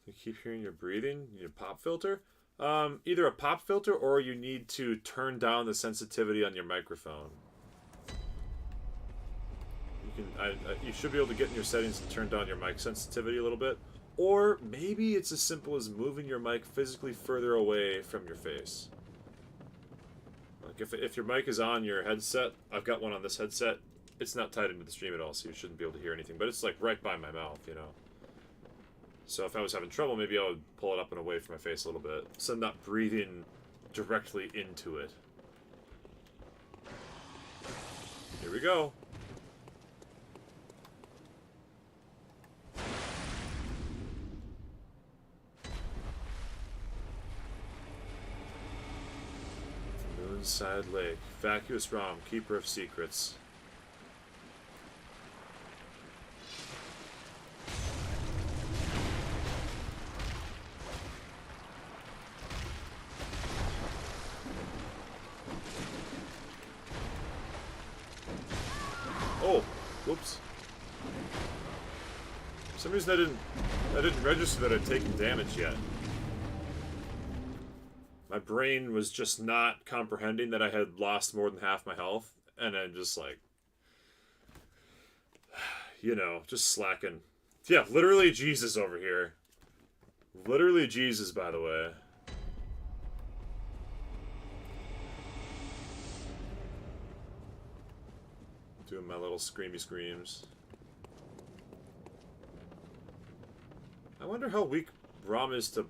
S1: You keep hearing your breathing? You need a pop filter? Either a pop filter or you need to turn down the sensitivity on your microphone. You can, you should be able to get in your settings and turn down your mic sensitivity a little bit. Or maybe it's as simple as moving your mic physically further away from your face. Like if your mic is on your headset, I've got one on this headset, it's not tied into the stream at all, so you shouldn't be able to hear anything, but it's like right by my mouth, you know. So if I was having trouble, maybe I would pull it up and away from my face a little bit, so I'm not breathing directly into it. Here we go. Moonside Lake. Vacuous Rom, Keeper of Secrets. Oh, whoops. For some reason I didn't register that I'd taken damage yet. My brain was just not comprehending that I had lost more than half my health, and I'm just like, you know, just slacking. Yeah, literally Jesus over here. Literally Jesus, by the way. Doing my little screamy screams. I wonder how weak Rom is to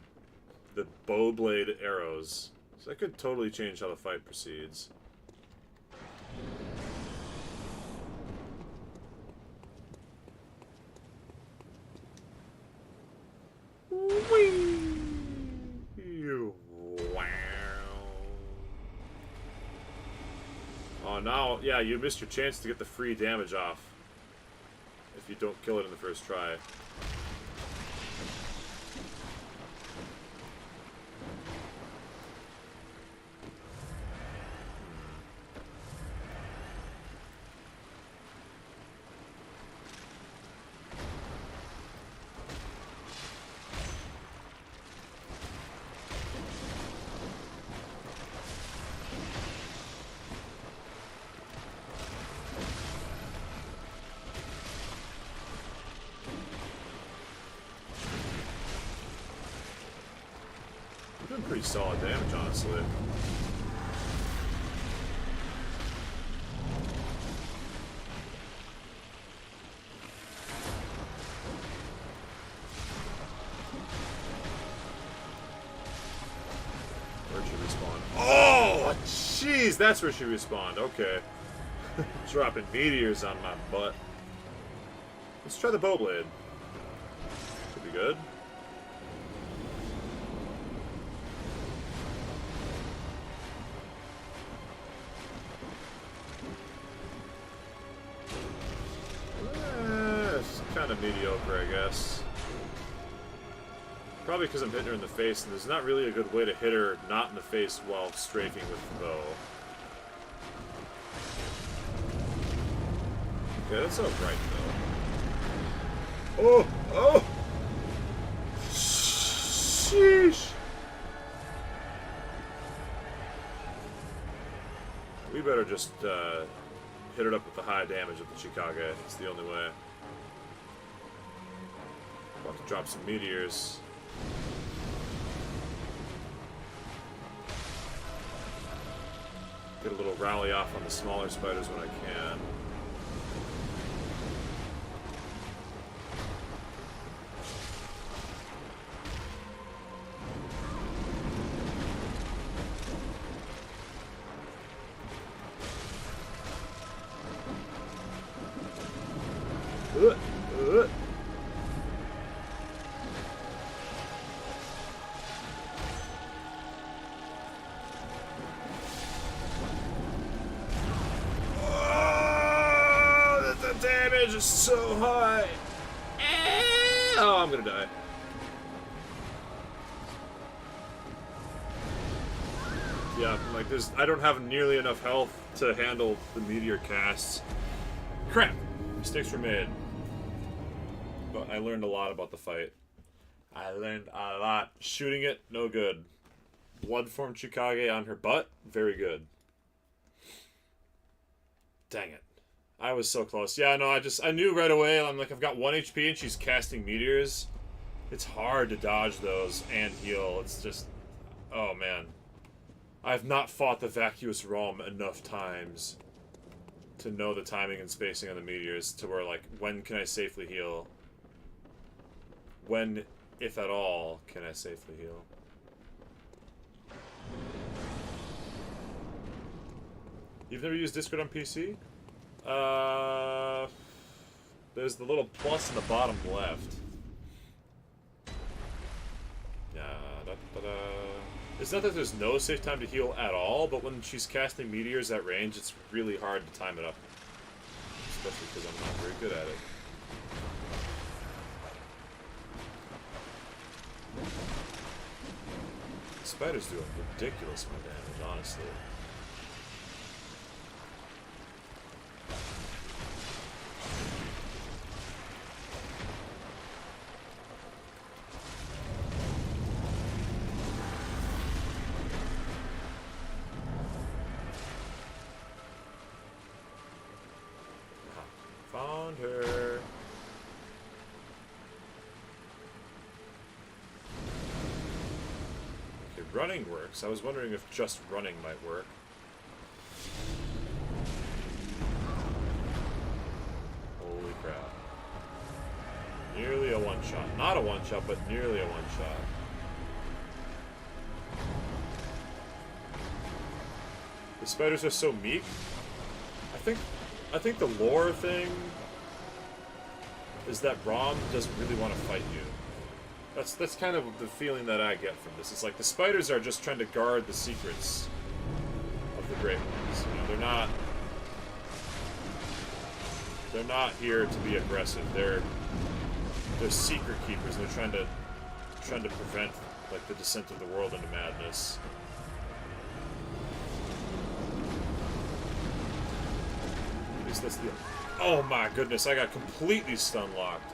S1: the bow blade arrows. So that could totally change how the fight proceeds. Whee! Wow. Oh, now, yeah, you missed your chance to get the free damage off. you don't kill it in the first try. Doing pretty solid damage, honestly. Where'd she respawn? Oh, jeez, that's where she respawned. Okay. Dropping meteors on my butt. Let's try the bow blade. Should be good. Kind of mediocre, I guess. Probably because I'm hitting her in the face, and there's not really a good way to hit her not in the face while strafing with the bow. Okay, that's alright, though. Oh! Oh! Sheesh! We better just hit it up with the high damage of the Chikage. It's the only way. About to drop some meteors. Get a little rally off on the smaller spiders when I can. Is so high. Oh, I'm gonna die. Yeah, like I don't have nearly enough health to handle the meteor casts. Crap! Mistakes were made. But I learned a lot about the fight. I learned a lot. Shooting it, no good. Bloodform Chikage on her butt, very good. Dang it. I was so close. Yeah, no, I knew right away. I'm like, I've got 1 HP and she's casting meteors. It's hard to dodge those and heal. It's just, oh man. I've not fought the vacuous realm enough times to know the timing and spacing on the meteors to where, like, when can I safely heal? When, if at all, can I safely heal? You've never used Discord on PC? There's the little plus in the bottom left. It's not that there's no safe time to heal at all, but when she's casting meteors at range, it's really hard to time it up. Especially because I'm not very good at it. The spiders do a ridiculous amount of damage, honestly. Found her. Okay, running works. I was wondering if just running might work. Holy crap. Nearly a one-shot. Not a one-shot, but nearly a one-shot. The spiders are so meek. I think the lore thing is that Rom doesn't really want to fight you. That's kind of the feeling that I get from this. It's like the spiders are just trying to guard the secrets of the Great Ones. You know, they're not They're not here to be aggressive. They're secret keepers. They're trying to prevent like the descent of the world into madness. At least that's the. Oh my goodness! I got completely stun locked.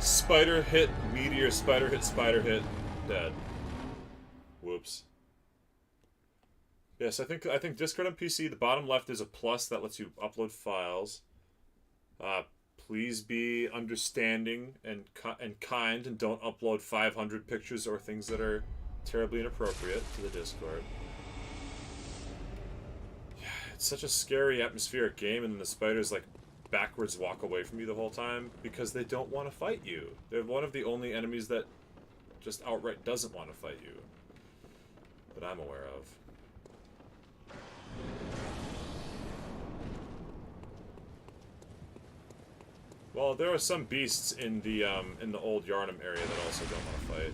S1: Spider hit, meteor, spider hit, dead. Whoops. Yes, I think Discord on PC, the bottom left is a plus that lets you upload files. Please be understanding and kind and don't upload 500 pictures or things that are terribly inappropriate to the Discord. Yeah, it's such a scary atmospheric game, and the spiders like backwards walk away from you the whole time because they don't want to fight you. They're one of the only enemies that just outright doesn't want to fight you that I'm aware of. Well, there are some beasts in the old Yarnum area that also don't want to fight.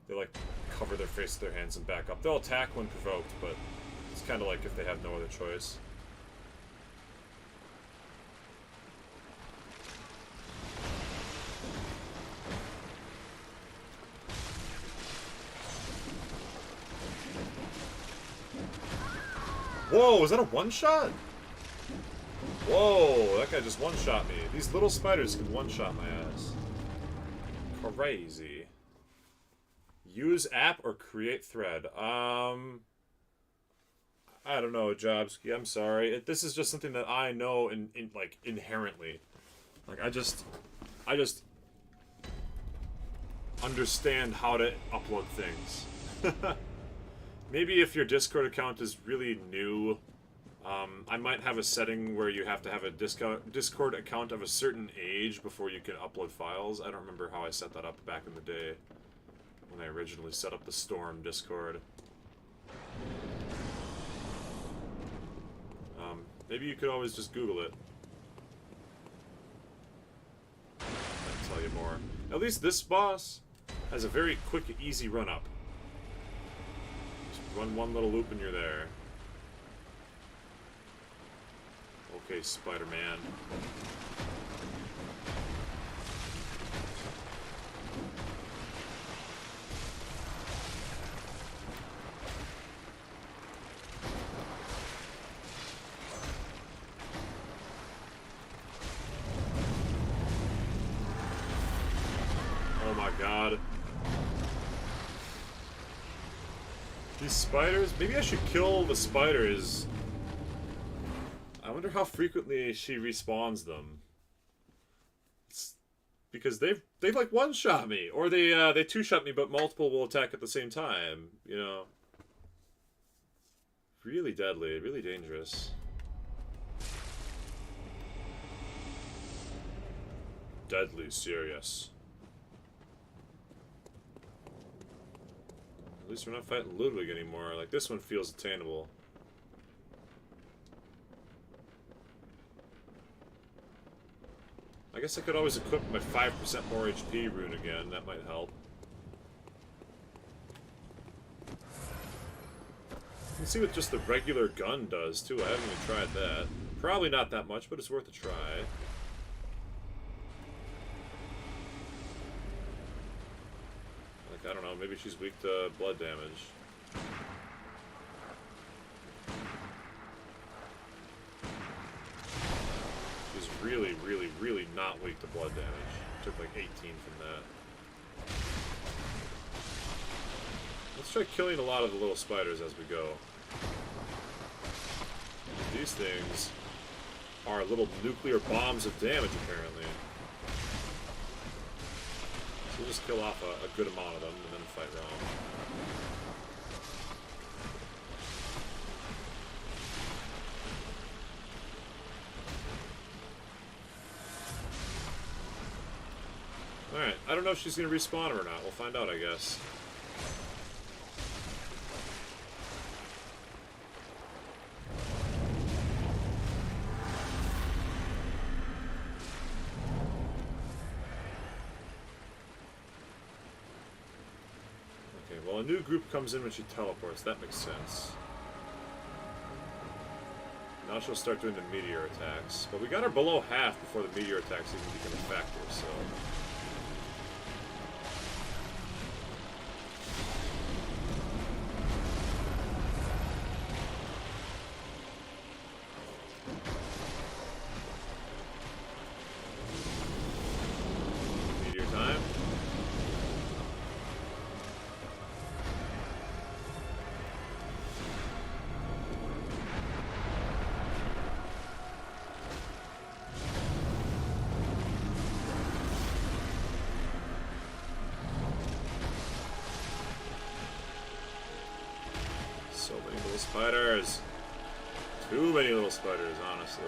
S1: They like cover their face with their hands and back up. They'll attack when provoked, but it's kind of like if they have no other choice. Whoa, was that a one-shot? Whoa, that guy just one-shot me. These little spiders can one-shot my ass. Crazy. Use app or create thread? I don't know, Jobski. I'm sorry. This is just something that I know like inherently. Like I just understand how to upload things. Maybe if your Discord account is really new, I might have a setting where you have to have a Discord account of a certain age before you can upload files. I don't remember how I set that up back in the day when I originally set up the Storm Discord. Maybe you could always just Google it. I'll tell you more. At least this boss has a very quick, easy run-up. Just run one little loop and you're there. Okay, Spider-Man. Oh my god. These spiders? Maybe I should kill the spiders. I wonder how frequently she respawns them. It's because they like one-shot me, or they two-shot me, but multiple will attack at the same time. You know, really deadly, really dangerous. Deadly serious. At least we're not fighting Ludwig anymore. Like this one feels attainable. I guess I could always equip my 5% more HP rune again. That might help. You can see what just the regular gun does, too. I haven't even tried that. Probably not that much, but it's worth a try. Like, I don't know, maybe she's weak to blood damage. Really, really, really not weak to blood damage. Took like 18 from that. Let's try killing a lot of the little spiders as we go. These things are little nuclear bombs of damage, apparently. So we'll just kill off a good amount of them and then fight Rom. Alright, I don't know if she's going to respawn or not. We'll find out, I guess. Okay, well, a new group comes in when she teleports. That makes sense. Now she'll start doing the meteor attacks. But we got her below half before the meteor attacks even become a factor, so... Meteor time. So many little spiders. Too many little spiders, honestly.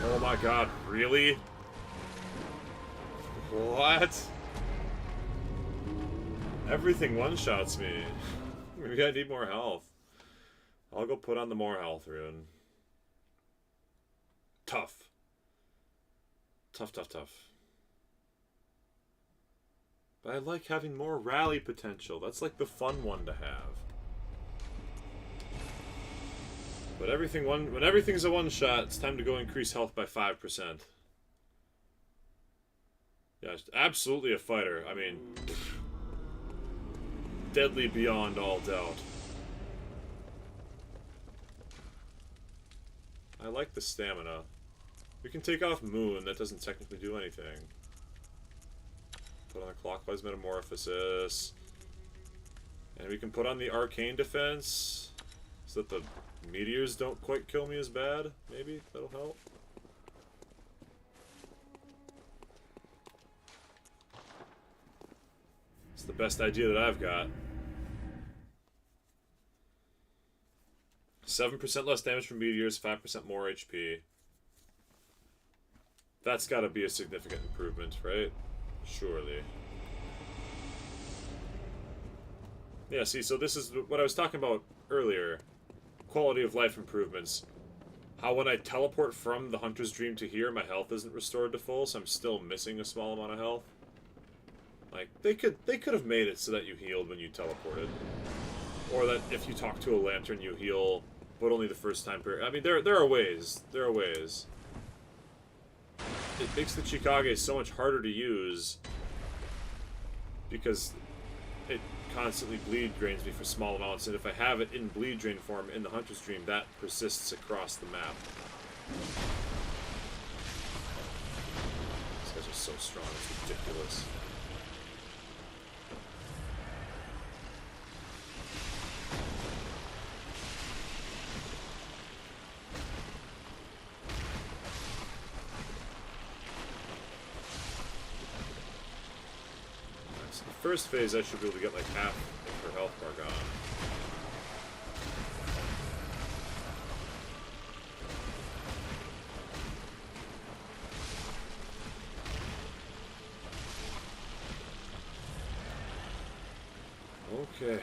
S1: Oh my god, really? What? Everything one-shots me. Maybe I need more health. I'll go put on the more health rune. Tough. Tough, tough, tough. But I like having more rally potential. That's like the fun one to have. But when everything's a one-shot, it's time to go increase health by 5%. Yeah, it's absolutely a fighter. I mean, deadly beyond all doubt. I like the stamina. We can take off Moon. That doesn't technically do anything. Put on the clockwise metamorphosis. And we can put on the arcane defense so that the meteors don't quite kill me as bad. Maybe that'll help. It's the best idea that I've got. 7% less damage from meteors, 5% more HP. That's gotta be a significant improvement, right? Surely. Yeah, see, so this is what I was talking about earlier. Quality of life improvements. How when I teleport from the Hunter's Dream to here, my health isn't restored to full, so I'm still missing a small amount of health. Like, they could have made it so that you healed when you teleported. Or that if you talk to a lantern, you heal, but only the first time period. I mean, there are ways. There are ways. It makes the Chikage so much harder to use because it constantly bleed drains me for small amounts, and if I have it in bleed drain form in the Hunter's Dream, that persists across the map. These guys are so strong, it's ridiculous. First phase, I should be able to get like half of her health bar gone. Okay.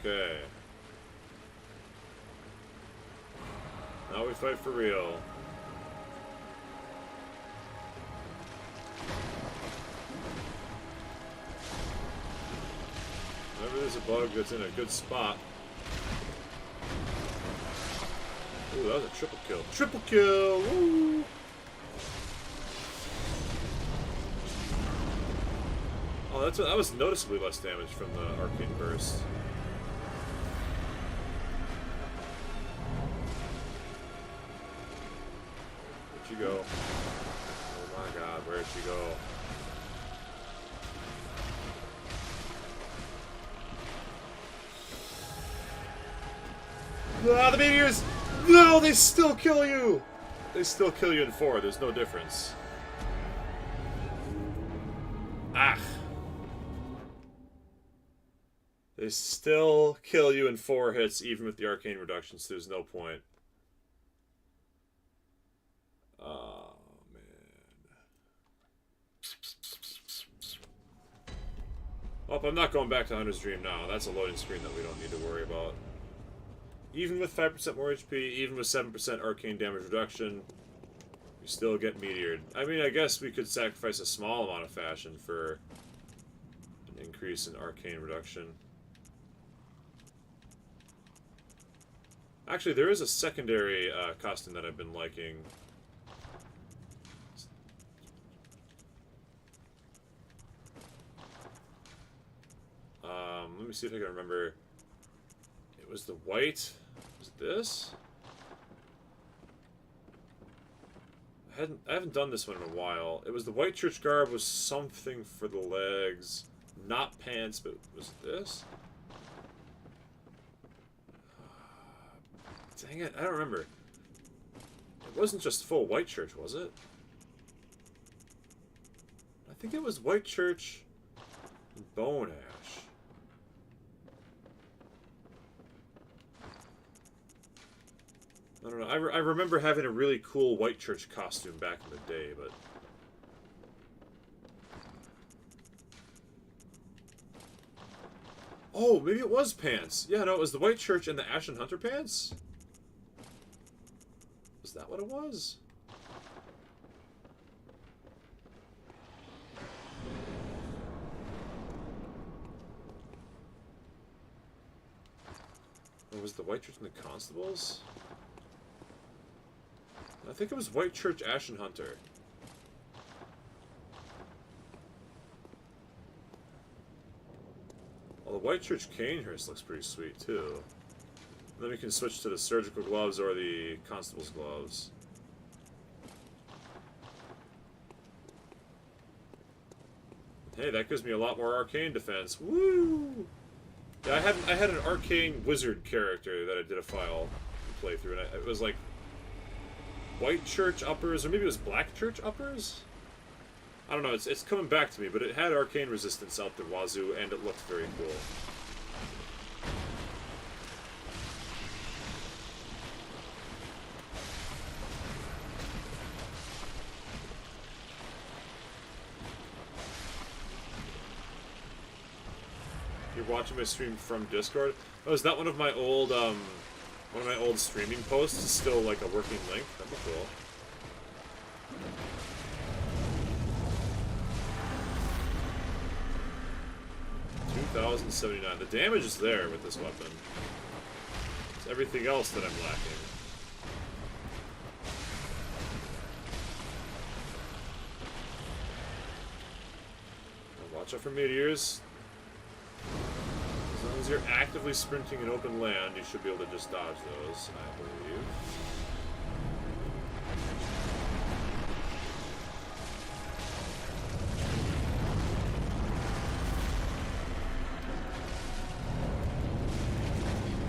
S1: Okay. Now we fight for real. Whenever there's a bug that's in a good spot. Ooh, that was a triple kill. Triple kill! Woo! Oh, that was noticeably less damage from the arcane burst. Where'd she go? Oh my god, where'd she go? Ah, the meteors! No, they still kill you! They still kill you in 4, there's no difference. Ah! They still kill you in 4 hits, even with the arcane reductions, so there's no point. Oh, man. Oh, I'm not going back to Hunter's Dream now. That's a loading screen that we don't need to worry about. Even with 5% more HP, even with 7% arcane damage reduction, we still get meteored. I mean, I guess we could sacrifice a small amount of fashion for an increase in arcane reduction. Actually, there is a secondary costume that I've been liking. Let me see if I can remember. It was the white. Was it this? I haven't done this one in a while. It was the white church garb with something for the legs. Not pants, but was it this? Dang it, I don't remember. It wasn't just full white church, was it? I think it was white church and bone ash. I don't know. I remember having a really cool white church costume back in the day, but... Oh, maybe it was pants. Yeah, no, it was the white church and the Ashen Hunter pants? Was that what it was? Or was the white church and the constables? I think it was White Church Ashen Hunter. Well, the White Church Canehurst looks pretty sweet, too. And then we can switch to the surgical gloves or the constable's gloves. Hey, that gives me a lot more arcane defense. Woo! Yeah, I had an arcane wizard character that I did a file playthrough, and it was like White Church uppers, or maybe it was Black Church uppers? I don't know, it's coming back to me, but it had arcane resistance out the wazoo, and it looked very cool. You're watching my stream from Discord? Oh, is that one of my old, streaming posts is still like a working link? That'd be cool. $2,079. The damage is there with this weapon. It's everything else that I'm lacking. Now watch out for meteors. As long as you're actively sprinting in open land, you should be able to just dodge those, I believe.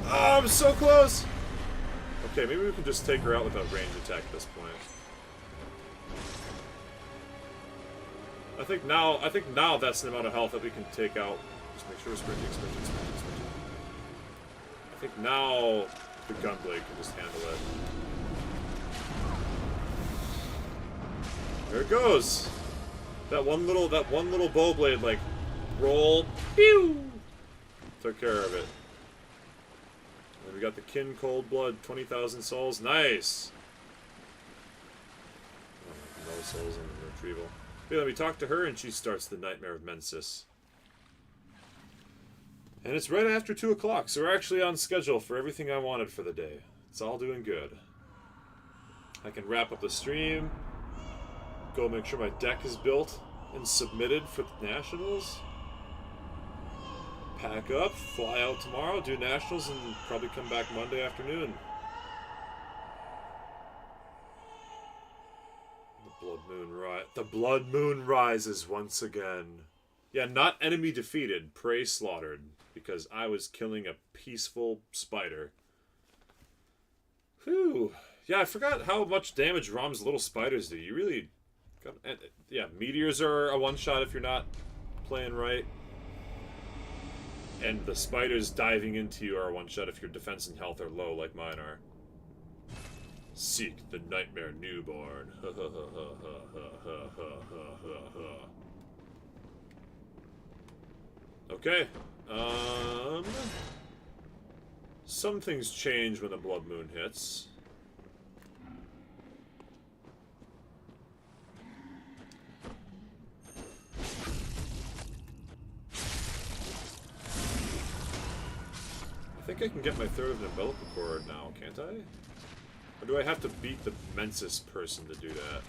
S1: Oh, I'm so close! Okay, maybe we can just take her out with a range attack at this point. I think now that's the amount of health that we can take out. Just make sure we're sprinting. I think now the gunblade can just handle it. There it goes. That one little bow blade, like, roll, pew, took care of it. And we got the Kin Cold Blood, 20,000 souls. Nice. Oh, no souls in the retrieval. Okay, let me talk to her, and she starts the Nightmare of Mensis. And it's right after 2 o'clock, so we're actually on schedule for everything I wanted for the day. It's all doing good. I can wrap up the stream, go make sure my deck is built and submitted for the Nationals, pack up, fly out tomorrow, do Nationals, and probably come back Monday afternoon. The Blood Moon rises once again. Yeah, not enemy defeated, prey slaughtered. Because I was killing a peaceful spider. Whew. Yeah, I forgot how much damage Rom's little spiders do. You really... Yeah, meteors are a one-shot if you're not playing right. And the spiders diving into you are a one-shot if your defense and health are low like mine are. Seek the Nightmare Newborn. Ha ha ha ha ha ha ha ha ha. Okay. Some things change when the blood moon hits. I think I can get my third of an umbilical cord now, can't I? Or do I have to beat the Mensis person to do that?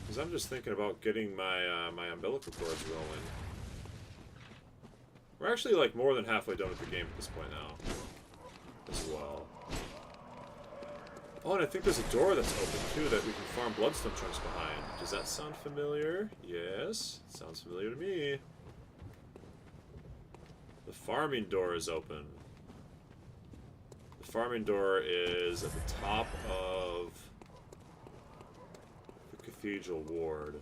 S1: Because I'm just thinking about getting my my umbilical cords rolling. We're actually like more than halfway done with the game at this point now, as well. Oh, and I think there's a door that's open too that we can farm bloodstone chunks behind. Does that sound familiar? Yes, it sounds familiar to me. The farming door is open. The farming door is at the top of the Cathedral Ward.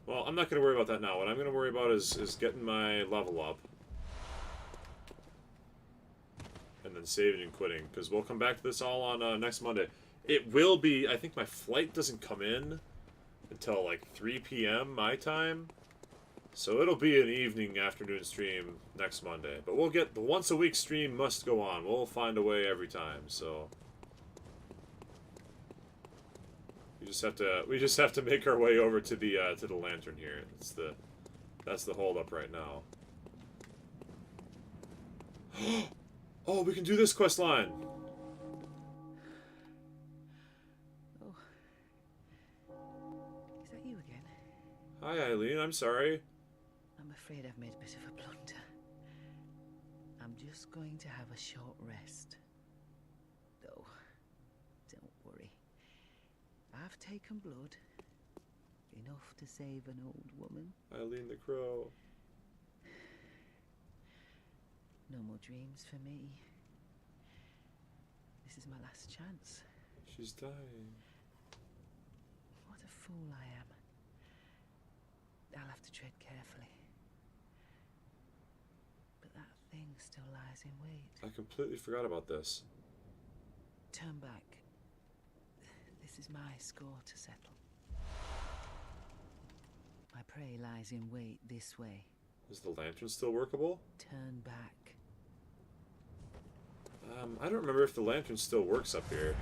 S1: Well, I'm not going to worry about that now. What I'm going to worry about is getting my level up. And then saving and quitting. Because we'll come back to this all on next Monday. It will be... I think my flight doesn't come in until like 3 p.m. my time. So it'll be an evening, afternoon stream next Monday. But we'll get... The once-a-week stream must go on. We'll find a way every time, so... We just have to make our way over to the lantern here. That's the hold up right now. Oh, we can do this quest line.
S10: Oh. Is that you again?
S1: Hi, Eileen. I'm sorry.
S10: I'm afraid I've made a bit of a blunder. I'm just going to have a short rest. Though, don't worry. I've taken blood. Enough to save an old woman.
S1: Eileen the Crow.
S10: No more dreams for me. This is my last chance.
S1: She's dying.
S10: What a fool I am. I'll have to tread carefully. But that thing still lies in wait.
S1: I completely forgot about this.
S10: Turn back. This is my score to settle. My prey lies in wait this way.
S1: Is the lantern still workable?
S10: Turn back.
S1: I don't remember if the lantern still works up here.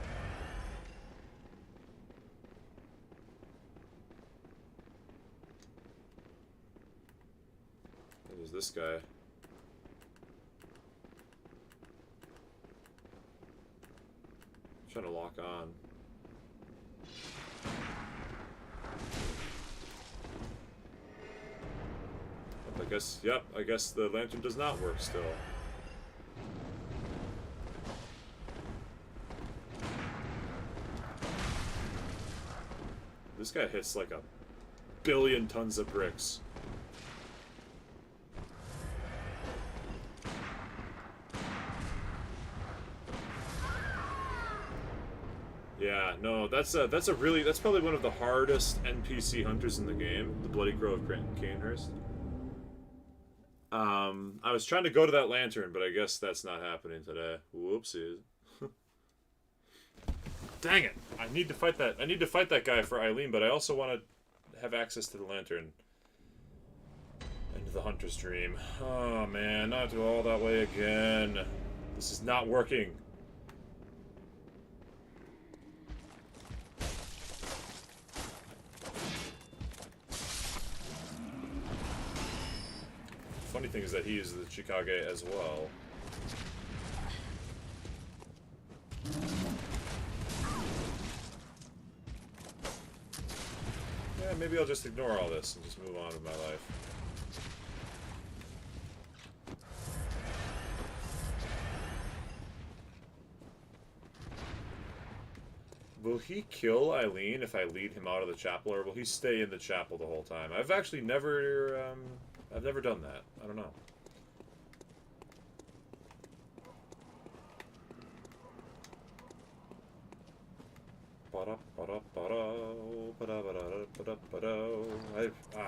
S1: There's this guy. Trying to lock on. I guess the lantern does not work still. This guy hits like 1 billion tons of bricks. Yeah, no, that's probably one of the hardest NPC hunters in the game, the Bloody Crow of Canehurst. I was trying to go to that lantern, but I guess that's not happening today. Whoopsies. Dang it! I need to fight that guy for Eileen, but I also want to have access to the lantern. And the hunter's dream. Oh man, not do all that way again. This is not working. Funny thing is that he uses the Chikage as well. Yeah, maybe I'll just ignore all this and just move on with my life. Will he kill Eileen if I lead him out of the chapel, or will he stay in the chapel the whole time? I've actually never I've never done that. I don't know.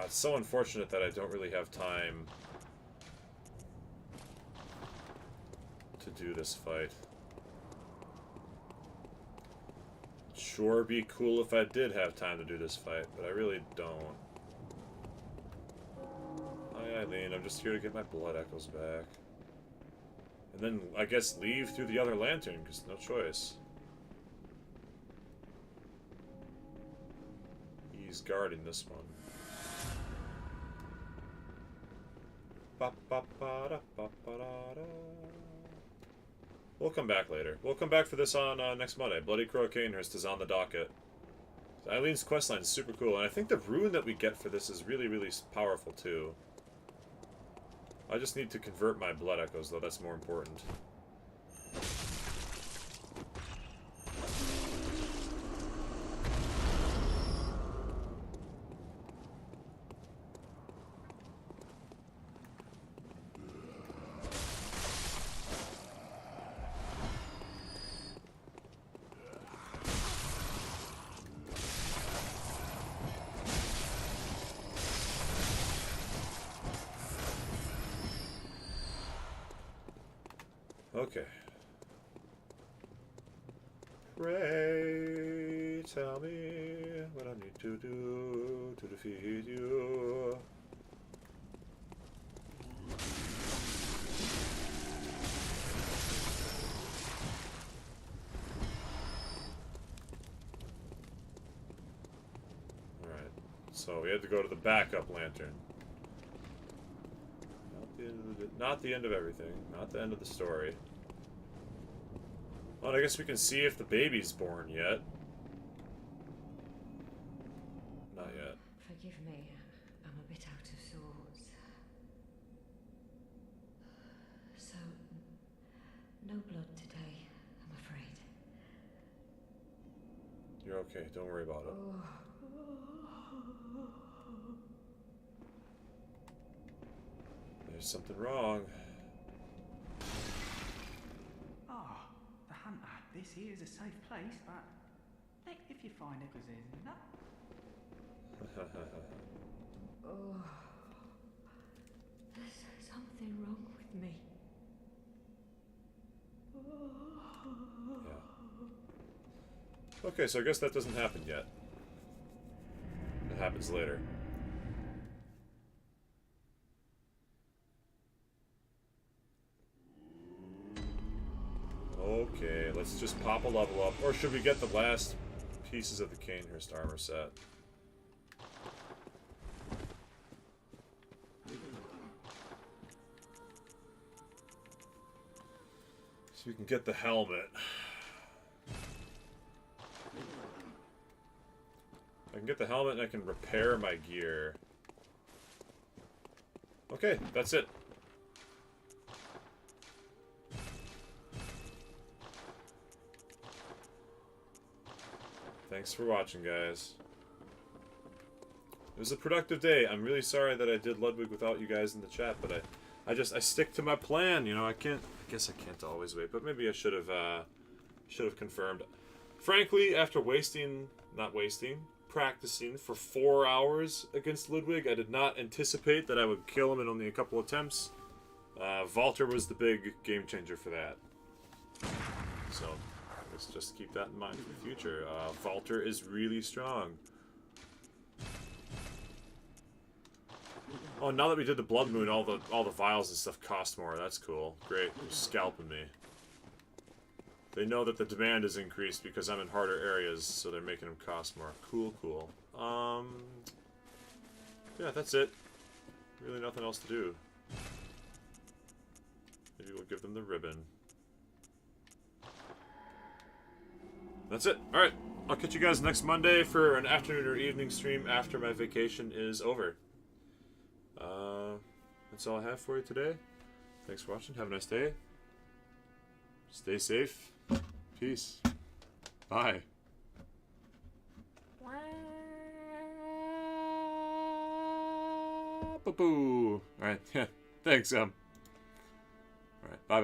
S1: It's so unfortunate that I don't really have time to do this fight. Sure, be cool if I did have time to do this fight, but I really don't. Hi, Eileen. I'm just here to get my blood echoes back. And then, I guess, leave through the other lantern, because no choice. He's guarding this one. We'll come back later. We'll come back for this on next Monday. Bloody Crow Canehurst is on the docket. Eileen's questline is super cool, and I think the rune that we get for this is really, really powerful, too. I just need to convert my blood echoes, though. That's more important. Okay. Pray, tell me what I need to do to defeat you. Alright, so we had to go to the backup lantern. Not the end of everything. Not the end of the story. Well, I guess we can see if the baby's born yet. Not yet.
S9: Forgive me, I'm a bit out of sorts. So, no blood today, I'm afraid.
S1: You're okay. Don't worry about it. There's something wrong.
S5: Ah, the hunter. This here is a safe place, but if you find it, because there's
S9: Oh, there's something wrong with me.
S1: Yeah. Okay, so I guess that doesn't happen yet. It happens later. Okay, let's just pop a level up. Or should we get the last pieces of the Canehurst armor set? So we can get the helmet. I can get the helmet and I can repair my gear. Okay, that's it. Thanks for watching, guys. It was a productive day. I'm really sorry that I did Ludwig without you guys in the chat, but I stick to my plan. You know, I guess I can't always wait, but maybe I should have confirmed. Frankly, after practicing for 4 hours against Ludwig, I did not anticipate that I would kill him in only a couple attempts. Walter was the big game changer for that. So let's just keep that in mind for the future. Walter is really strong. Oh, now that we did the Blood Moon, all the vials and stuff cost more. That's cool. Great. They're scalping me. They know that the demand is increased because I'm in harder areas, so they're making them cost more. Cool, cool. Yeah, that's it. Really nothing else to do. Maybe we'll give them the ribbon. That's it. Alright. I'll catch you guys next Monday for an afternoon or evening stream after my vacation is over. That's all I have for you today. Thanks for watching. Have a nice day. Stay safe. Peace. Bye. Boo. Alright, yeah. Thanks, Alright, bye.